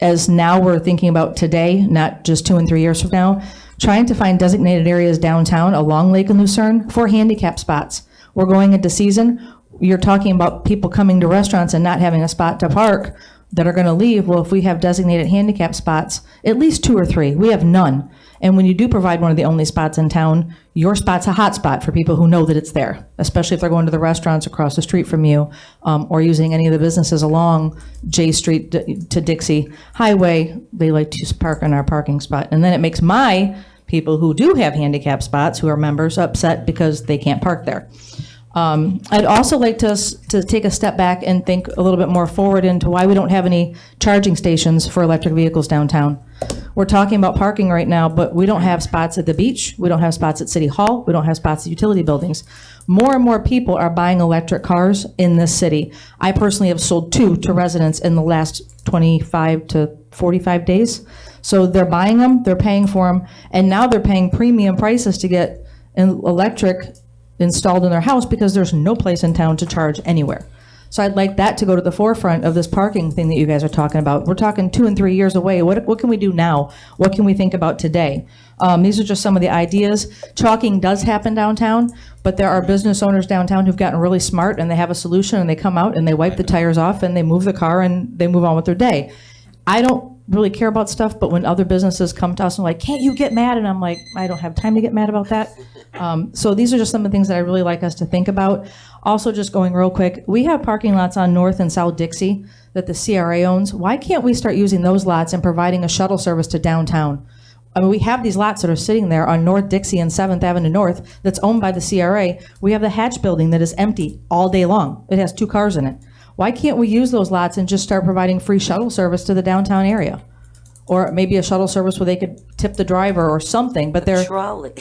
as now we're thinking about today, not just 2 and 3 years from now, trying to find designated areas downtown along Lake and Lucerne for handicap spots. We're going into season. You're talking about people coming to restaurants and not having a spot to park that are going to leave. Well, if we have designated handicap spots, at least 2 or 3, we have none. And when you do provide one of the only spots in town, your spot's a hot spot for people who know that it's there, especially if they're going to the restaurants across the street from you, or using any of the businesses along J Street to Dixie Highway. They like to park on our parking spot. And then it makes my people who do have handicap spots, who are members, upset because they can't park there. I'd also like to take a step back and think a little bit more forward into why we don't have any charging stations for electric vehicles downtown. We're talking about parking right now, but we don't have spots at the beach. We don't have spots at City Hall. We don't have spots at utility buildings. More and more people are buying electric cars in this city. I personally have sold 2 to residents in the last 25 to 45 days. So they're buying them, they're paying for them, and now they're paying premium prices to get an electric installed in their house because there's no place in town to charge anywhere. So I'd like that to go to the forefront of this parking thing that you guys are talking about. We're talking 2 and 3 years away. What can we do now? What can we think about today? These are just some of the ideas. Chalking does happen downtown, but there are business owners downtown who've gotten really smart and they have a solution and they come out and they wipe the tires off and they move the car and they move on with their day. I don't really care about stuff, but when other businesses come to us and like, can't you get mad? And I'm like, I don't have time to get mad about that. So these are just some of the things that I really like us to think about. Also, just going real quick, we have parking lots on North and South Dixie that the CRA owns. Why can't we start using those lots and providing a shuttle service to downtown? I mean, we have these lots that are sitting there on North Dixie and 7th Avenue North that's owned by the CRA. We have the Hatch building that is empty all day long. It has 2 cars in it. Why can't we use those lots and just start providing free shuttle service to the downtown area? Or maybe a shuttle service where they could tip the driver or something, but they're... Trolley.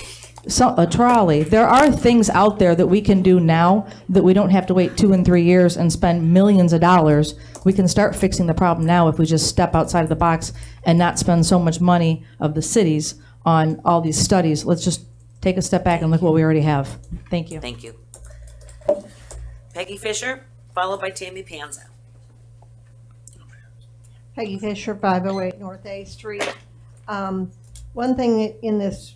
A trolley. There are things out there that we can do now that we don't have to wait 2 and 3 years and spend millions of dollars. We can start fixing the problem now if we just step outside of the box and not spend so much money of the cities on all these studies. Let's just take a step back and look what we already have. Thank you. Thank you. Peggy Fisher, followed by Tammy Panza. Peggy Fisher, 508 North A Street. One thing in this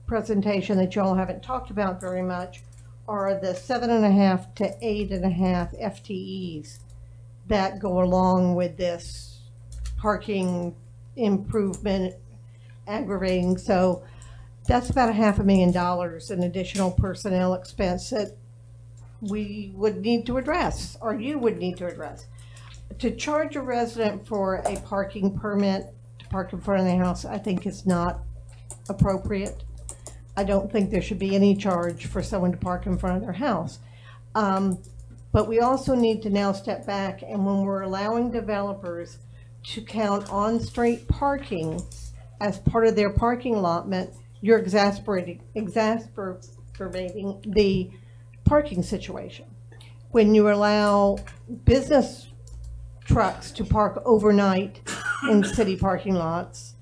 presentation that y'all haven't talked about very much are the 7.5 to 8.5 FTEs that go along with this parking improvement aggravating. So that's about $500,000 in additional personnel expense that we would need to address, or you would need to address. To charge a resident for a parking permit to park in front of their house, I think is not appropriate. I don't think there should be any charge for someone to park in front of their house. But we also need to now step back, and when we're allowing developers to count on-street parking as part of their parking allotment, you're exacerbating the parking situation. When you allow business trucks to park overnight in city parking lots,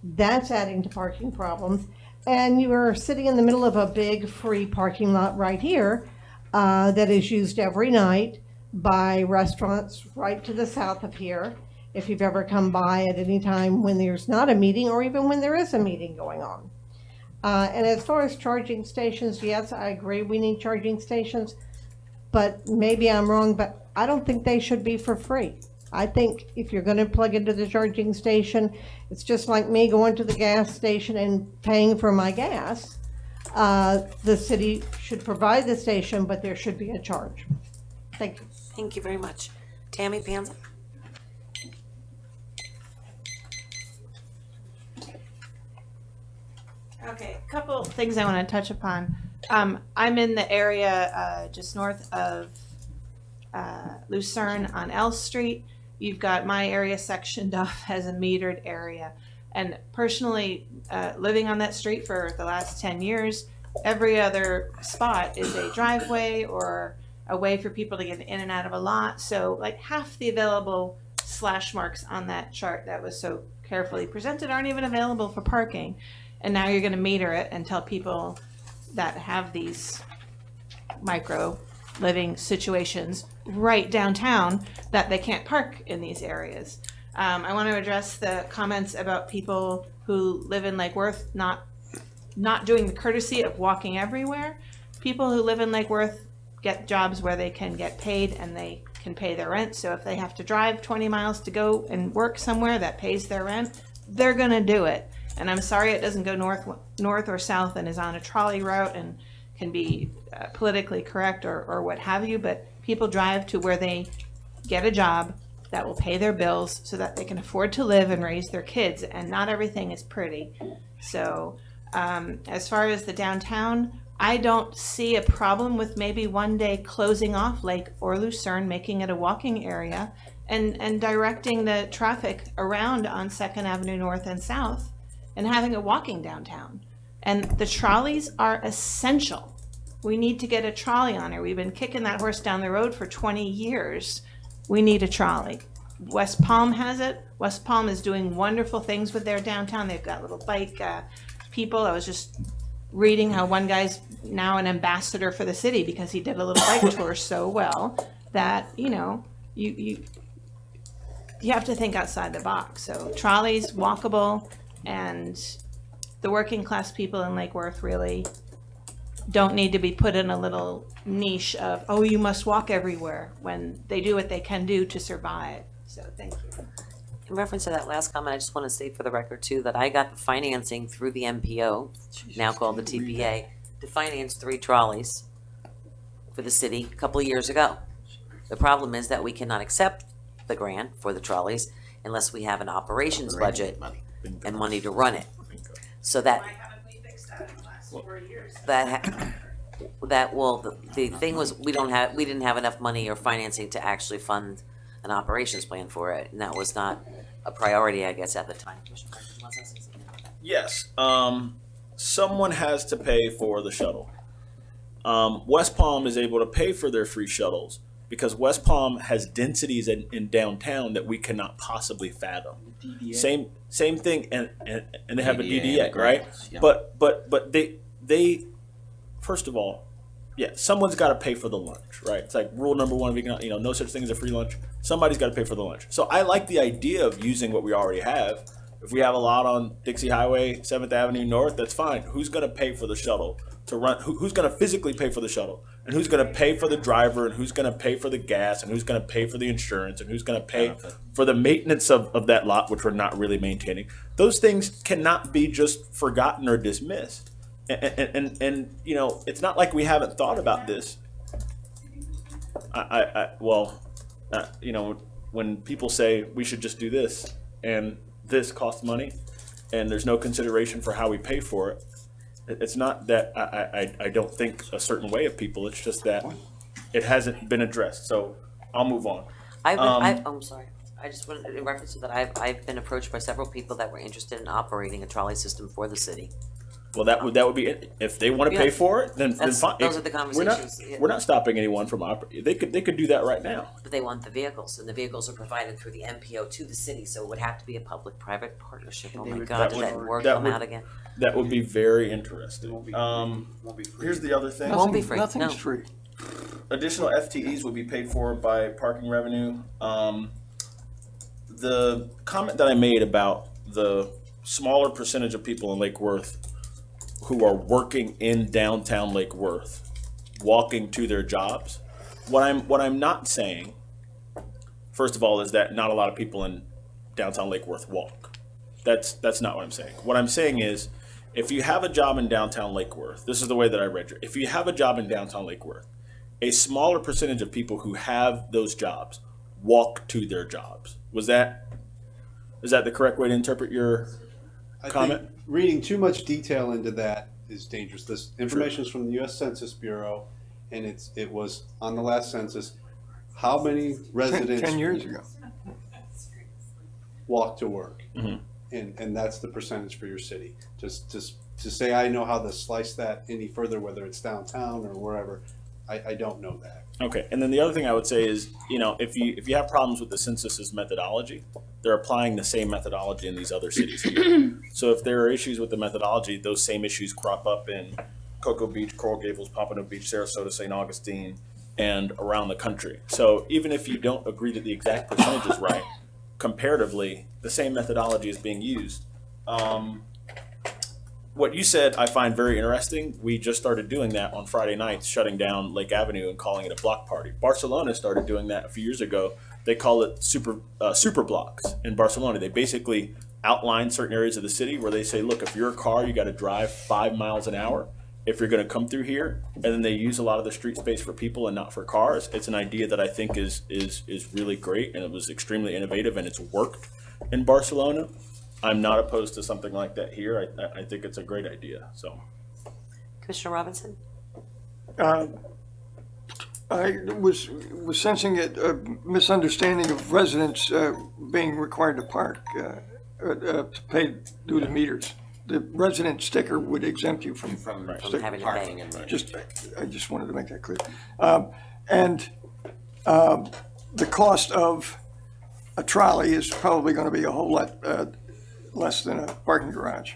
that's adding to parking problems. And you are sitting in the middle of a big free parking lot right here that is used every night by restaurants right to the south of here. If you've ever come by at any time when there's not a meeting or even when there is a meeting going on. And as far as charging stations, yes, I agree we need charging stations, but maybe I'm wrong, but I don't think they should be for free. I think if you're going to plug into the charging station, it's just like me going to the gas station and paying for my gas. The city should provide the station, but there should be a charge. Thank you. Thank you very much. Tammy Panza. Okay, a couple things I want to touch upon. I'm in the area just north of Lucerne on L Street. You've got my area sectioned off as a metered area. And personally, living on that street for the last 10 years, every other spot is a driveway or a way for people to get in and out of a lot. So like half the available slash marks on that chart that was so carefully presented aren't even available for parking. And now you're going to meter it and tell people that have these micro living situations right downtown that they can't park in these areas. I want to address the comments about people who live in Lake Worth not doing the courtesy of walking everywhere. People who live in Lake Worth get jobs where they can get paid and they can pay their rent. So if they have to drive 20 miles to go and work somewhere that pays their rent, they're going to do it. And I'm sorry it doesn't go north or south and is on a trolley route and can be politically correct or what have you, but people drive to where they get a job that will pay their bills so that they can afford to live and raise their kids, and not everything is pretty. So as far as the downtown, I don't see a problem with maybe one day closing off Lake or Lucerne, making it a walking area, and directing the traffic around on 2nd Avenue North and South and having a walking downtown. And the trolleys are essential. We need to get a trolley on here. We've been kicking that horse down the road for 20 years. We need a trolley. West Palm has it. West Palm is doing wonderful things with their downtown. They've got little bike people. I was just reading how one guy's now an ambassador for the city because he did a little bike tour so well that, you know, you have to think outside the box. So trolleys, walkable, and the working class people in Lake Worth really don't need to be put in a little niche of, oh, you must walk everywhere, when they do what they can do to survive. So thank you. In reference to that last comment, I just want to state for the record too, that I got the financing through the MPO, now called the TPA, to finance 3 trolleys for the city a couple of years ago. The problem is that we cannot accept the grant for the trolleys unless we have an operations budget and money to run it. So that, the thing was, we didn't have enough money or financing to actually fund an operations plan for it, and that was not a priority, I guess, at the time. Yes, someone has to pay for the shuttle. West Palm is able to pay for their free shuttles because West Palm has densities in downtown that we cannot possibly fathom. Same thing, and they have a DDA, right? Yeah. But they first of all, yeah, someone's got to pay for the lunch, right? It's like rule number 1 of no such thing as a free lunch. Somebody's got to pay for the lunch. So I like the idea of using what we already have. If we have a lot on Dixie Highway, 7th Avenue North, that's fine. Who's going to pay for the shuttle to run? Who's going to physically pay for the shuttle? And who's going to pay for the driver? And who's going to pay for the gas? And who's going to pay for the insurance? And who's going to pay for the maintenance of that lot, which we're not really maintaining? Those things cannot be just forgotten or dismissed. And it's not like we haven't thought about this. When people say we should just do this and this costs money and there's no consideration for how we pay for it, it's not that I don't think a certain way of people. It's just that it hasn't been addressed. So I'll move on. I'm sorry. I just wanted, in reference to that, I've been approached by several people that were interested in operating a trolley system for the city. Well, that would be it. If they want to pay for it, then fine. Those are the conversations. We're not stopping anyone from operating. They could do that right now. But they want the vehicles, and the vehicles are provided through the MPO to the city, so it would have to be a public-private partnership. Oh my God, did that word come out again? That would be very interesting. Here's the other thing. It won't be free. Nothing's No. free. Additional FTEs will be paid for by parking revenue. The comment that I made about the smaller percentage of people in Lake Worth who are working in downtown Lake Worth, walking to their jobs. What I'm not saying, first of all, is that not a lot of people in downtown Lake Worth walk. That's not what I'm saying. What I'm saying is, if you have a job in downtown Lake Worth, this is the way that I read it. If you have a job in downtown Lake Worth, a smaller percentage of people who have those jobs walk to their jobs. Is that the correct way to interpret your comment? I think reading too much detail into that is dangerous. This information is from the U.S. Census Bureau, and it was on the last census. How many residents 10 years ago walk to work? Mm-hmm. And that's the percentage for your city. Just to say I know how to slice that any further, whether it's downtown or wherever, I don't know that. Okay, and then the other thing I would say is, if you have problems with the census's methodology, they're applying the same methodology in these other cities here. So if there are issues with the methodology, those same issues crop up in Cocoa Beach, Coral Gables, Pompano Beach, Sarasota, St. Augustine, and around the country. So even if you don't agree that the exact percentage is right, comparatively, the same methodology is being used. What you said I find very interesting. We just started doing that on Friday nights, shutting down Lake Avenue and calling it a block party. Barcelona started doing that a few years ago. They call it super blocks in Barcelona. They basically outline certain areas of the city where they say, look, if you're a car, you got to drive 5 miles an hour if you're going to come through here. And then they use a lot of the street space for people and not for cars. It's an idea that I think is really great, and it was extremely innovative, and it's worked in Barcelona. I'm not opposed to something like that here. I think it's a great idea. So, Commissioner Robinson? I was sensing a misunderstanding of residents being required to park, to pay due to meters. The resident sticker would exempt you from having to pay. I just wanted to make that clear. And the cost of a trolley is probably going to be a whole lot less than a parking garage.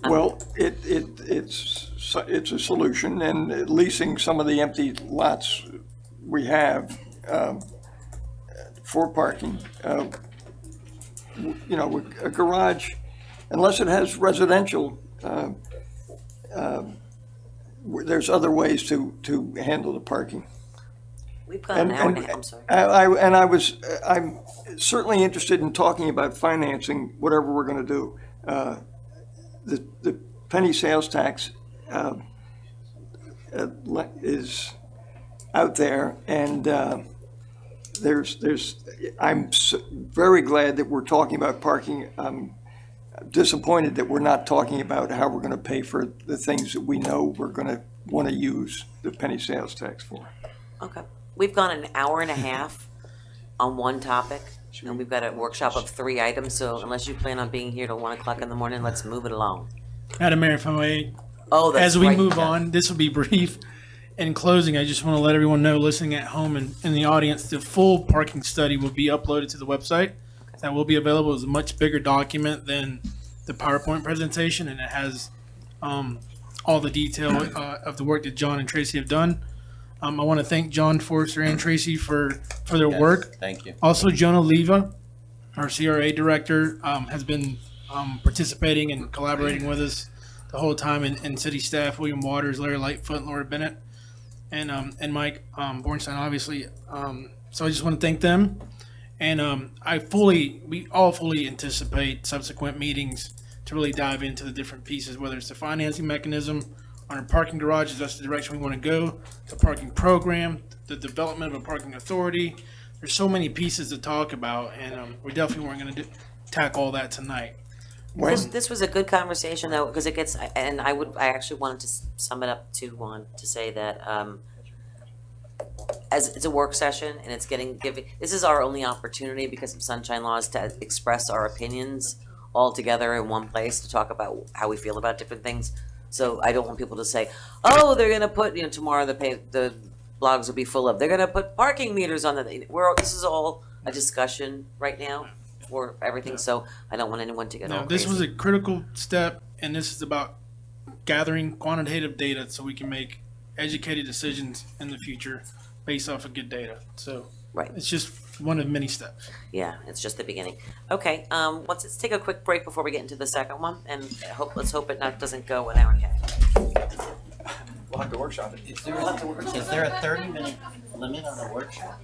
Well, it's a solution, and leasing some of the empty lots we have for parking. A garage, unless it has residential, there's other ways to handle the parking. We've got an hour and a half, I'm sorry. I'm certainly interested in talking about financing whatever we're gonna do. The penny sales tax, is out there, and, I'm very glad that we're talking about parking. I'm disappointed that we're not talking about how we're gonna pay for the things that we know we're gonna wanna use the penny sales tax for. Okay. We've gone an hour and a half on one topic, and we've got a workshop of 3 items, so unless you plan on being here till 1 o'clock in the morning, let's move it along. Madam Mayor, if I may, Oh, that's as we right. move on, this will be brief. In closing, I just want to let everyone know listening at home and in the audience, the full parking study will be uploaded to the website. That will be available as a much bigger document than the PowerPoint presentation, and it has all the detail of the work that John and Tracy have done. I want to thank John Forster and Tracy for their Yes, work. Thank you. Also, Jonah Leva, our CRA director, has been participating and collaborating with us the whole time, and city staff, William Waters, Larry Lightfoot, Laura Bennett, and Mike Bornstein, obviously. So I just want to thank them. And we all fully anticipate subsequent meetings to really dive into the different pieces, whether it's the financing mechanism on our parking garages, that's the direction we want to go, the parking program, the development of a parking authority. There's so many pieces to talk about, and we definitely weren't going to tackle all that tonight. This was a good conversation though, because it gets, and I actually wanted to sum it up to say that, as it's a work session and it's this is our only opportunity because of sunshine laws to express our opinions all together in one place to talk about how we feel about different things. So I don't want people to say, oh, they're gonna put, tomorrow the blogs will be full of, they're gonna put parking meters on this is all a discussion right now for everything, so I don't want anyone to get all This crazy. was a critical step, and this is about gathering quantitative data so we can make educated decisions in the future based off of good data. So Right. it's just one of many steps. Yeah, it's just the beginning. Okay, let's take a quick break before we get into the second one, and let's hope it doesn't go an hour and a half. We'll have to workshop it. Is there a 30-minute limit on a workshop?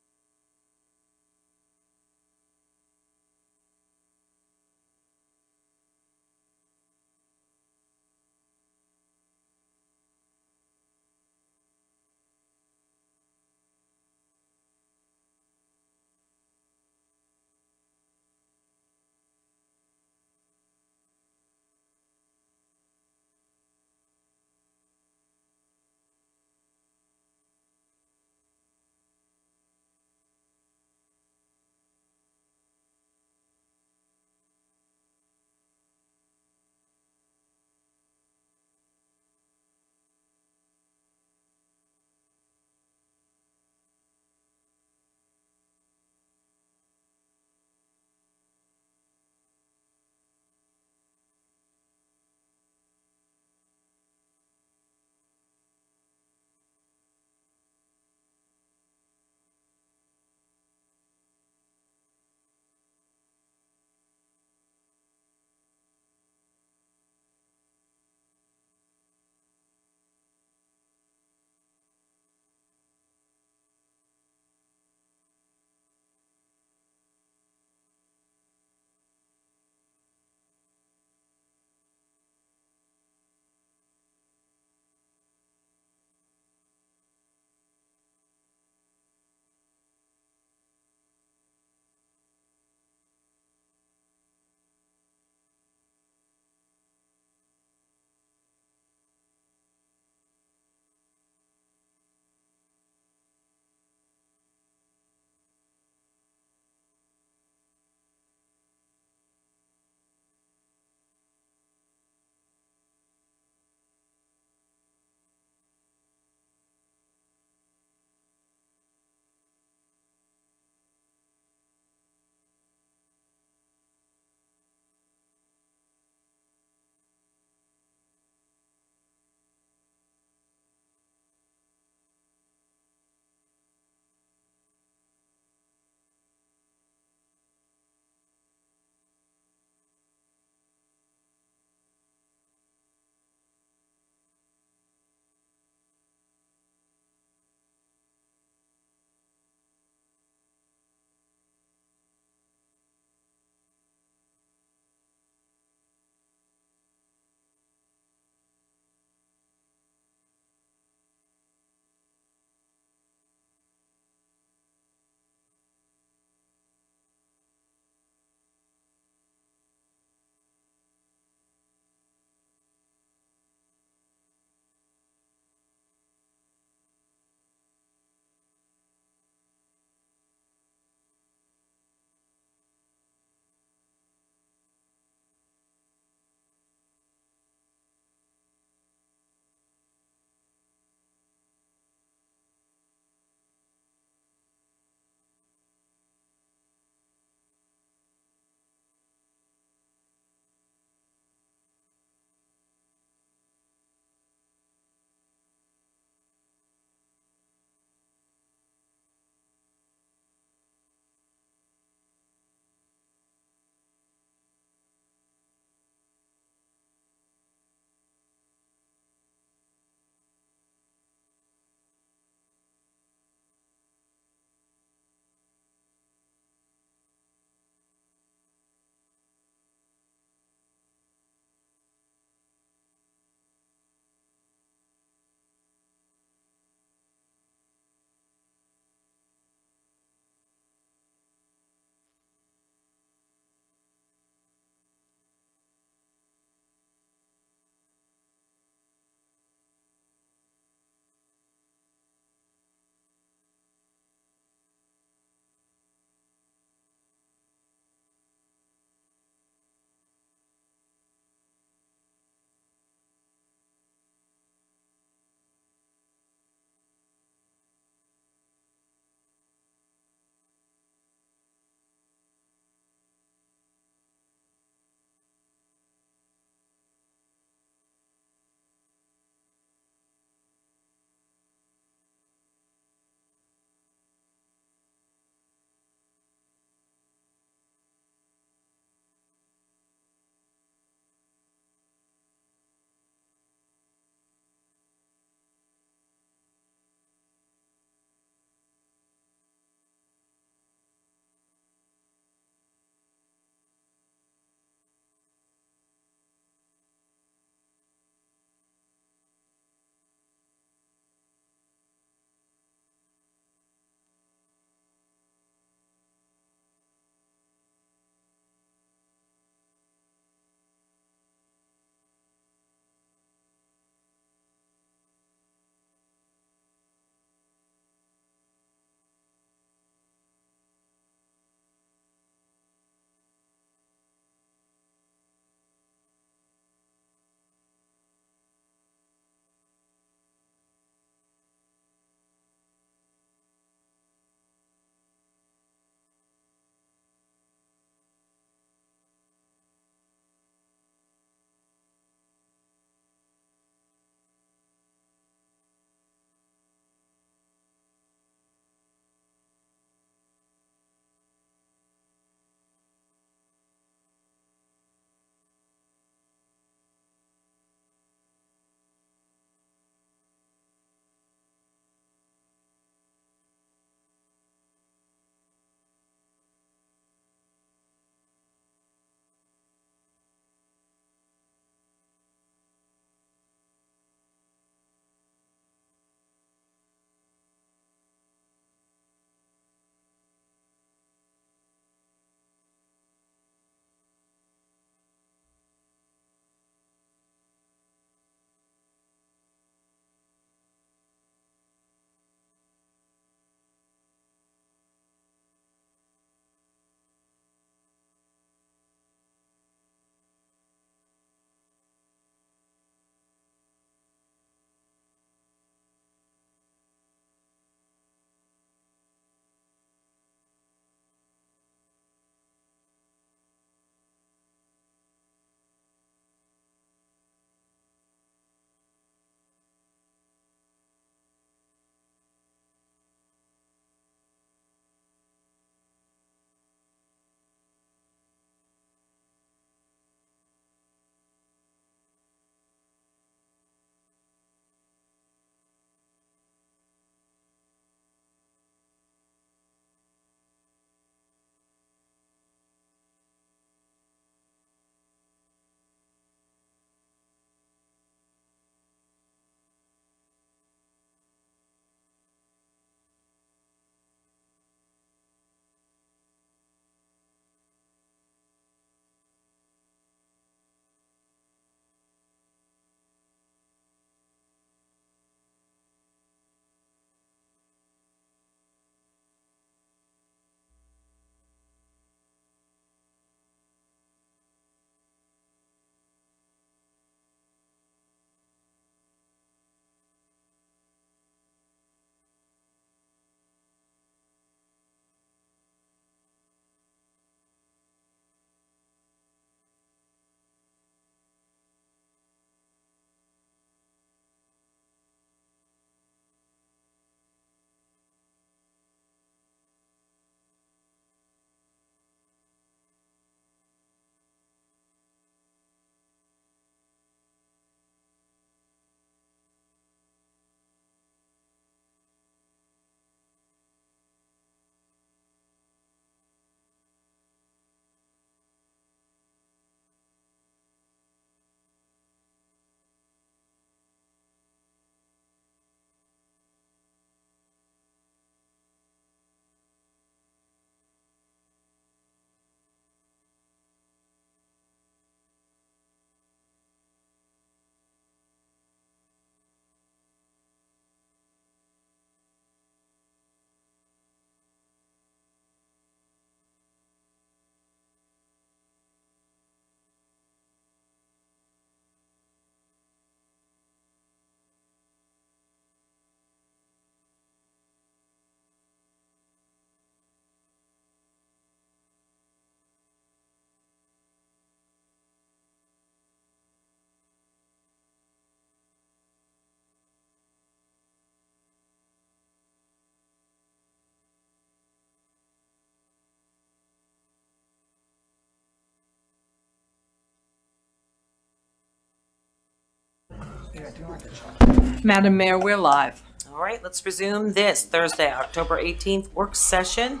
Madam Mayor, we're live. All right, let's resume this Thursday, October 18th work session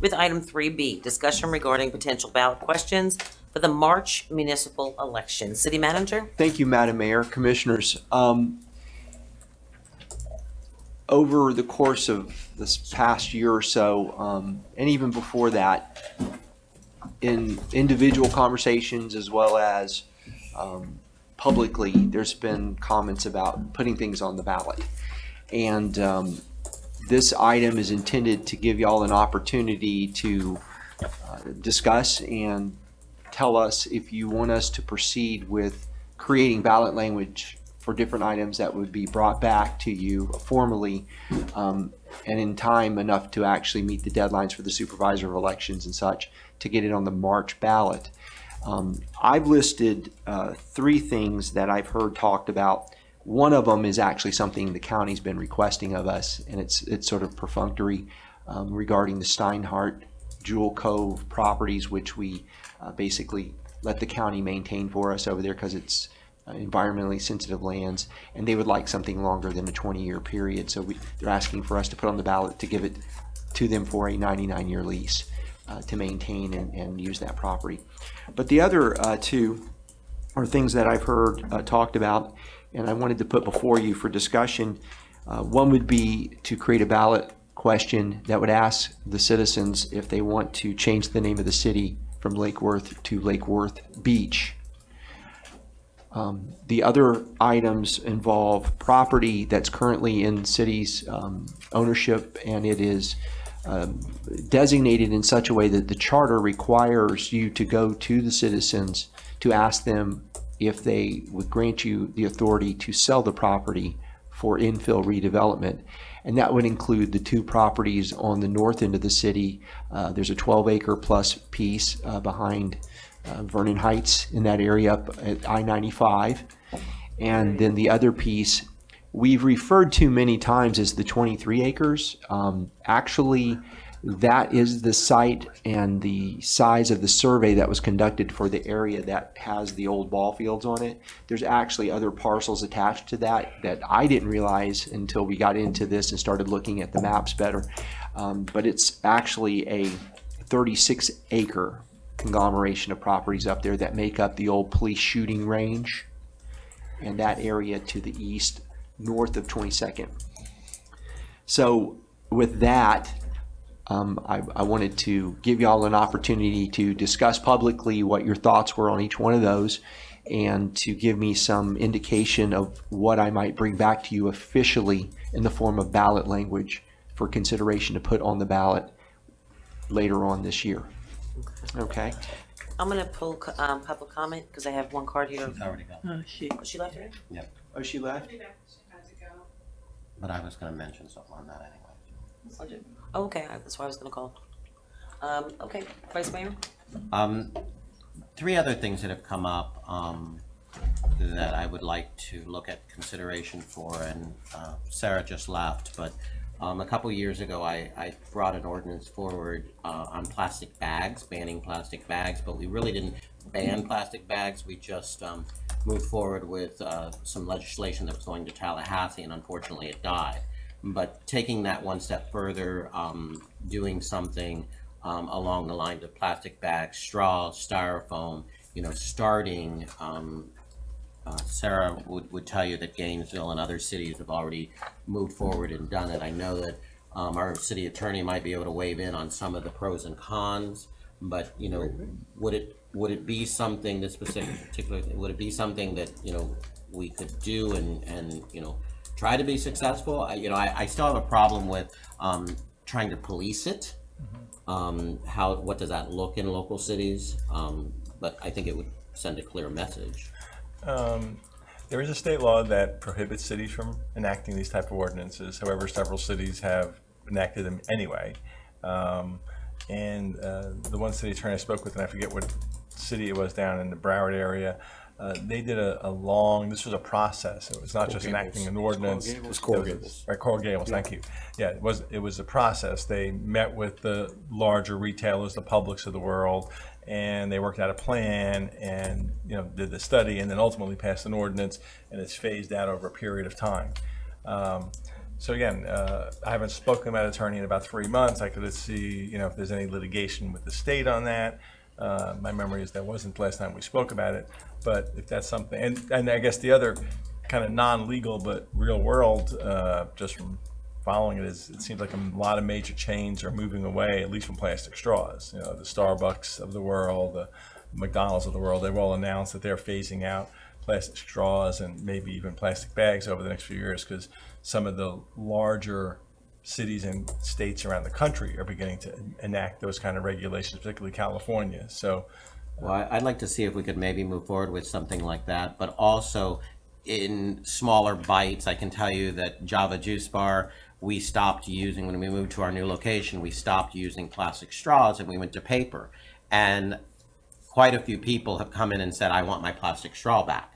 with item 3B, discussion regarding potential ballot questions for the March municipal election. City Manager? Thank you, Madam Mayor, Commissioners. Over the course of this past year or so, and even before that, in individual conversations as well as publicly, there's been comments about putting things on the ballot. And this item is intended to give y'all an opportunity to discuss and tell us if you want us to proceed with creating ballot language for different items that would be brought back to you formally and in time enough to actually meet the deadlines for the supervisor of elections and such to get it on the March ballot. I've listed 3 things that I've heard talked about. One of them is actually something the county's been requesting of us, and it's sort of perfunctory regarding the Steinhardt Jewel Cove properties, which we basically let the county maintain for us over there because it's environmentally sensitive lands, and they would like something longer than a 20-year period. So they're asking for us to put on the ballot to give it to them for a 99-year lease to maintain and use that property. But the other 2 are things that I've heard talked about, and I wanted to put before you for discussion. One would be to create a ballot question that would ask the citizens if they want to change the name of the city from Lake Worth to Lake Worth Beach. The other items involve property that's currently in city's ownership, and it is designated in such a way that the charter requires you to go to the citizens to ask them if they would grant you the authority to sell the property for infill redevelopment. And that would include the 2 properties on the north end of the city. There's a 12-acre plus piece behind Vernon Heights in that area up at I-95. And then the other piece we've referred to many times as the 23 acres. Actually, that is the site and the size of the survey that was conducted for the area that has the old ball fields on it. There's actually other parcels attached to that that I didn't realize until we got into this and started looking at the maps better. But it's actually a 36-acre conglomeration of properties up there that make up the old police shooting range and that area to the east, north of 22nd. So with that, I wanted to give y'all an opportunity to discuss publicly what your thoughts were on each one of those and to give me some indication of what I might bring back to you officially in the form of ballot language for consideration to put on the ballot later on this year. Okay? I'm going to pull public comment because I have one card here. She's already gone. She left already? Yep. Oh, she left? But I was gonna mention something on that anyway. Oh, okay, that's why I was going to call. Okay, Vice Mayor? 3 other things that have come up that I would like to look at consideration for, and Sarah just left, but a couple years ago I brought an ordinance forward on plastic bags, banning plastic bags, but we really didn't ban plastic bags. We just moved forward with some legislation that was going to Tallahassee, and unfortunately it died. But taking that one step further, doing something along the lines of plastic bags, straws, styrofoam, starting, Sarah would tell you that Gainesville and other cities have already moved forward and done it. I know that our city attorney might be able to weigh in on some of the pros and cons, but would it be something, this particular thing, would it be something that we could do and try to be successful? I still have a problem with trying to police it. What does that look in local cities? But I think it would send a clear message. There is a state law that prohibits cities from enacting these type of ordinances. However, several cities have enacted them anyway. And the one city attorney I spoke with, and I forget what city it was down in the Broward area, they did a long, this was a process. It was not just enacting an ordinance. It was Coral Gables. Right, Coral Gables, thank you. Yeah, it was a process. They met with the larger retailers, the Publix of the world, and they worked out a plan and, you know, did the study and then ultimately passed an ordinance, and it's phased out over a period of time. So again, I haven't spoken about attorney in about 3 months. I could see, you know, if there's any litigation with the state on that. My memory is that wasn't the last time we spoke about it, but if that's something, and I guess the other kind of non-legal but real world, just from following it, is it seems like a lot of major chains are moving away, at least from plastic straws. You know, the Starbucks of the world, the McDonald's of the world, they've all announced that they're phasing out plastic straws and maybe even plastic bags over the next few years, because some of the larger cities and states around the country are beginning to enact those kind of regulations, particularly California. So, Well, I'd like to see if we could maybe move forward with something like that, but also in smaller bites. I can tell you that Java Juice Bar, we stopped using, when we moved to our new location, we stopped using plastic straws and we went to paper. And quite a few people have come in and said, I want my plastic straw back.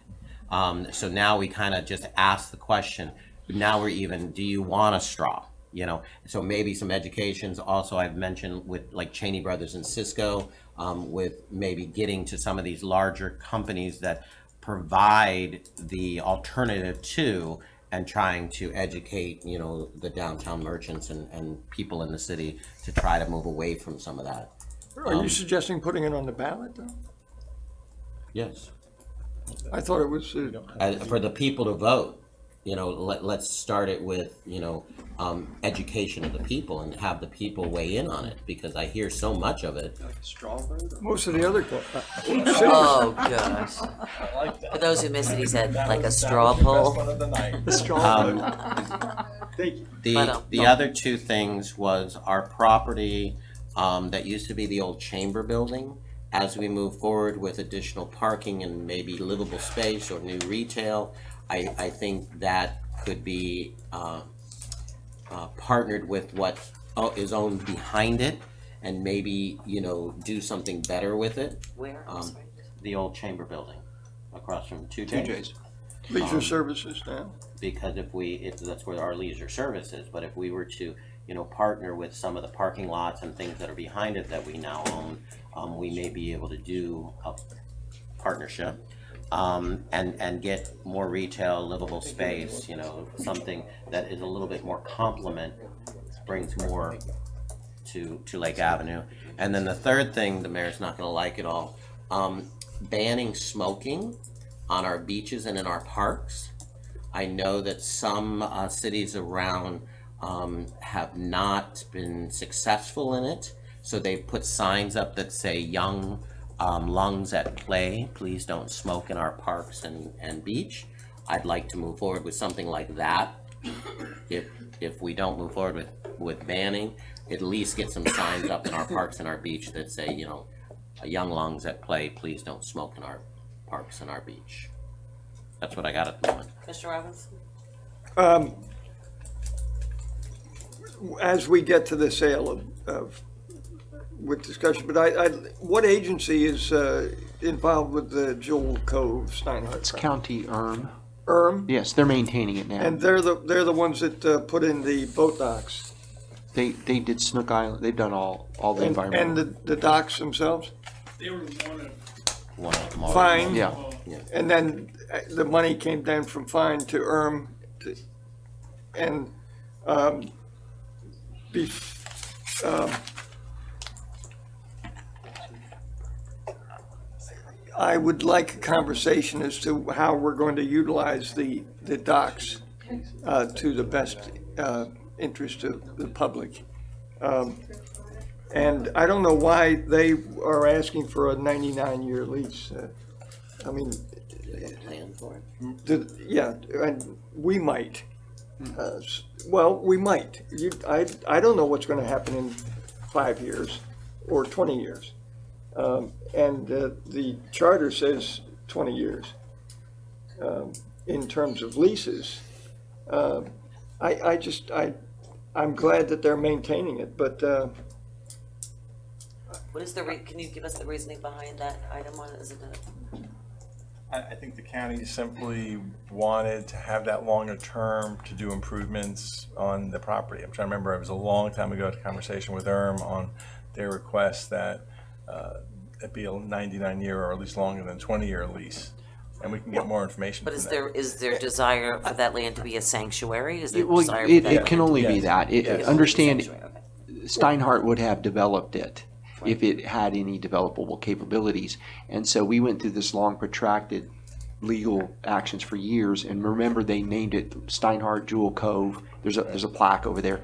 So now we kind of just ask the question, now we're even, do you want a straw? You know, so maybe some educations. Also, I've mentioned with like Cheney Brothers and Cisco, with maybe getting to some of these larger companies that provide the alternative to, and trying to educate, you know, the downtown merchants and people in the city to try to move away from some of that. Are you suggesting putting it on the ballot, though? Yes. I thought it was. For the people to vote, you know, let's start it with, you know, education of the people and have the people weigh in on it, because I hear so much of it. Most of the other. Oh, gosh. For those who missed it, he said like a straw poll. The straw. Thank you. The other two things was our property that used to be the old chamber building. As we move forward with additional parking and maybe livable space or new retail, I think that could be partnered with what is owned behind it, and maybe, you know, do something better with it. Where? The old chamber building across from 2J's. Leisure services now. Because that's where our leisure service is, but if we were to, you know, partner with some of the parking lots and things that are behind it that we now own, we may be able to do a partnership. And get more retail, livable space, you know, something that is a little bit more complement, brings more to Lake Avenue. And then the third thing, the mayor's not gonna like it all, banning smoking on our beaches and in our parks. I know that some cities around have not been successful in it, so they've put signs up that say young lungs at play, please don't smoke in our parks and beach. I'd like to move forward with something like that. If we don't move forward with banning, at least get some signs up in our parks and our beach that say, you know, young lungs at play, please don't smoke in our parks and our beach. That's what I got at the moment. Mr. Robinson? As we get to the sale of with discussion, but what agency is involved with the Jewel Cove Steinhardt? It's County ERM? Yes, they're maintaining it now. And they're the ones that put in the boat docks. They did Snook Island. They've done all the environmental. And the docks themselves? They were One of them. Fine. Yeah. And then the money came down from fine to ERM, and I would like a conversation as to how we're going to utilize the docks to the best interest of the public. And I don't know why they are asking for a 99-year lease. I mean, Do they have a plan for it? yeah, and we might. Well, we might. I don't know what's going to happen in 5 years or 20 years. And the charter says 20 years in terms of leases. I'm glad that they're maintaining it, but What is can you give us the reasoning behind that item on it? Is it I think the county simply wanted to have that longer term to do improvements on the property. I'm trying to remember, it was a long time ago, I had a conversation with ERM on their request that it be a 99-year or at least longer than 20-year lease, and we can get more information But from is there desire for that land to be a sanctuary? Is there Well, desire for it that can land only to be Yes. that. Yes. Understand, sanctuary? Okay. Steinhardt would have developed it if it had any developable capabilities. And so we went through this long protracted legal actions for years. And remember, they named it Steinhardt Jewel Cove. There's a plaque over there.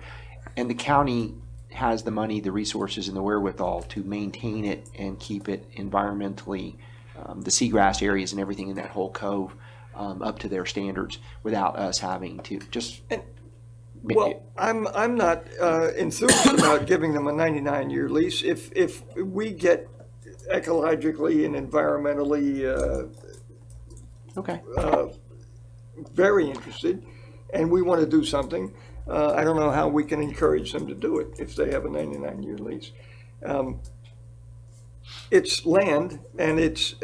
And the county has the money, the resources, and the wherewithal to maintain it and keep it environmentally, the seagrass areas and everything in that whole cove, up to their standards without us having to just. Well, I'm not enthused about giving them a 99-year lease. If we get ecologically and environmentally Okay. very interested, and we want to do something, I don't know how we can encourage them to do it if they have a 99-year lease. It's land, and it's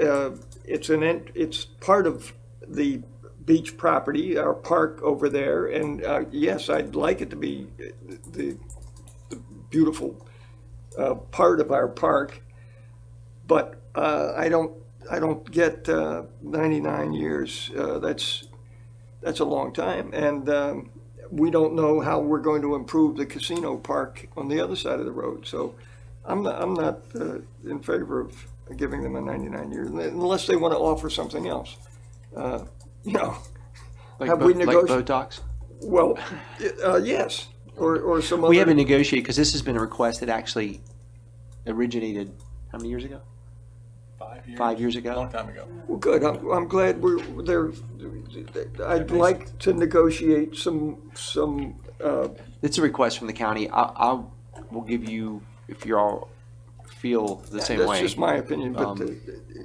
part of the beach property, our park over there, and yes, I'd like it to be the beautiful part of our park, but I don't get 99 years. That's a long time, and we don't know how we're going to improve the casino park on the other side of the road. So I'm not in favor of giving them a 99 year unless they want to offer something else. You know, have we Like negotiated? Botox? Well, yes, or some other. We haven't negotiated, because this has been a request that actually originated, how many years ago? 5 years. 5 years ago? A long time ago. Well, good. I'm glad we're there. I'd like to negotiate some. It's a request from the county. I will give you, if you all feel the same way. That's just my opinion, but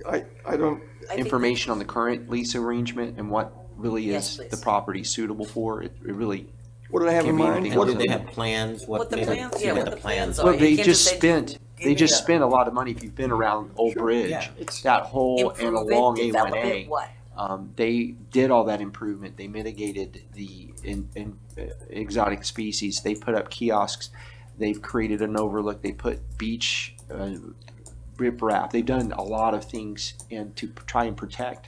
I don't. Information on the current lease arrangement and what really Yes, is please. the property suitable for. It really. What do they have in Can't be mind? anything What Do else. do they have plans? What the maybe plans- see yeah, what what the the plans plans are. Well, you they can't just just say, spent, give they me just a- spent a lot of money. If you've been around Old Bridge, Yeah. that whole and Improve it, along develop it, A1A. what? They did all that improvement. They mitigated the exotic species. They put up kiosks. They've created an overlook. They put beach riprap. They've done a lot of things and to try and protect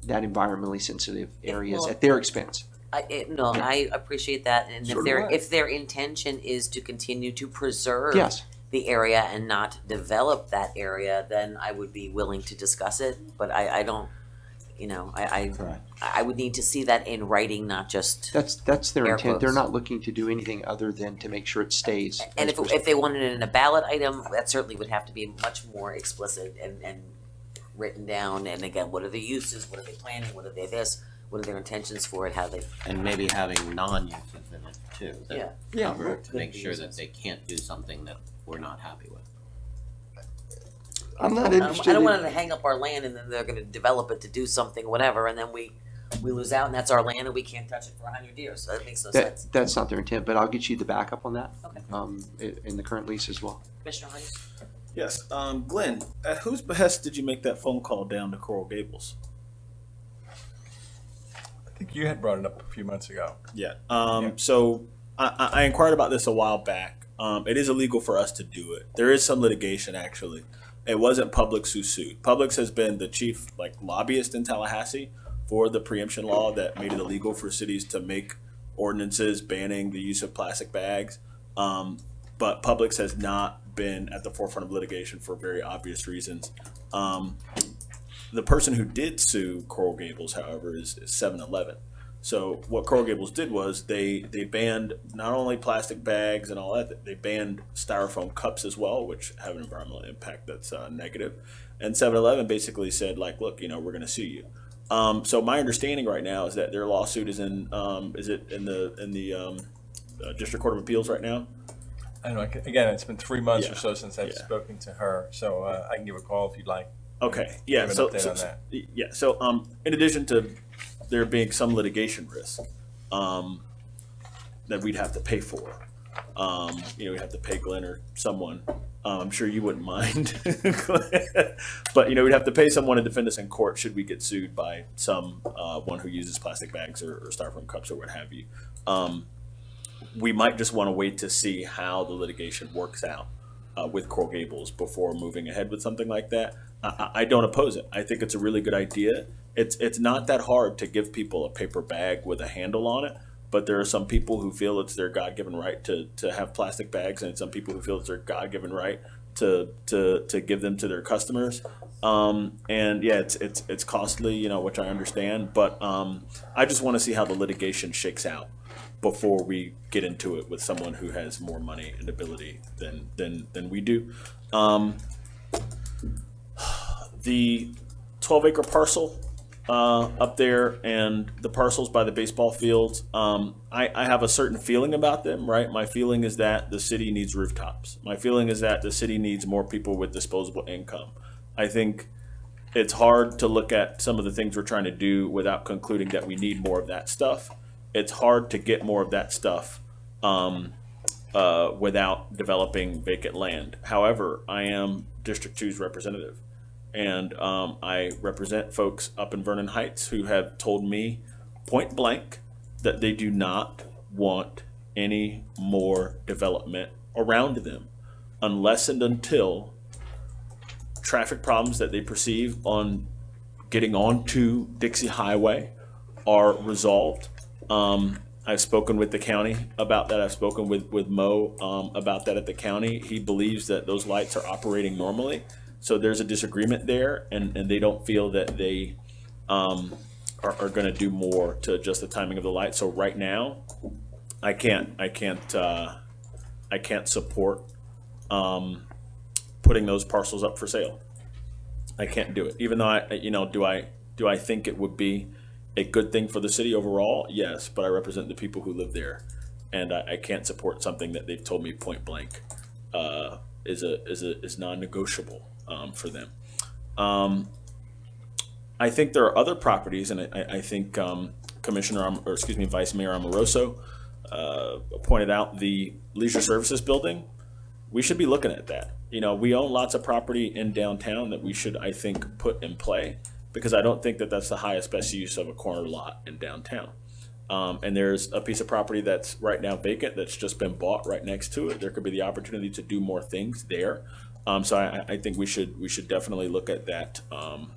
that environmentally sensitive areas well- at their expense. I appreciate that, and So do I. if their intention is to continue to preserve Yes. the area and not develop that area, then I would be willing to discuss it. But I don't, I would need to see that in writing, not just. That's their Air intent. They're quotes. not looking to do anything other than to make sure it stays. And as if they wanted it in a ballot item, that certainly would have to be much more explicit and written down. And again, what are the uses? What are they planning? What are they this? What are their intentions for it? How they. And maybe having non-uses in it too. that Yeah. Yeah, cover right. To make sure that they can't do something that we're not happy with. I'm not I interested. don't want them to hang up our land and then they're going to develop it to do something, whatever, and then we lose out and that's our land and we can't touch it for 100 years. So that makes no sense. That's not their intent, but I'll get you the backup on that. Okay. In the current lease as well. Commissioner Hardy? Yes, Glenn, at whose behest did you make that phone call down to Coral Gables? I think you had brought it up a few months ago. Yeah. So I inquired about this a while back. It is illegal for us to do it. There is some litigation, actually. It wasn't Publix who sued. Publix has been the chief lobbyist in Tallahassee for the preemption law that made it illegal for cities to make ordinances banning the use of plastic bags. But Publix has not been at the forefront of litigation for very obvious reasons. The person who did sue Coral Gables, however, is 7-Eleven. So what Coral Gables did was they banned not only plastic bags and all that, they banned styrofoam cups as well, which have an environmental impact that's negative. And 7-Eleven basically said, look, we're going to sue you. So my understanding right now is that their lawsuit is in the District Court of Appeals right now. I don't know. Again, it's been 3 months Yeah. or so since I've Yeah. spoken to her, so I can give a call if you'd like. Okay, yeah. Give an So, update on that. yeah. So, in addition to there being some litigation risk that we'd have to pay for, we'd have to pay Glenn or someone. I'm sure you wouldn't mind, but we'd have to pay someone to defend us in court should we get sued by one who uses plastic bags or styrofoam cups or what have you. We might just want to wait to see how the litigation works out. with Coral Gables before moving ahead with something like that. I don't oppose it. I think it's a really good idea. It's not that hard to give people a paper bag with a handle on it, but there are some people who feel it's their God-given right to have plastic bags, and some people who feel it's their God-given right to give them to their customers. And yeah, it's costly, you know, which I understand, but I just want to see how the litigation shakes out before we get into it with someone who has more money and ability than we do. The 12-acre parcel up there and the parcels by the baseball fields, I have a certain feeling about them, right? My feeling is that the city needs rooftops. My feeling is that the city needs more people with disposable income. I think it's hard to look at some of the things we're trying to do without concluding that we need more of that stuff. It's hard to get more of that stuff without developing vacant land. However, I am District 2's representative. And I represent folks up in Vernon Heights who have told me point blank that they do not want any more development around them unless and until traffic problems that they perceive on getting onto Dixie Highway are resolved. I've spoken with the county about that. I've spoken with Mo about that at the county. He believes that those lights are operating normally. So there's a disagreement there, and they don't feel that they are going to do more to adjust the timing of the light. So right now, I can't support putting those parcels up for sale. I can't do it, even though do I think it would be a good thing for the city overall? Yes, but I represent the people who live there, and I can't support something that they've told me point blank is non-negotiable for them. I think there are other properties, and I think Vice Mayor Amoroso pointed out the leisure services building. We should be looking at that. You know, we own lots of property in downtown that we should, I think, put in play, because I don't think that that's the highest best use of a corner lot in downtown. And there's a piece of property that's right now vacant that's just been bought right next to it. There could be the opportunity to do more things there. So I think we should definitely look at that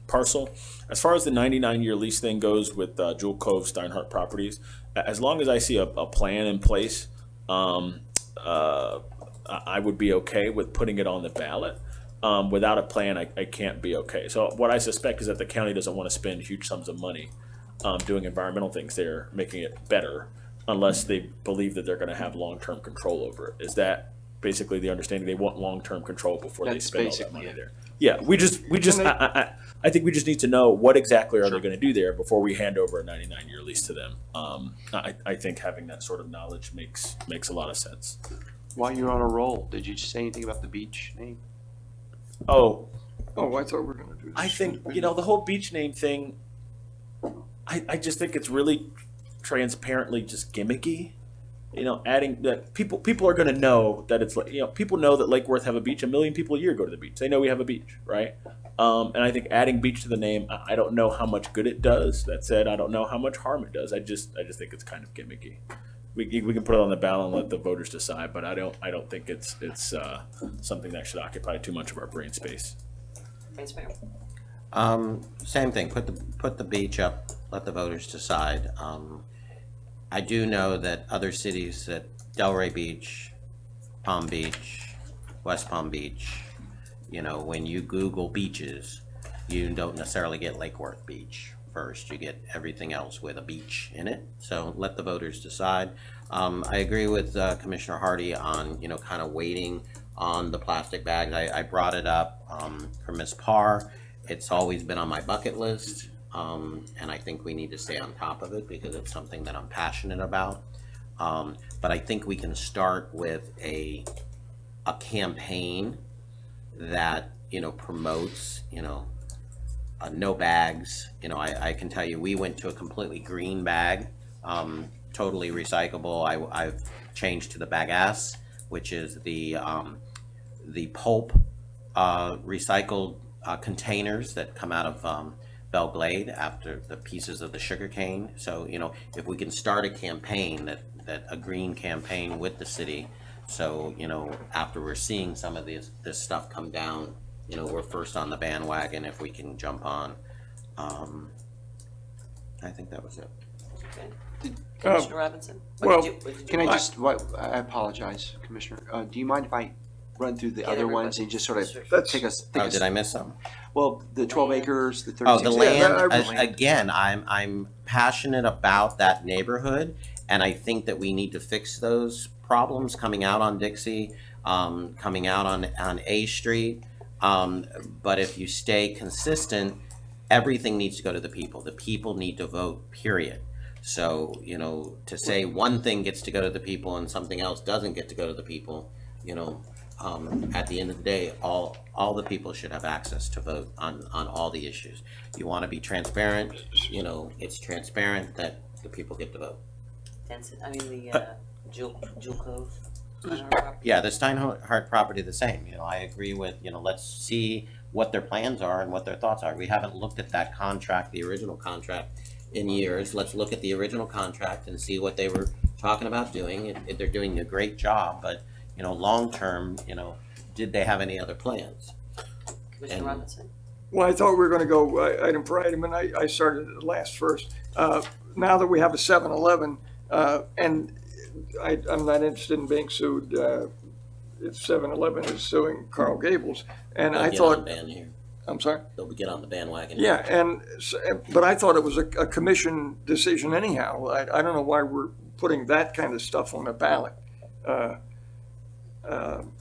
parcel. As far as the 99-year lease thing goes with Jewel Cove Steinhardt Properties, as long as I see a plan in place, I would be okay with putting it on the ballot. Without a plan, I can't be okay. So what I suspect is that the county doesn't want to spend huge sums of money doing environmental things there, making it better, unless they believe that they're going to have long-term control over it. Is that basically the understanding? They want long-term control before they spend all that money there. Yeah, I think we just need to know what exactly are they going to do there before we hand over a 99-year lease to them. I think having that sort of knowledge makes a lot of sense. While you're on a roll, did you say anything about the beach name? Oh, I thought we were going to do this. I think, the whole beach name thing, I just think it's really transparently just gimmicky. Adding that people are going to know that it's people know that Lake Worth have a beach. 1 million people a year go to the beach. They know we have a beach, right? And I think adding beach to the name, I don't know how much good it does. That said, I don't know how much harm it does. I just think it's kind of gimmicky. We can put it on the ballot and let the voters decide, but I don't think it's something that should occupy too much of our brain space. Vice Mayor. Same thing. Put the beach up. Let the voters decide. I do know that other cities, that Delray Beach, Palm Beach, West Palm Beach, when you Google beaches, you don't necessarily get Lake Worth Beach first. You get everything else with a beach in it. So let the voters decide. I agree with Commissioner Hardy on, kind of waiting on the plastic bags. I brought it up for Ms. Parr. It's always been on my bucket list. And I think we need to stay on top of it because it's something that I'm passionate about. But I think we can start with a campaign that, promotes, no bags. I can tell you, we went to a completely green bag, totally recyclable. I've changed to the bagasse, which is the pulp recycled containers that come out of Belle Glade after the pieces of the sugar cane. So, if we can start a campaign, that a green campaign with the city, So, after we're seeing some of this stuff come down, we're first on the bandwagon if we can jump on. I think that was it. Okay. Commissioner Robinson? What well, did you Can I want? just, I apologize, Commissioner. Do you mind if I run through the Get other everybody. Oh, ones and just sort of Sure. take us? Oh, did I miss some? Well, the 12 acres, the 36. Oh, the land, Yeah, again, I'm passionate about that neighborhood, and I think that we need to fix those problems coming out on Dixie, coming out on A Street. But if you stay consistent, everything needs to go to the people. The people need to vote, period. So, to say one thing gets to go to the people and something else doesn't get to go to the people, at the end of the day, all the people should have access to vote on all the issues. You want to be transparent, it's transparent that the people get to vote. the Jewel Cove? Steinhardt? Yeah, the Steinhardt property the same, I agree with, let's see what their plans are and what their thoughts are. We haven't looked at that contract, the original contract, in years. Let's look at the original contract and see what they were talking about doing. They're doing a great job, but long term, did they have any other plans? Commissioner Robinson? Well, I thought we were going to go item for item, and I started at last first. Now that we have a 7-Eleven, and I'm not interested in being sued if 7-Eleven is suing Carl Gables, and They'll I get thought, on band here. I'm sorry? They'll get on the bandwagon. Yeah, but I thought it was a commission decision anyhow. I don't know why we're putting that kind of stuff on the ballot.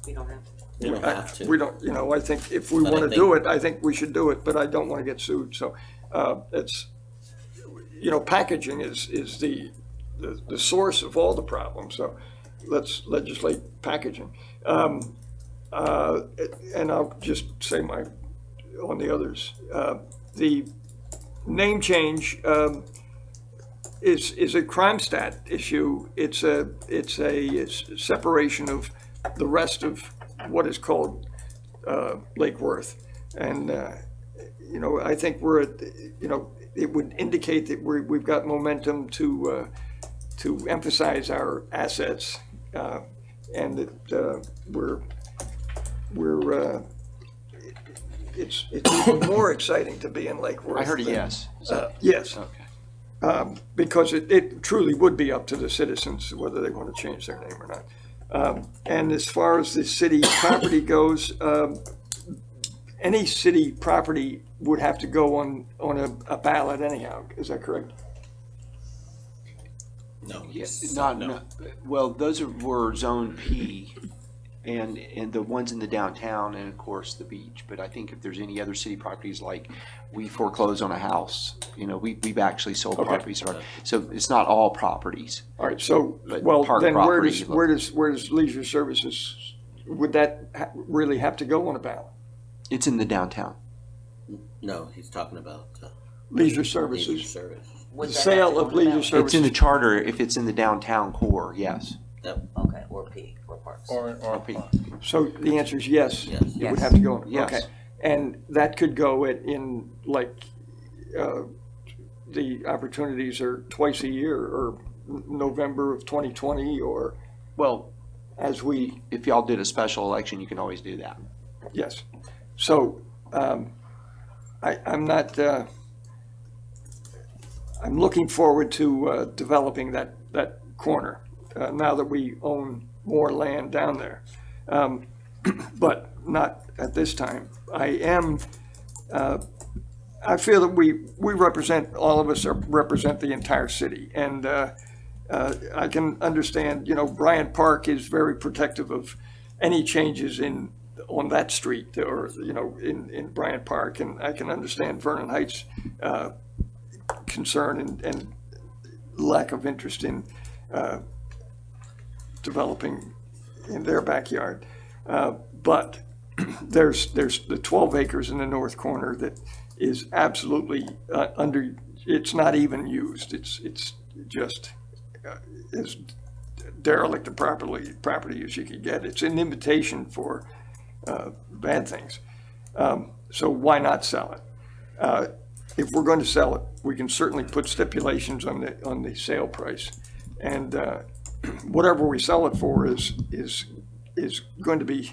We don't have to. We don't have to. We don't, I think if we But I want to think- do it, I think we should do it, but I don't want to get sued. So it's, packaging is the source of all the problems. So let's legislate packaging. And I'll just say on the others. The name change is a crime stat issue. It's a separation of the rest of what is called Lake Worth. And, I think we're at, it would indicate that we've got momentum to emphasize our assets and that it's even more exciting to be in Lake Worth. I heard a than- yes. Is that- Yes. Okay. Because it truly would be up to the citizens whether they want to change their name or not. And as far as the city property goes, any city property would have to go on a ballot anyhow. Is that correct? No. Yes, No. no. Well, those were Zone P and the ones in the downtown and of course the beach. But I think if there's any other city properties, like we foreclose on a house, we've actually sold Okay. properties. So it's not all properties. All right. So, But well, park then property, where does leisure services, would that really have to go on a ballot? It's in the downtown. No, he's talking about Leisure leisure services, service. Would the that have sale to go of on the leisure ballot? services. It's in the charter if it's in the downtown core, yes. Okay, or P, or Parks. Or P. So the answer is yes. Yes. It would Yes. have to go. Yes. Okay. And that could go in like, the opportunities are twice a year or November of 2020 or Well, as we, if y'all did a special election, you can always do that. yes. So I'm not, I'm looking forward to developing that corner now that we own more land down there. But not at this time. I feel that we represent, all of us represent the entire city. And I can understand, Bryant Park is very protective of any changes on that street or, in Bryant Park. And I can understand Vernon Heights' concern and lack of interest in developing in their backyard. But there's the 12 acres in the north corner that is absolutely it's not even used. It's just as derelict a property as you could get. It's an invitation for bad things. So why not sell it? If we're going to sell it, we can certainly put stipulations on the sale price. And whatever we sell it for is is going to be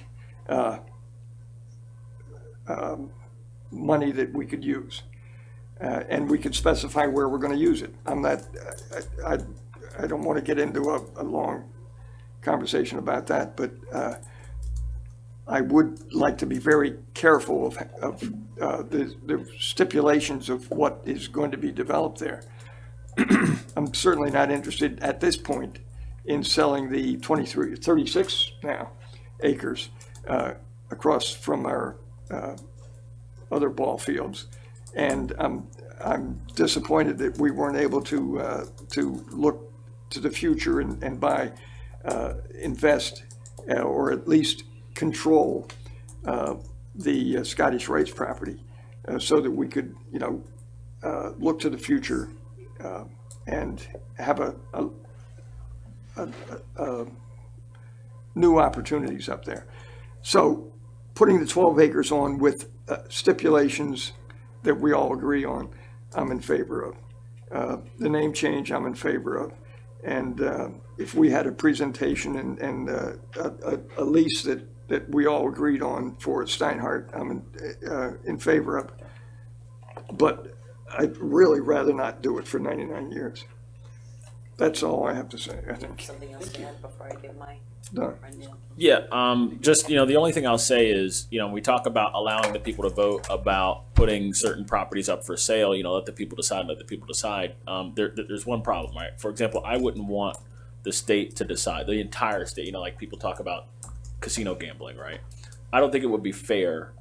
money that we could use. And we could specify where we're going to use it. I don't want to get into a long conversation about that, but I would like to be very careful of the stipulations of what is going to be developed there. I'm certainly not interested at this point in selling the 36 now acres across from our other ball fields. And I'm disappointed that we weren't able to look to the future and buy, invest, or at least control the Scottish Rights property, so that we could, look to the future and have a new opportunities up there. So putting the 12 acres on with stipulations that we all agree on, I'm in favor of. The name change, I'm in favor of. And if we had a presentation and a lease that we all agreed on for Steinhardt, I'm in favor of. But I'd really rather not do it for 99 years. That's all I have to say, I think. Something else to add before I give my Done. rundown? Yeah, just, the only thing I'll say is, we talk about allowing the people to vote about putting certain properties up for sale, let the people decide, there's one problem, right? For example, I wouldn't want the state to decide, the entire state, like people talk about casino gambling, right? I don't think it would be fair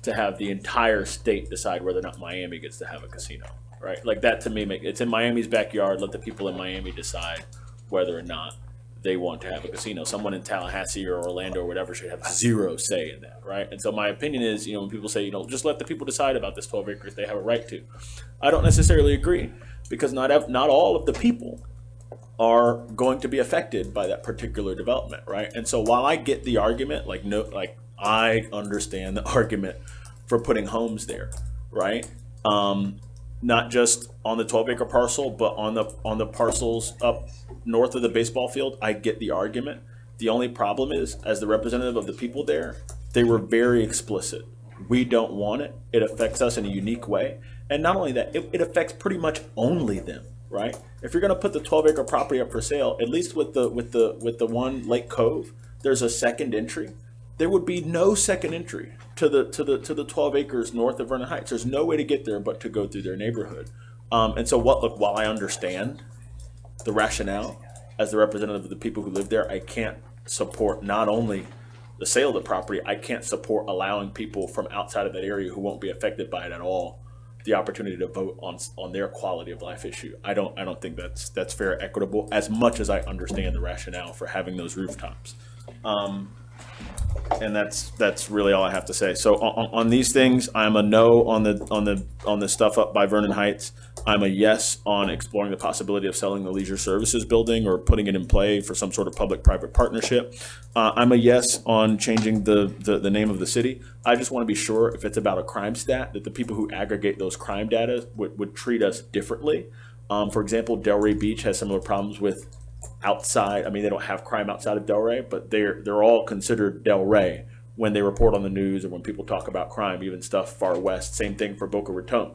to have the entire state decide whether or not Miami gets to have a casino, right? Like that to me, it's in Miami's backyard, let the people in Miami decide whether or not they want to have a casino. Someone in Tallahassee or Orlando or whatever should have zero say in that, right? And so my opinion is, when people say, just let the people decide about this 12 acres, they have a right to. I don't necessarily agree, because not all of the people are going to be affected by that particular development, right? And so while I get the argument, I understand the argument for putting homes there, right? Not just on the 12-acre parcel, but on the parcels up north of the baseball field. I get the argument. The only problem is, as the representative of the people there, they were very explicit. We don't want it. It affects us in a unique way. And not only that, it affects pretty much only them, right? If you're going to put the 12-acre property up for sale, at least with the one Lake Cove, there's a second entry. There would be no second entry to the 12 acres north of Vernon Heights. There's no way to get there but to go through their neighborhood. And so while I understand the rationale as the representative of the people who live there, I can't support not only the sale of the property, I can't support allowing people from outside of that area who won't be affected by it at all the opportunity to vote on their quality of life issue. I don't think that's fair, equitable, as much as I understand the rationale for having those rooftops. And that's really all I have to say. So on these things, I'm a no on the stuff up by Vernon Heights. I'm a yes on exploring the possibility of selling the leisure services building or putting it in play for some sort of public-private partnership. I'm a yes on changing the name of the city. I just want to be sure, if it's about a crime stat, that the people who aggregate those crime data would treat us differently. For example, Delray Beach has similar problems with outside. I mean, they don't have crime outside of Delray, but they're all considered Delray when they report on the news or when people talk about crime, even stuff far west. Same thing for Boca Raton.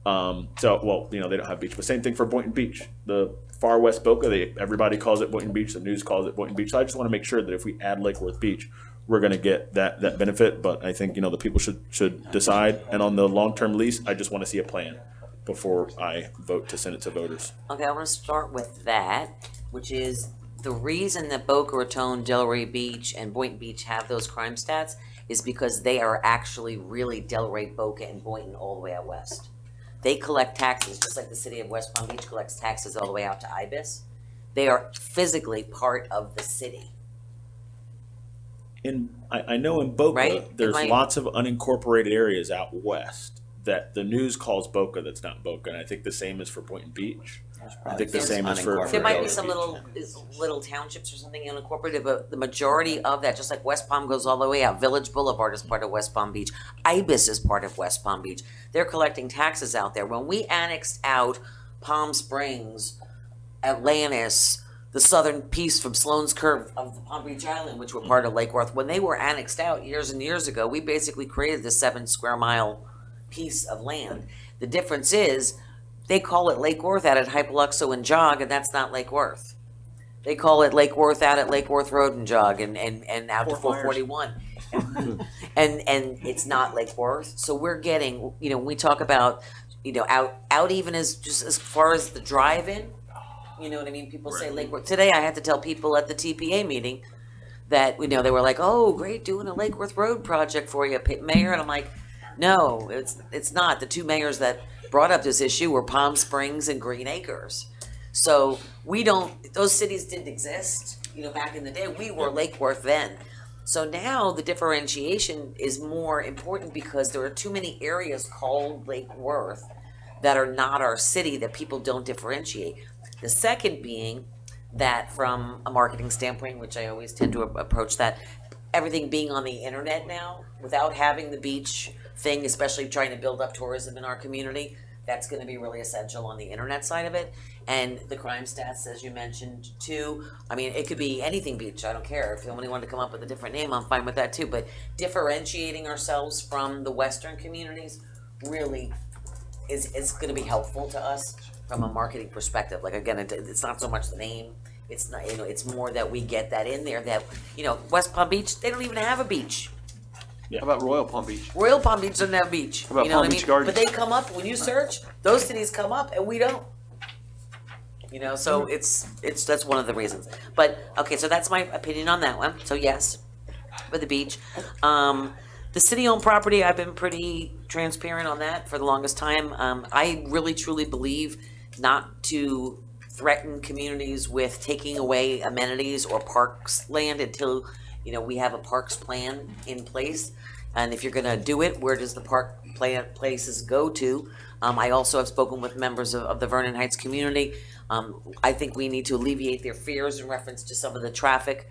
They don't have beach, but same thing for Boynton Beach. The far west Boca, everybody calls it Boynton Beach. The news calls it Boynton Beach. So I just want to make sure that if we add Lake Worth Beach, we're going to get that benefit. But I think, the people should decide. And on the long-term lease, I just want to see a plan before I vote to send it to voters. Okay, I want to start with that, which is the reason that Boca Raton, Delray Beach, and Boynton Beach have those crime stats is because they are actually really Delray, Boca, and Boynton all the way out west. They collect taxes, just like the city of West Palm Beach collects taxes all the way out to Ibis. They are physically part of the city. I know in Boca, Right? there's lots of unincorporated areas out west that the news calls Boca that's not Boca, and I think the same is for Boynton Beach. I think the same is for There might be Delray some Beach. little townships or something unincorporated, but the majority of that, just like West Palm goes all the way out, Village Boulevard is part of West Palm Beach, Ibis is part of West Palm Beach. They're collecting taxes out there. When we annexed out Palm Springs, Atlantis, the southern piece from Sloan's Curve of the Palm Beach Island, which were part of Lake Worth. When they were annexed out years and years ago, we basically created this 7 square mile piece of land. The difference is they call it Lake Worth out at Hypoluxo and Jog, and that's not Lake Worth. They call it Lake Worth out at Lake Worth Road and Jog and out to 441. and it's not Lake Worth. So we're getting, you know, when we talk about, you know, out even as just as far as the drive-in, you know what I mean? People say Lake Worth. Today I had to tell people at the TPA meeting that, you know, they were like, oh, great, doing a Lake Worth Road project for you, Mayor. And I'm like, no, it's not. The 2 mayors that brought up this issue were Palm Springs and Green Acres. So those cities didn't exist, you know, back in the day. We were Lake Worth then. So now the differentiation is more important because there are too many areas called Lake Worth that are not our city that people don't differentiate. The second being that from a marketing standpoint, which I always tend to approach that, everything being on the internet now, without having the beach thing, especially trying to build up tourism in our community, that's going to be really essential on the internet side of it. And the crime stats, as you mentioned, too. I mean, it could be anything beach. I don't care. If somebody wanted to come up with a different name, I'm fine with that, too. But differentiating ourselves from the Western communities really is going to be helpful to us from a marketing perspective. Like, again, it's not so much the name. It's not, you know, it's more that we get that in there that, you know, West Palm Beach, they don't even have a beach. How about Royal Palm Beach? Royal Palm Beach doesn't have a beach. How about you know Palm what I Beach mean? Gardens? But they come up, when you search, those cities come up and we don't. You know, so that's one of the reasons. But, okay, so that's my opinion on that one. So yes, with the beach. The city-owned property, I've been pretty transparent on that for the longest time. I really truly believe not to threaten communities with taking away amenities or parks land until, you know, we have a parks plan in place. And if you're gonna do it, where does the park places go to? I also have spoken with members of the Vernon Heights community. I think we need to alleviate their fears in reference to some of the traffic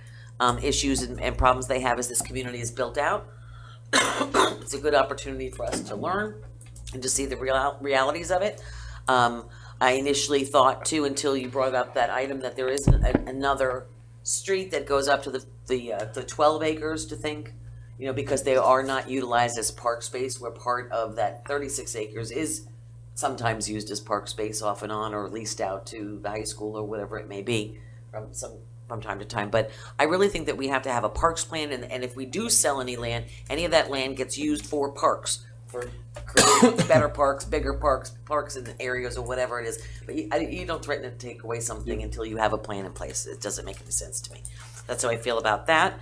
issues and problems they have as this community is built out. It's a good opportunity for us to learn and to see the realities of it. I initially thought too, until you brought up that item, that there is another street that goes up to the 12 acres to think, you know, because they are not utilized as park space, where part of that 36 acres is sometimes used as park space off and on, or leased out to the high school or whatever it may be from time to time. But I really think that we have to have a parks plan, and if we do sell any land, any of that land gets used for parks, for creating better parks, bigger parks in the areas or whatever it is. But you don't threaten to take away something until you have a plan in place. It doesn't make any sense to me. That's how I feel about that.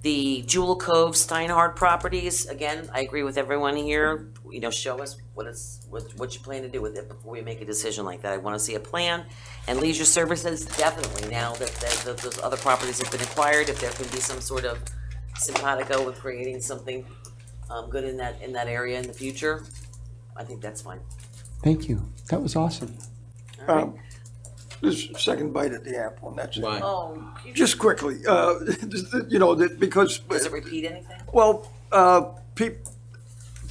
The Jewel Cove Steinhardt properties, again, I agree with everyone here. You know, show us what you plan to do with it before we make a decision like that. I want to see a plan. And leisure services, definitely, now that those other properties have been acquired, if there can be some sort of simpatico with creating something good in that area in the future, I think that's fine. Thank you. That was awesome. All right. This is second bite at the apple, and that's it. Oh, Just quickly, you know, because. does it repeat anything? Well,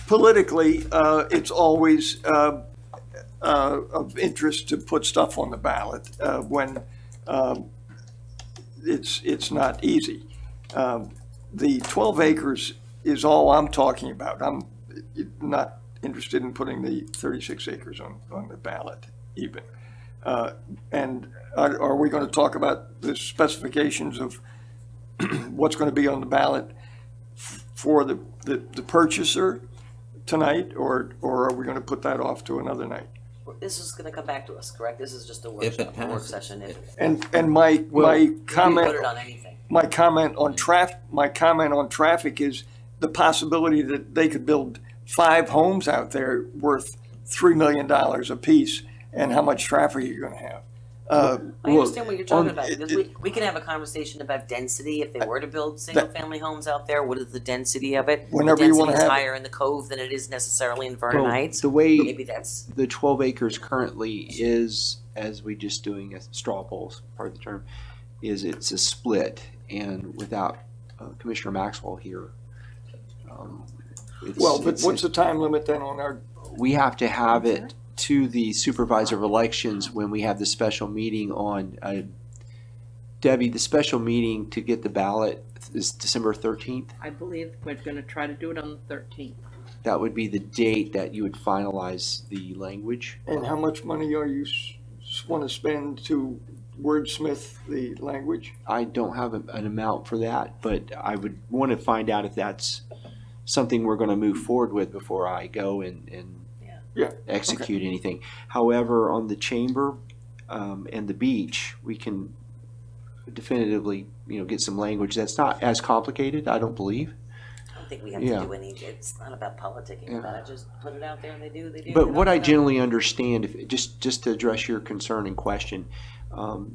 politically, it's always of interest to put stuff on the ballot when it's not easy. The 12 acres is all I'm talking about. I'm not interested in putting the 36 acres on the ballot even. And are we going to talk about the specifications of what's going to be on the ballot for the purchaser tonight, or are we going to put that off to another night? This is going to come back to us, correct? This is just a work session. And my comment, put it on anything. my comment on traffic is the possibility that they could build 5 homes out there worth $3 million apiece, and how much traffic you're going to have. I understand what you're talking about, because we can have a conversation about density. If they were to build single-family homes out there, what is the density of it? Whenever you wanna The density is have it. higher in the Cove than it is necessarily in Vernon Heights. The way Maybe that's, the 12 acres currently is, as we just doing a straw polls, part of the term, is it's a split, and without Commissioner Maxwell here. But what's the time limit then on our? We have to have it to the supervisor of elections when we have the special meeting on, Debbie, the special meeting to get the ballot is December 13th. I believe we're gonna try to do it on the 13th. That would be the date that you would finalize the language. And how much money are you want to spend to wordsmith the language? I don't have an amount for that, but I would want to find out if that's something we're going to move forward with before I go and Yeah. execute anything. However, on the chamber and the beach, we can definitively, get some language that's not as complicated, I don't believe. I don't think we have Yeah. to do any, it's not about politicking about it, just put it out there and they do. But what I generally understand, if just to address your concern and question,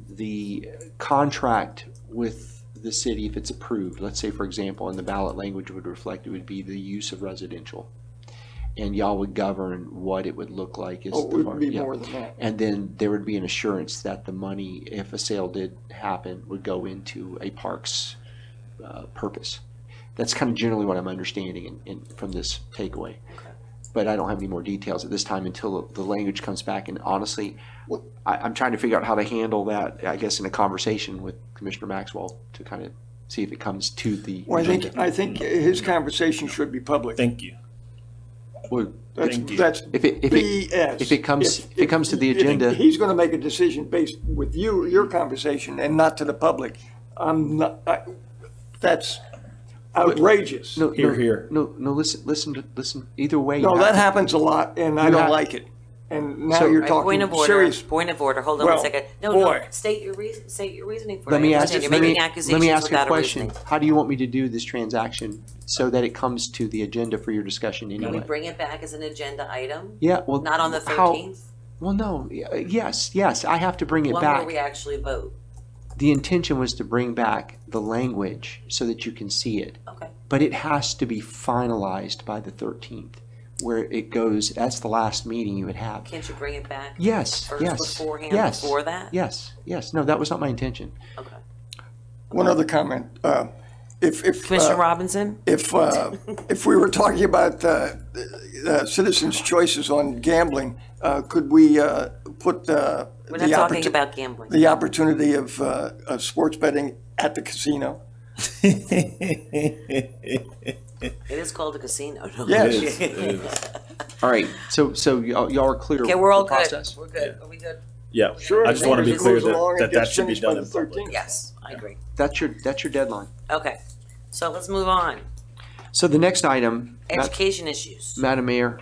the contract with the city, if it's approved, let's say for example, and the ballot language would reflect, it would be the use of residential, and y'all would govern what it would look like. As Oh, the it would be yeah. more than that. And then there would be an assurance that the money, if a sale did happen, would go into a parks purpose. That's kind of generally what I'm understanding from this takeaway. But I don't have any more details at this time until the language comes back. And honestly, I'm trying to figure out how to handle that, I guess, in a conversation with Commissioner Maxwell to kind of see if it comes to the Well, agenda. I think his conversation should be public. Thank you. Well, Thank you. That's if it BS. if it comes to the agenda, He's going to make a decision based with your conversation and not to the public. That's outrageous. no, Hear, no, hear. no, listen. Either way, No, you that have to- happens a lot, and I You don't have- like it. And now So- you're Right, talking point of order. serious. Point of order. Hold on Well, one second. No, boy. no. State your reasoning for it. Let me I ask understand. You're let making me accusations ask a without question. reasoning. How do you want me to do this transaction so that it comes to the agenda for your discussion Can we anyway? bring it back as an agenda item? Yeah, well, Not on the how- 13th? Well, no, yes, I have to bring it When back. will we actually vote? The intention was to bring back the language so that you can see it. Okay. But it has to be finalized by the 13th, where it goes, that's the last meeting you would have. Can't you bring it back? Yes, First yes, beforehand, yes, before that? Yes. No, that was not my intention. Okay. One other comment. If Commissioner Robinson? if we were talking about citizens' choices on gambling, could we put We're not talking about gambling. the opportunity of sports betting at the casino? It is called a casino. No? Yes. All right, so y'all are clear Okay, with we're all the good. process? We're good. Are we good? Yeah. Sure. I just want to be As it clear goes along and that gets should be finished by done the in public. 13th. Yes, I agree. That's your deadline. Okay, so let's move on. So the next item, Education issues. Madam Mayor,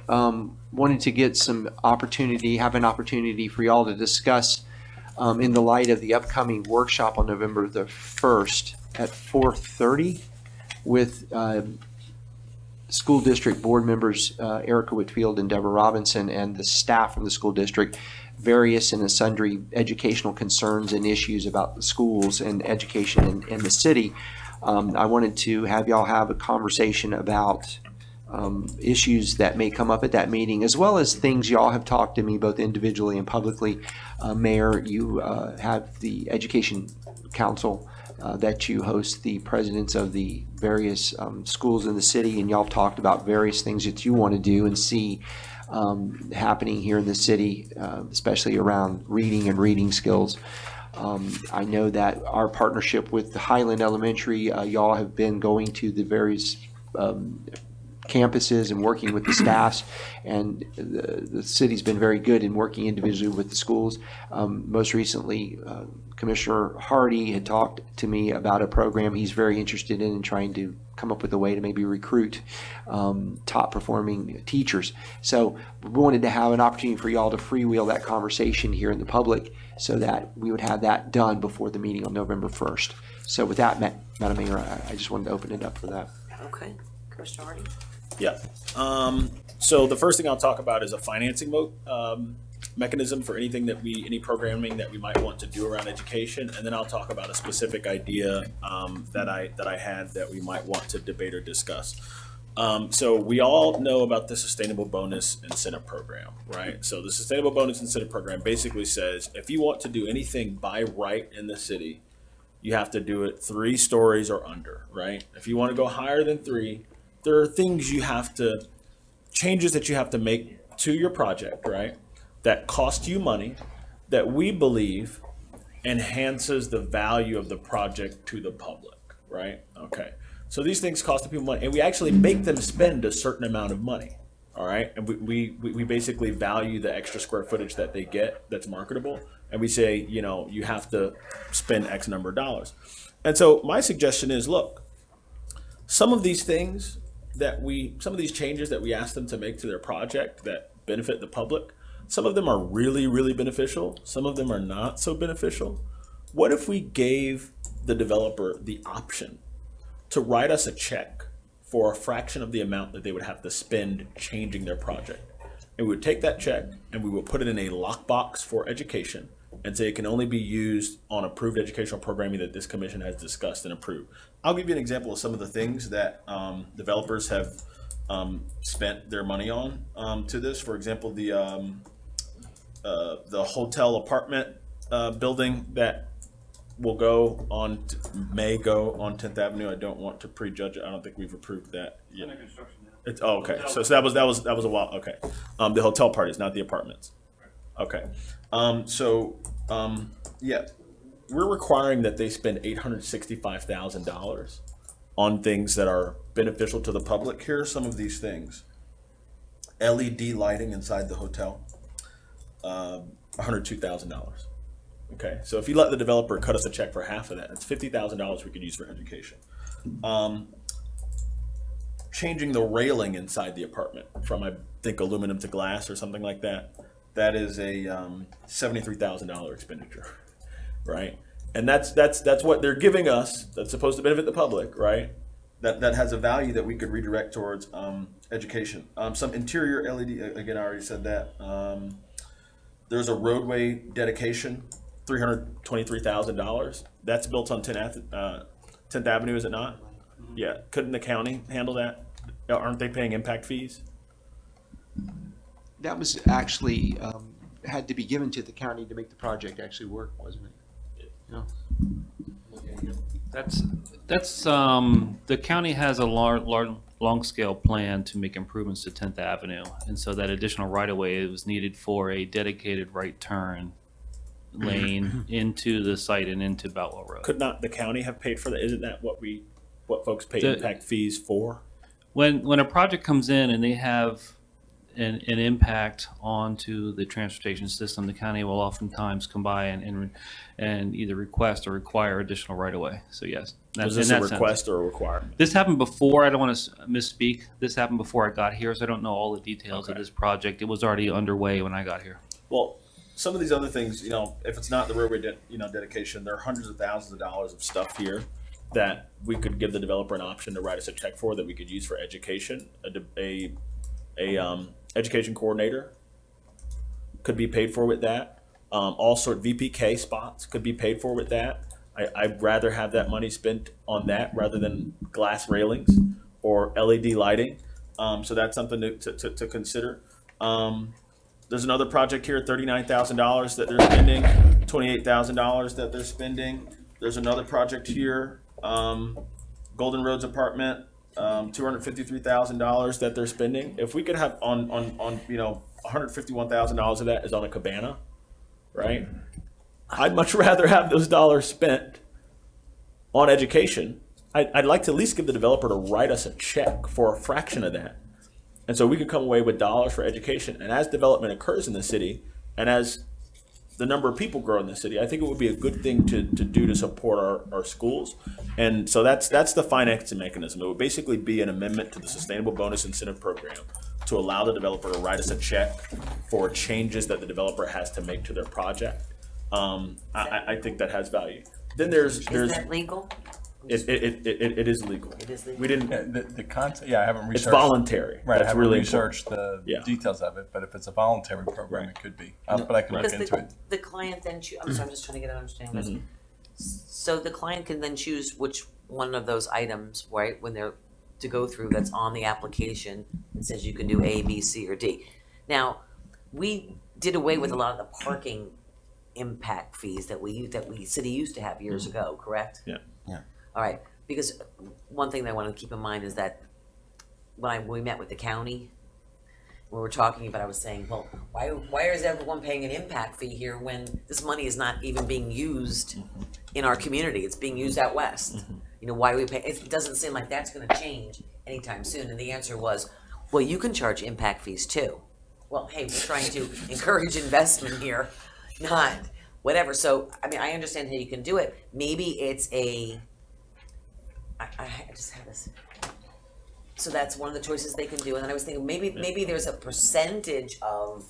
wanted to get have an opportunity for y'all to discuss in the light of the upcoming workshop on November the 1st at 4:30 with school district board members Erica Whitfield and Deborah Robinson and the staff from the school district, various and sundry educational concerns and issues about the schools and education in the city. I wanted to have y'all have a conversation about issues that may come up at that meeting, as well as things y'all have talked to me both individually and publicly. Mayor, you have the Education Council that you host the presidents of the various schools in the city, and y'all have talked about various things that you want to do and see happening here in the city, especially around reading and reading skills. I know that our partnership with the Highland Elementary, y'all have been going to the various campuses and working with the staffs, and the city's been very good in working individually with the schools. Most recently, Commissioner Hardy had talked to me about a program he's very interested in trying to come up with a way to maybe recruit top performing teachers. So we wanted to have an opportunity for y'all to freewheel that conversation here in the public so that we would have that done before the meeting on November 1st. So with that, Madam Mayor, I just wanted to open it up for that. Okay, Commissioner Hardy? Yeah. So the first thing I'll talk about is a financing mechanism for any programming that we might want to do around education, and then I'll talk about a specific idea that I had that we might want to debate or discuss. So we all know about the Sustainable Bonus Incentive Program, right? So the Sustainable Bonus Incentive Program basically says if you want to do anything by right in the city, you have to do it 3 stories or under, right? If you want to go higher than 3, there are changes that you have to make to your project, right? that cost you money that we believe enhances the value of the project to the public, right? Okay. So these things cost the people money, and we actually make them spend a certain amount of money, all right? And we basically value the extra square footage that they get that's marketable, and we say, you know, you have to spend X number of dollars. And so my suggestion is, look, some of these things some of these changes that we ask them to make to their project that benefit the public, some of them are really, really beneficial. Some of them are not so beneficial. What if we gave the developer the option to write us a check for a fraction of the amount that they would have to spend changing their project? And we would take that check and we would put it in a lockbox for education and say it can only be used on approved educational programming that this commission has discussed and approved. I'll give you an example of some of the things that developers have spent their money on to this. For example, the hotel apartment building that may go on 10th Avenue. I don't want to prejudge it. I don't think we've approved that yet. It's okay. So that was a while. Okay. The hotel parties, not the apartments. Okay. Yeah, we're requiring that they spend $865,000 on things that are beneficial to the public. Here are some of these things: LED lighting inside the hotel, $102,000. Okay, so if you let the developer cut us a check for half of that, that's $50,000 we could use for education. Changing the railing inside the apartment from, I think, aluminum to glass or something like that. That is a $73,000 expenditure, right? And that's what they're giving us. That's supposed to benefit the public, right? That has a value that we could redirect towards education. Some interior LED. Again, I already said that. There's a roadway dedication, $323,000. That's built on 10th Avenue, is it not? Yeah. Couldn't the county handle that? Aren't they paying impact fees? That was actually, had to be given to the county to make the project actually work, wasn't it? Yeah. That's the county has a long scale plan to make improvements to 10th Avenue, and so that additional right of way was needed for a dedicated right turn lane into the site and into Boutwell Road. Could not the county have paid for that? Isn't that what folks pay impact fees for? When a project comes in and they have an impact onto the transportation system, the county will oftentimes come by and either request or require additional right of way. So yes, Was this a request or a requirement? This happened before. I don't want to misspeak. This happened before I got here, so I don't know all the details of this project. It was already underway when I got here. Well, some of these other things, you know, if it's not the roadway, dedication, there are hundreds of thousands of dollars of stuff here that we could give the developer an option to write us a check for that we could use for education. Education coordinator could be paid for with that. All sort VPK spots could be paid for with that. I'd rather have that money spent on that rather than glass railings or LED lighting. So that's something to consider. There's another project here, $39,000 that they're spending, $28,000 that they're spending. There's another project here, Golden Roads apartment, $253,000 that they're spending. If we could have on $151,000 of that is on a cabana, right? I'd much rather have those dollars spent on education. I'd like to at least give the developer to write us a check for a fraction of that. And so we could come away with dollars for education. And as development occurs in the city, and as the number of people grow in the city, I think it would be a good thing to do to support our schools. And so that's the financing mechanism. It would basically be an amendment to the Sustainable Bonus Incentive Program to allow the developer to write us a check for changes that the developer has to make to their project. I think that has value. Then there's Is that legal? It is legal. It is legal. We didn't. The concept, I haven't researched. It's voluntary. Right, I That's haven't really researched the Yeah. details of it, but if it's a voluntary program, it could be. But I can look Because into it. the client then I'm sorry, I'm just trying to get an understanding of this. So the client can then choose which one of those items, right, when they're to go through that's on the application and says you can do A, B, C, or D. Now, we did away with a lot of the parking impact fees that city used to have years ago, correct? Yeah. Yeah. All right, because one thing that I want to keep in mind is that when we met with the county, we were talking about, I was saying, well, why is everyone paying an impact fee here when this money is not even being used in our community? It's being used out west. You know, why do we pay? It doesn't seem like that's gonna change anytime soon. And the answer was, well, you can charge impact fees too. Well, hey, we're trying to encourage investment here, not whatever. So, I mean, I understand how you can do it. Maybe it's I just had this. So that's one of the choices they can do. And then I was thinking maybe there's a percentage of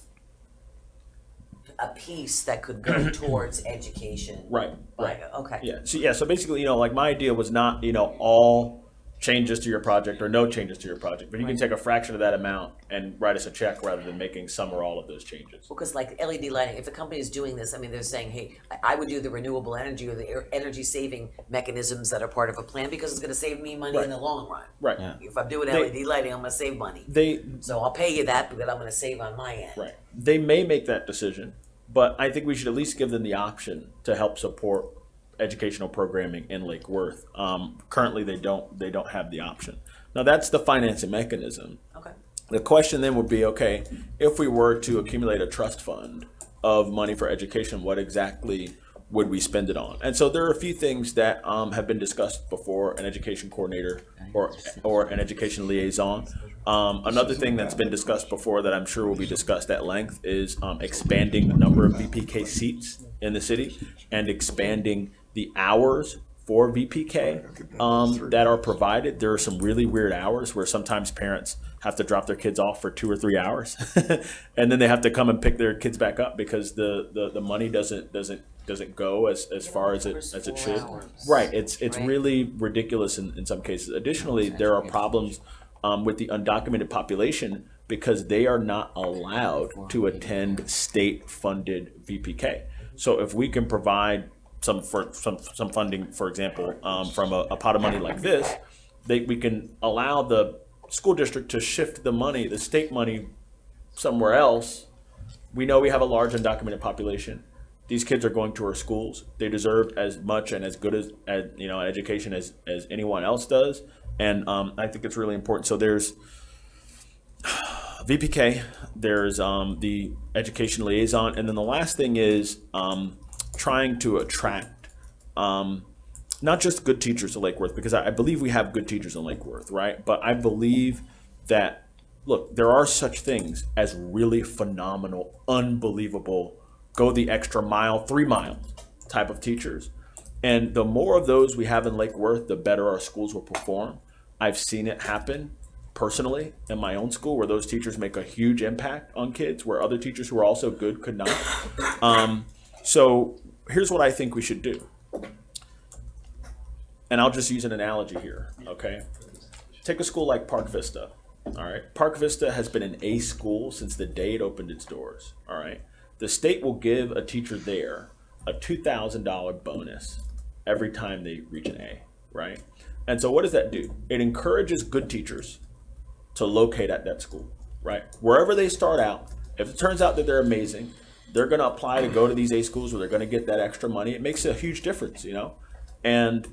a piece that could go towards education. Right. Like, okay. Yeah. So basically, like my idea was not, all changes to your project or no changes to your project, but you can take a fraction of that amount and write us a check rather than making some or all of those changes. Because like LED lighting, if a company is doing this, I mean, they're saying, hey, I would do the renewable energy or the energy saving mechanisms that are part of a plan because it's gonna save me money in the long run. Right. If I'm doing LED lighting, I'm gonna save money. So I'll pay you that because I'm gonna save on my end. Right. They may make that decision, but I think we should at least give them the option to help support educational programming in Lake Worth. Currently, they don't have the option. Now, that's the financing mechanism. Okay. The question then would be, okay, if we were to accumulate a trust fund of money for education, what exactly would we spend it on? And so there are a few things that have been discussed before: an education coordinator or an education liaison. Another thing that's been discussed before that I'm sure will be discussed at length is expanding the number of VPK seats in the city and expanding the hours for VPK that are provided. There are some really weird hours where sometimes parents have to drop their kids off for 2 or 3 hours, and then they have to come and pick their kids back up because the money doesn't go as far as it should. Right. It's really ridiculous in some cases. Additionally, there are problems with the undocumented population because they are not allowed to attend state-funded VPK. So if we can provide some funding, for example, from a pot of money like this, we can allow the school district to shift the state money somewhere else. We know we have a large undocumented population. These kids are going to our schools. They deserve as much and as good as an education as anyone else does. And I think it's really important. So there's VPK, there's the education liaison, and then the last thing is trying to attract not just good teachers to Lake Worth, because I believe we have good teachers in Lake Worth, right? But I believe that, look, there are such things as really phenomenal, unbelievable, go the extra mile, 3 miles type of teachers. And the more of those we have in Lake Worth, the better our schools will perform. I've seen it happen personally in my own school where those teachers make a huge impact on kids where other teachers who are also good could not. So here's what I think we should do. And I'll just use an analogy here, okay? Take a school like Park Vista, all right? Park Vista has been an A school since the day it opened its doors, all right? The state will give a teacher there a $2,000 bonus every time they reach an A, right? And so what does that do? It encourages good teachers to locate at that school, right? Wherever they start out, if it turns out that they're amazing, they're gonna apply to go to these A schools where they're gonna get that extra money. It makes a huge difference, and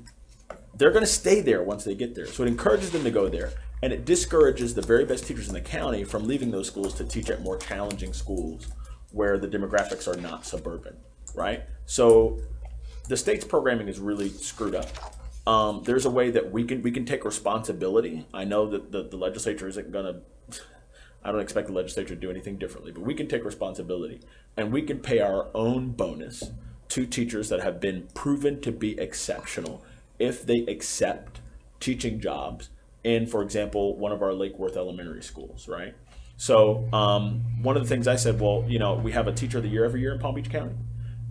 they're gonna stay there once they get there. So it encourages them to go there, and it discourages the very best teachers in the county from leaving those schools to teach at more challenging schools where the demographics are not suburban, right? So the state's programming is really screwed up. There's a way that we can take responsibility. I know that the legislature isn't gonna, I don't expect the legislature to do anything differently, but we can take responsibility and we can pay our own bonus to teachers that have been proven to be exceptional if they accept teaching jobs in, for example, one of our Lake Worth elementary schools, right? So one of the things I said, well, we have a Teacher of the Year every year in Palm Beach County.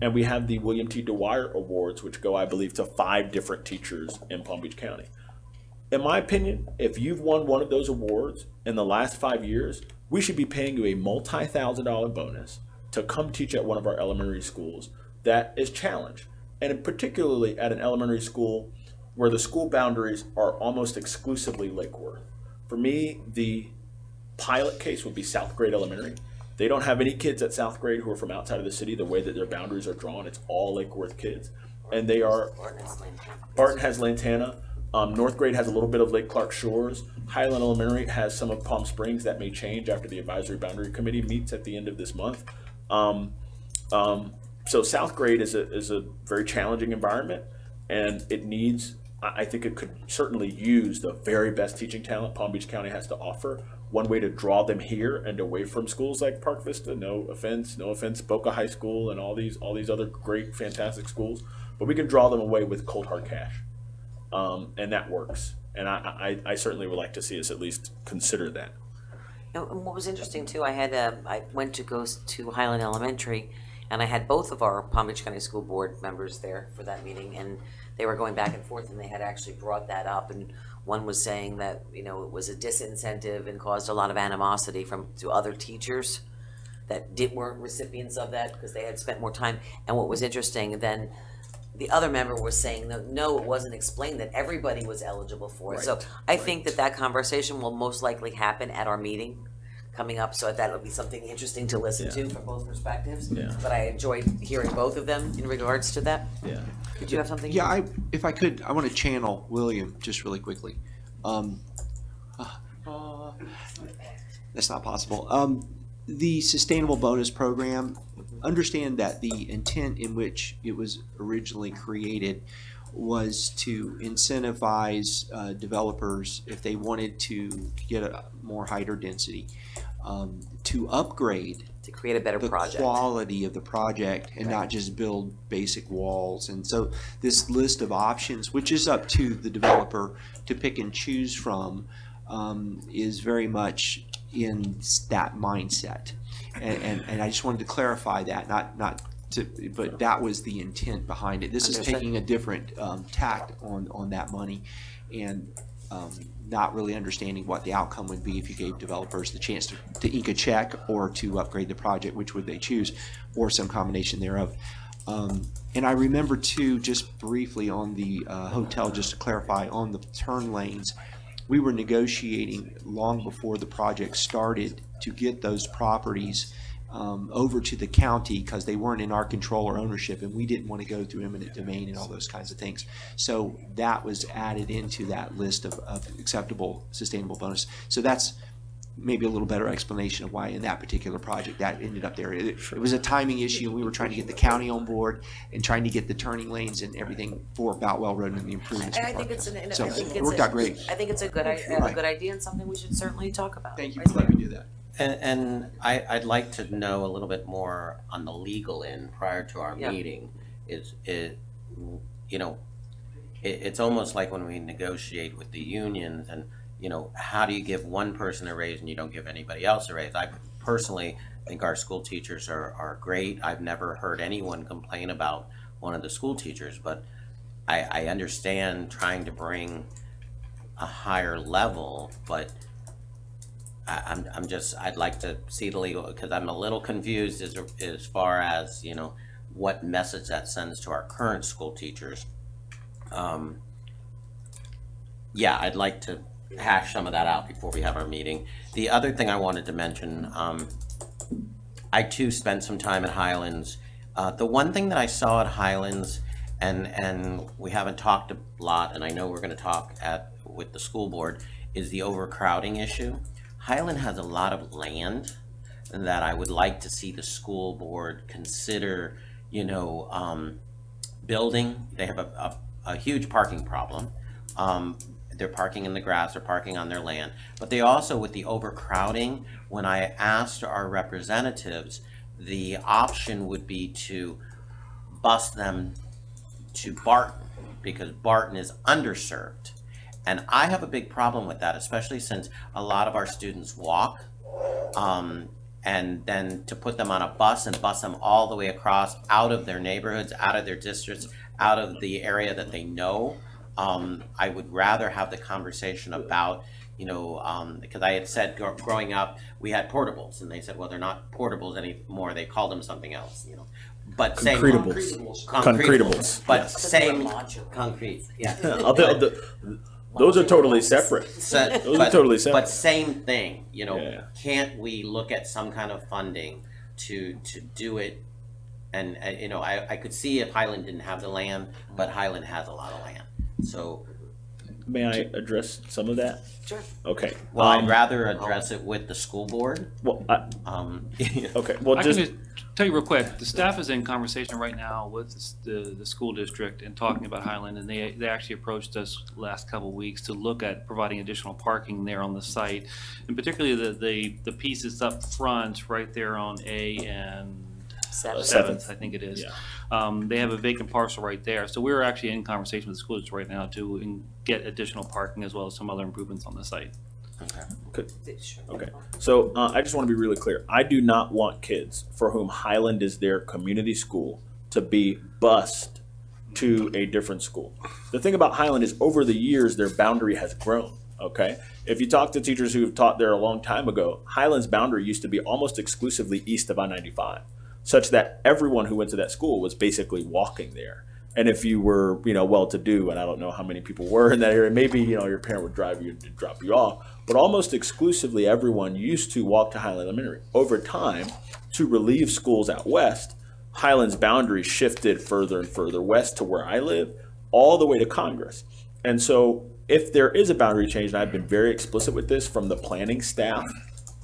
And we have the William T. Dwyer Awards, which go, I believe, to 5 different teachers in Palm Beach County. In my opinion, if you've won one of those awards in the last 5 years, we should be paying you a multi-$1,000 bonus to come teach at one of our elementary schools that is challenged. And particularly at an elementary school where the school boundaries are almost exclusively Lake Worth. For me, the pilot case would be South Grade Elementary. They don't have any kids at South Grade who are from outside of the city. The way that their boundaries are drawn, it's all Lake Worth kids. And they are, Barton has Lantana. North Grade has a little bit of Lake Clark Shores. Highland Elementary has some of Palm Springs. That may change after the advisory boundary committee meets at the end of this month. So South Grade is a very challenging environment, and it needs, I think it could certainly use the very best teaching talent Palm Beach County has to offer. One way to draw them here and away from schools like Park Vista, no offense, Boca High School and all these other great, fantastic schools, but we can draw them away with cold hard cash. And that works. And I certainly would like to see us at least consider that. And what was interesting too, I went to go to Highland Elementary, and I had both of our Palm Beach County School Board members there for that meeting, and they were going back and forth, and they had actually brought that up, and one was saying that, you know, it was a disincentive and caused a lot of animosity to other teachers that weren't recipients of that because they had spent more time. And what was interesting, then the other member was saying that no, it wasn't explained that everybody was eligible for it. So I think that conversation will most likely happen at our meeting coming up, so that would be something interesting to listen to from both perspectives. But I enjoyed hearing both of them in regards to that. Did you have something? Yeah, if I could, I want to channel William just really quickly. That's not possible. The sustainable bonus program, understand that the intent in which it was originally created was to incentivize developers, if they wanted to get a more height density, to upgrade, to create a better project, quality of the project, and not just build basic walls. And so this list of options, which is up to the developer to pick and choose from, is very much in that mindset. And I just wanted to clarify that, but that was the intent behind it. This is taking a different tact on that money, and not really understanding what the outcome would be if you gave developers the chance to ink a check or to upgrade the project, which would they choose, or some combination thereof. And I remember too, just briefly on the hotel, just to clarify, on the turn lanes, we were negotiating long before the project started to get those properties over to the county because they weren't in our control or ownership, and we didn't want to go through eminent domain and all those kinds of things. So that was added into that list of acceptable sustainable bonus. So that's maybe a little better explanation of why in that particular project that ended up there. It was a timing issue, and we were trying to get the county on board and trying to get the turning lanes and everything for Boutwell Road and the improvements. And I think it worked out great. I think it's a good idea and something we should certainly talk about. Thank you for letting me do that. And I'd like to know a little bit more on the legal end prior to our meeting. It's almost like when we negotiate with the unions, and how do you give one person a raise and you don't give anybody else a raise? I personally think our school teachers are great. I've never heard anyone complain about one of the school teachers, but I understand trying to bring a higher level, but I'd like to see the legal, because I'm a little confused as far as, what message that sends to our current school teachers. I'd like to hash some of that out before we have our meeting. The other thing I wanted to mention, I too spent some time at Highlands. The one thing that I saw at Highlands, and we haven't talked a lot, and I know we're going to talk with the school board, is the overcrowding issue. Highland has a lot of land that I would like to see the school board consider, building. They have a huge parking problem. They're parking in the grass, they're parking on their land. But they also, with the overcrowding, when I asked our representatives, the option would be to bus them to Barton, because Barton is underserved. And I have a big problem with that, especially since a lot of our students walk, and then to put them on a bus and bus them all the way across, out of their neighborhoods, out of their districts, out of the area that they know. I would rather have the conversation about, because I had said growing up, we had portables, and they said, well, they're not portables anymore, they call them something else, But Concretables. But Yes. same concrete, yeah. Those are totally separate. Those are totally separate. But same thing, can't we look at some kind of funding to do it? And, I could see if Highland didn't have the land, but Highland has a lot of land. So may I address some of that? Sure. Okay. Well, I'd rather address it with the school board. Well, okay. Well, I can just tell you real quick, the staff is in conversation right now with the school district and talking about Highland, and they actually approached us last couple of weeks to look at providing additional parking there on the site, and particularly the pieces up front right there on A and Seventh, I think it is. Yeah. They have a vacant parcel right there, so we're actually in conversation with the school district right now to get additional parking as well as some other improvements on the site. Good. Okay. So I just want to be really clear. I do not want kids for whom Highland is their community school to be bused to a different school. The thing about Highland is over the years, their boundary has grown. Okay. If you talk to teachers who have taught there a long time ago, Highland's boundary used to be almost exclusively east of I-95, such that everyone who went to that school was basically walking there. And if you were, well-to-do, and I don't know how many people were in that area, maybe, your parent would drive you and drop you off. But almost exclusively, everyone used to walk to Highland Elementary. Over time, to relieve schools out west, Highland's boundary shifted further and further west to where I live, all the way to Congress. And so if there is a boundary change, and I've been very explicit with this from the planning staff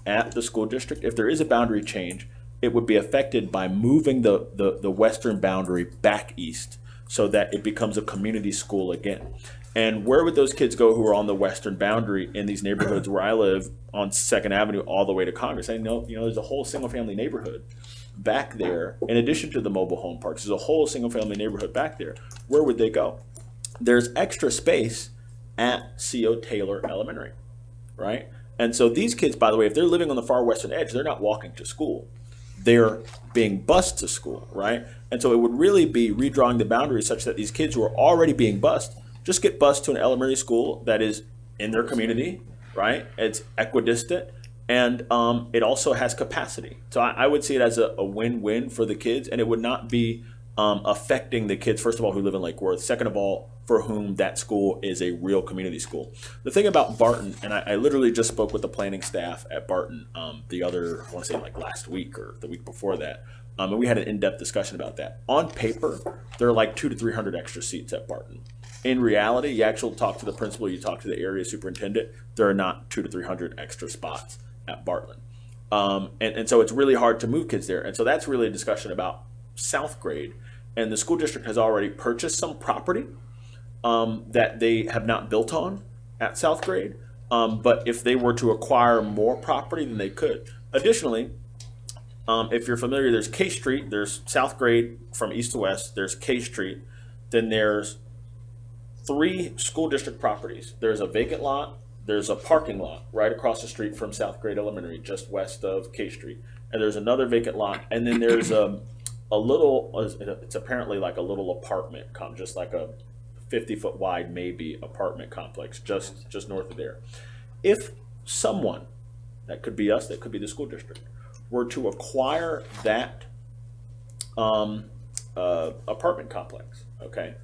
at the school district, if there is a boundary change, it would be affected by moving the western boundary back east so that it becomes a community school again. And where would those kids go who are on the western boundary in these neighborhoods where I live on 2nd Avenue all the way to Congress? I know, there's a whole single-family neighborhood back there. In addition to the mobile home parks, there's a whole single-family neighborhood back there. Where would they go? There's extra space at C.O. Taylor Elementary, right? And so these kids, by the way, if they're living on the far western edge, they're not walking to school. They're being bused to school, right? And so it would really be redrawing the boundaries such that these kids who are already being bused just get bused to an elementary school that is in their community, right? It's equidistant, and it also has capacity. So I would see it as a win-win for the kids, and it would not be affecting the kids, first of all, who live in Lake Worth, second of all, for whom that school is a real community school. The thing about Barton, and I literally just spoke with the planning staff at Barton the other, I want to say like last week or the week before that, and we had an in-depth discussion about that. On paper, there are like 200 to 300 extra seats at Barton. In reality, you actually talk to the principal, you talk to the area superintendent, there are not 200 to 300 extra spots at Bartlett. And so it's really hard to move kids there. And so that's really a discussion about South Grade. And the school district has already purchased some property that they have not built on at South Grade. But if they were to acquire more property, then they could. Additionally, if you're familiar, there's K Street, there's South Grade from east to west, there's K Street, then there's 3 school district properties. There's a vacant lot, there's a parking lot right across the street from South Grade Elementary, just west of K Street. And there's another vacant lot, and then there's a little, it's apparently like a little apartment, just like a 50-foot wide maybe apartment complex just north of there. If someone, that could be us, that could be the school district, were to acquire that apartment complex, okay,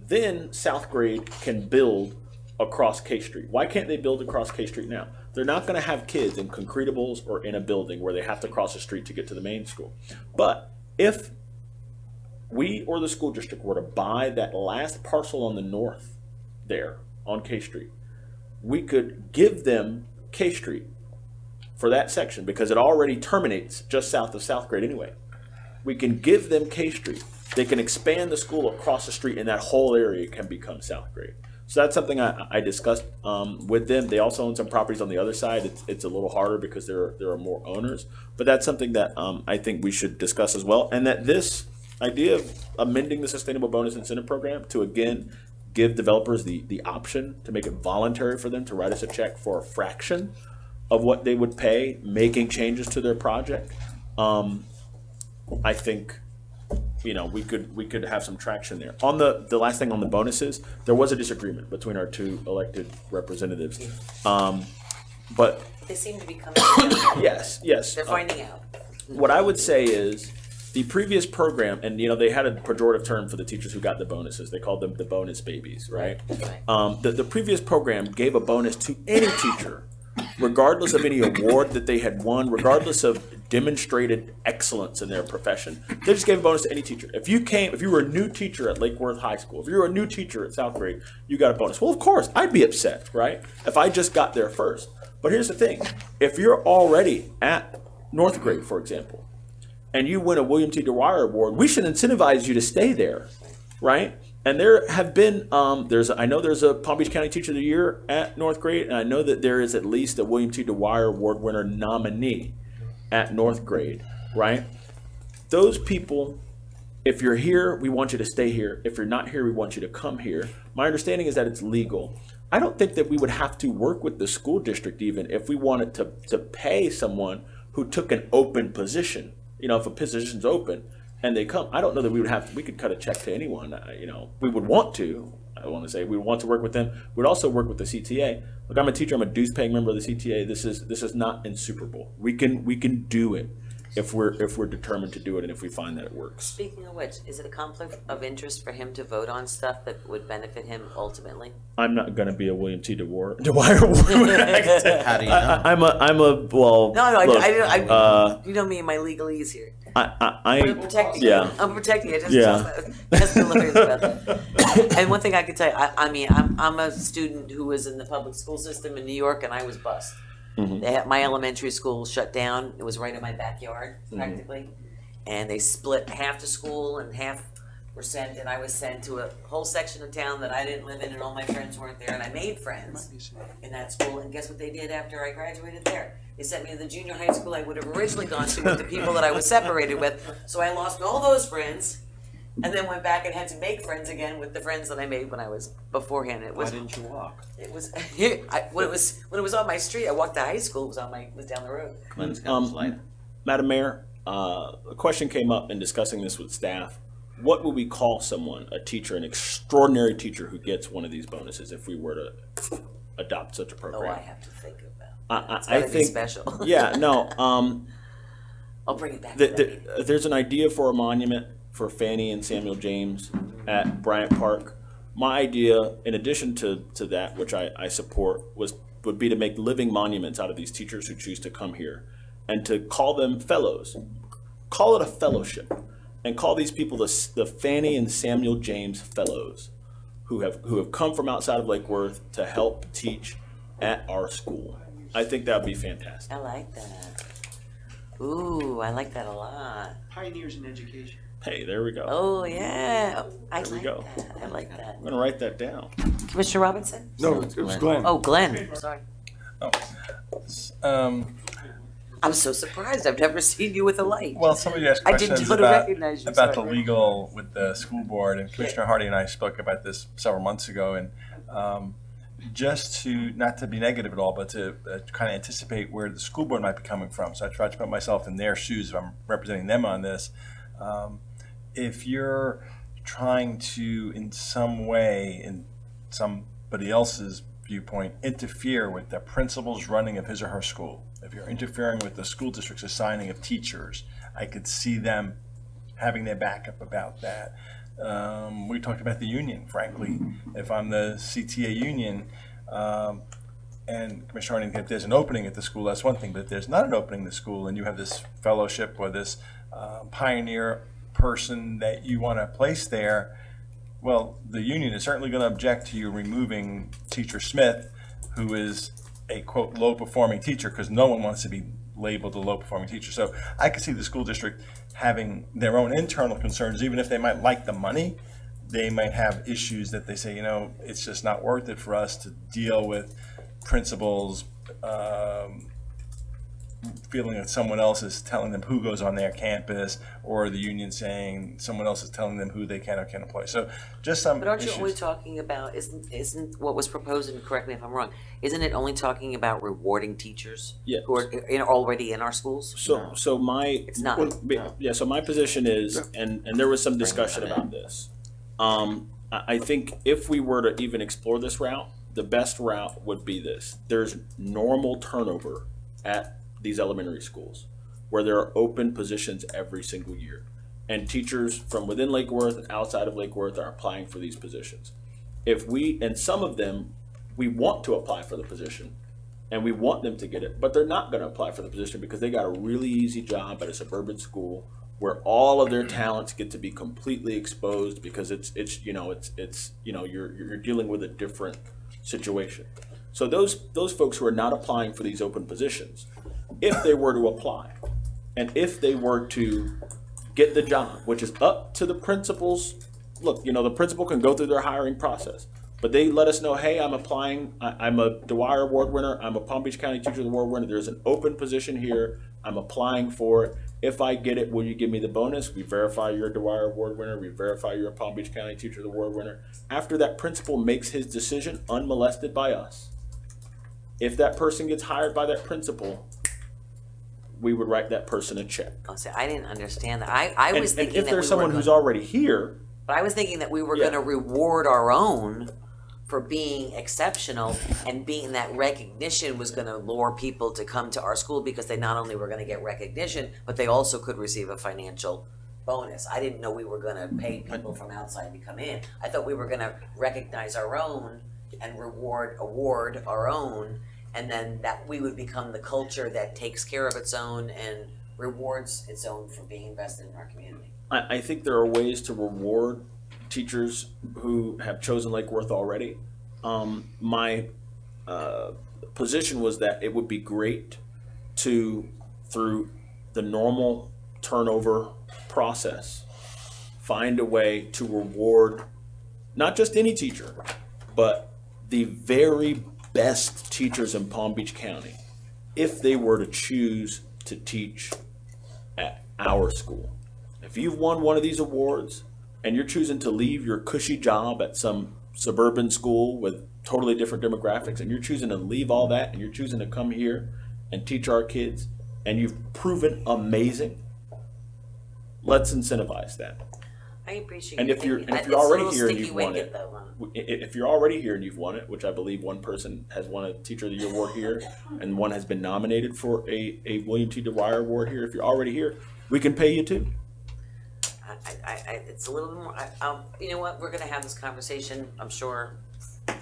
then South Grade can build across K Street. Why can't they build across K Street now? They're not going to have kids in concretables or in a building where they have to cross the street to get to the main school. But if we or the school district were to buy that last parcel on the north there on K Street, we could give them K Street for that section because it already terminates just south of South Grade anyway. We can give them K Street. They can expand the school across the street, and that whole area can become South Grade. So that's something I discussed with them. They also own some properties on the other side. It's a little harder because there are more owners, but that's something that I think we should discuss as well. And that this idea of amending the Sustainable Bonus Incentive Program to again give developers the option to make it voluntary for them to write us a check for a fraction of what they would pay making changes to their project. I think we could have some traction there. On the last thing on the bonuses, there was a disagreement between our 2 elected representatives. But They seem to be coming together. yes. They're finding out. What I would say is the previous program, and they had a pejorative term for the teachers who got the bonuses. They called them the bonus babies, right? The previous program gave a bonus to any teacher, regardless of any award that they had won, regardless of demonstrated excellence in their profession, they just gave a bonus to any teacher. If you were a new teacher at Lake Worth High School, if you were a new teacher at South Grade, you got a bonus. Well, of course, I'd be upset, right? If I just got there first. But here's the thing. If you're already at North Grade, for example, and you win a William T. Dwyer Award, we should incentivize you to stay there, right? And there have been, I know there's a Palm Beach County Teacher of the Year at North Grade, and I know that there is at least a William T. Dwyer Award winner nominee at North Grade, right? Those people, if you're here, we want you to stay here. If you're not here, we want you to come here. My understanding is that it's legal. I don't think that we would have to work with the school district even if we wanted to pay someone who took an open position. You know, if a position's open and they come, I don't know that we could cut a check to anyone. You know, we would want to. I want to say we would want to work with them. We'd also work with the CTA. Look, I'm a teacher. I'm a dues-paying member of the CTA. This is not insuperable. We can do it if we're determined to do it and if we find that it works. Speaking of which, is it a conflict of interest for him to vote on stuff that would benefit him ultimately? I'm not going to be a William T. Dwyer. How do you know? I'm a well. No, look, I you know me and my legalese here. I'm protecting you. I'm protecting you. Just the lawyers about that. And one thing I could tell you, I mean, I'm a student who was in the public school system in New York, and I was bused. They had, my elementary school shut down. It was right in my backyard, practically. And they split half the school and half were sent, and I was sent to a whole section of town that I didn't live in, and all my friends weren't there. And I made friends in that school, and guess what they did after I graduated there? They sent me to the junior high school I would have originally gone to with the people that I was separated with. So I lost all those friends, and then went back and had to make friends again with the friends that I made when I was beforehand. It was. Why didn't you walk? It was when it was on my street. I walked to high school. It was down the road. Madam Mayor, a question came up in discussing this with staff. What would we call someone, a teacher, an extraordinary teacher who gets one of these bonuses if we were to adopt such a program? Oh, I have to think about that. It's I gotta think be special. Yeah, no. I'll bring it back. There's an idea for a monument for Fannie and Samuel James at Bryant Park. My idea, in addition to that, which I support, would be to make living monuments out of these teachers who choose to come here, and to call them fellows. Call it a fellowship, and call these people the Fannie and Samuel James Fellows, who have come from outside of Lake Worth to help teach at our school. I think that would be fantastic. I like that. Ooh, I like that a lot. Pioneers in education. Hey, there we go. Oh yeah, I There we like go. that. I like that. I'm gonna write that down. Commissioner Robinson? No, it was Glenn. Oh, Glenn. Sorry. Oh, I'm so surprised. I've never seen you with a light. well, somebody asked I didn't questions know to about, recognize you. about the Sorry. legal with the school board, and Commissioner Hardy and I spoke about this several months ago, and just to, not to be negative at all, but to kind of anticipate where the school board might be coming from. So I tried to put myself in their shoes if I'm representing them on this. If you're trying to, in some way, in somebody else's viewpoint, interfere with the principal's running of his or her school, if you're interfering with the school district's assigning of teachers, I could see them having their backup about that. We talked about the union, frankly. If I'm the CTA union, and Commissioner Hardy, if there's an opening at the school, that's one thing, but if there's not an opening at the school and you have this fellowship or this pioneer person that you want to place there, well, the union is certainly going to object to you removing Teacher Smith, who is a, quote, low-performing teacher, because no one wants to be labeled a low-performing teacher. So I could see the school district having their own internal concerns, even if they might like the money, they might have issues that they say, you know, it's just not worth it for us to deal with principals feeling that someone else is telling them who goes on their campus, or the union saying someone else is telling them who they can or can't employ. So just some But aren't issues. you only talking about, isn't what was proposed, and correct me if I'm wrong, isn't it only talking about rewarding teachers Yes. who are already in our schools? So my It's not. yeah. So my position is, and there was some discussion about this. I think if we were to even explore this route, the best route would be this. There's normal turnover at these elementary schools where there are open positions every single year, and teachers from within Lake Worth and outside of Lake Worth are applying for these positions. And some of them, we want to apply for the position, and we want them to get it, but they're not going to apply for the position because they got a really easy job at a suburban school where all of their talents get to be completely exposed because it's you're dealing with a different situation. So those folks who are not applying for these open positions, if they were to apply, and if they were to get the job, which is up to the principals. Look, the principal can go through their hiring process, but they let us know, hey, I'm applying, I'm a Dwyer Award winner, I'm a Palm Beach County Teacher of the Award winner, there's an open position here, I'm applying for it. If I get it, will you give me the bonus? We verify you're a Dwyer Award winner, we verify you're a Palm Beach County Teacher of the Award winner. After that principal makes his decision, unmolested by us, if that person gets hired by that principal, we would write that person a check. Oh, see, I didn't understand that. I was thinking if that there's we someone were who's gonna, already here, but I was thinking that we were Yeah. going to reward our own for being exceptional, and being that recognition was going to lure people to come to our school because they not only were going to get recognition, but they also could receive a financial bonus. I didn't know we were going to pay people from outside to come in. I thought we were going to recognize our own and award our own, and then that we would become the culture that takes care of its own and rewards its own for being invested in our community. I think there are ways to reward teachers who have chosen Lake Worth already. My position was that it would be great to, through the normal turnover process, find a way to reward not just any teacher, but the very best teachers in Palm Beach County if they were to choose to teach at our school. If you've won one of these awards and you're choosing to leave your cushy job at some suburban school with totally different demographics, and you're choosing to leave all that and you're choosing to come here and teach our kids, and you've proven amazing, let's incentivize that. I appreciate And you if you're thinking that. if you're It's a already little here and sticky you've won wicket, it, though, huh? if you're already here and you've won it, which I believe one person has won a Teacher of the Year award here, and one has been nominated for a William T. Dwyer award here. If you're already here, we can pay you too. It's a little bit more. You know what? We're going to have this conversation, I'm sure,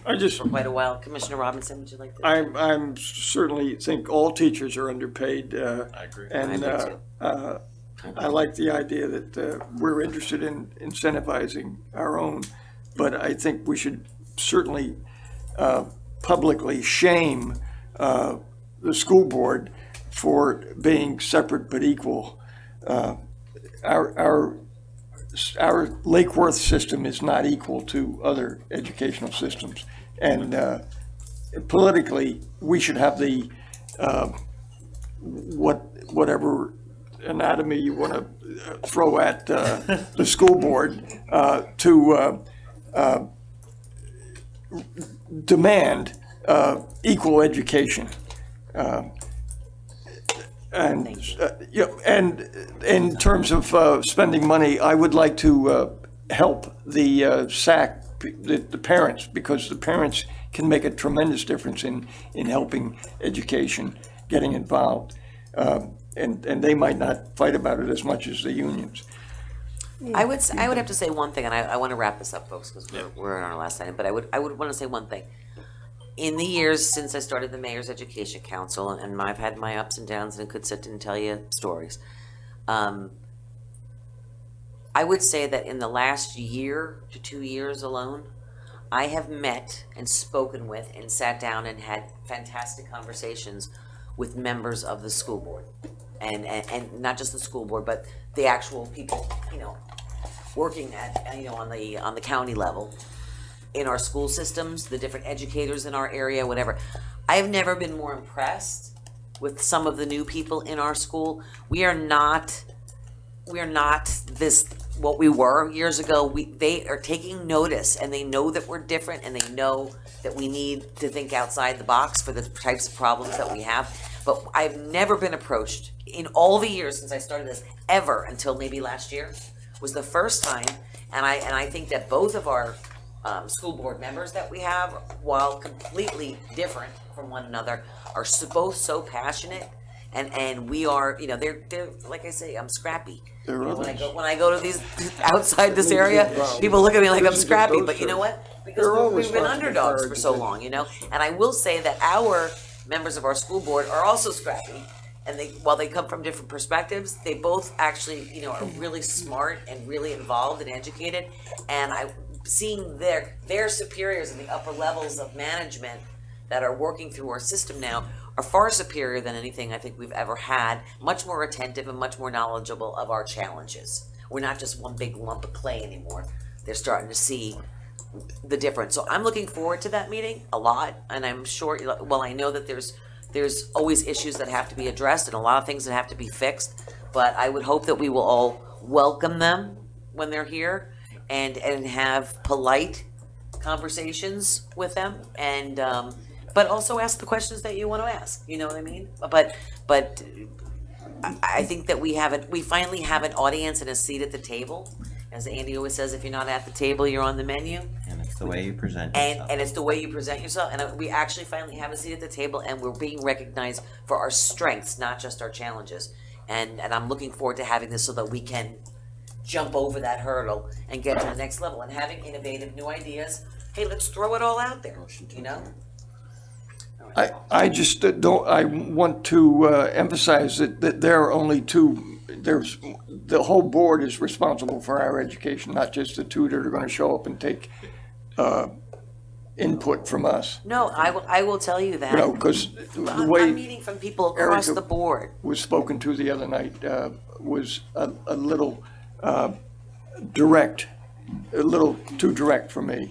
I just, for quite a while. Commissioner Robinson, would you like to? I'm certainly think all teachers are underpaid. I agree. And I do I like the idea that we're interested in incentivizing our own, but I think we should certainly publicly shame the school board for being separate but equal. Our Lake Worth system is not equal to other educational systems, and politically, we should have the whatever anatomy you want to throw at the school board to demand equal education. And in terms of spending money, I would like to help the SAC, the parents, because the parents can make a tremendous difference in helping education, getting involved. And they might not fight about it as much as the unions. I would have to say one thing, and I want to wrap this up, folks, because we're in our last item. But I would want to say one thing. In the years since I started the Mayor's Education Council, and I've had my ups and downs, and could sit and tell you stories. I would say that in the last year to 2 years alone, I have met and spoken with and sat down and had fantastic conversations with members of the school board, and not just the school board, but the actual people, working at, on the county level, in our school systems, the different educators in our area, whatever. I have never been more impressed with some of the new people in our school. We are not this what we were years ago. They are taking notice, and they know that we're different, and they know that we need to think outside the box for the types of problems that we have. But I've never been approached in all the years since I started this, ever, until maybe last year was the first time. And I think that both of our school board members that we have, while completely different from one another, are both so passionate, and we are, they're like I say, I'm scrappy. When I go to these outside this area, people look at me like I'm scrappy, but you know what? Because we've been underdogs for so long, and I will say that our members of our school board are also scrappy. And while they come from different perspectives, they both actually, are really smart and really involved and educated. And seeing their superiors in the upper levels of management that are working through our system now are far superior than anything I think we've ever had, much more attentive and much more knowledgeable of our challenges. We're not just one big lump of clay anymore. They're starting to see the difference. So I'm looking forward to that meeting a lot, and I'm sure, I know that there's always issues that have to be addressed and a lot of things that have to be fixed, but I would hope that we will all welcome them when they're here and have polite conversations with them, and but also ask the questions that you want to ask, you know what I mean? But I think that we finally have an audience and a seat at the table. As Andy always says, if you're not at the table, you're on the menu. And it's the way you present yourself. And it's the way you present yourself. And we actually finally have a seat at the table, and we're being recognized for our strengths, not just our challenges. And I'm looking forward to having this so that we can jump over that hurdle and get to the next level. And having innovative new ideas, hey, let's throw it all out there, I just don't, I want to emphasize that there are only two, the whole board is responsible for our education, not just the two that are going to show up and take input from us. No, I will tell you that. Because the I'm way meeting from people across Erica the board. was spoken to the other night was a little direct, a little too direct for me.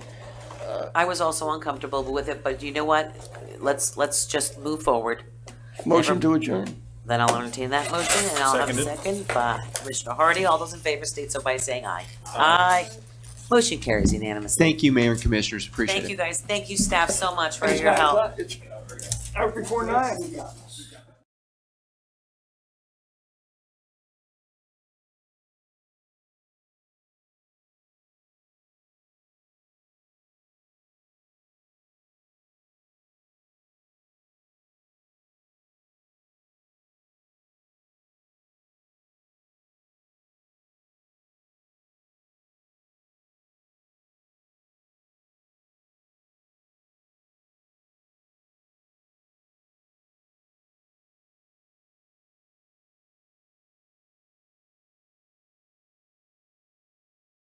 I was also uncomfortable with it, but you know what? Let's just move forward. Motion to adjourn. Then I'll entertain that motion, and I'll have a Seconded. second by Commissioner Hardy. All those in favor state so by saying aye. Aye. Motion carries unanimously. Thank you, Mayor and Commissioners, appreciate it. Thank you, guys. Thank you, staff, so much for It's your help. out before 9.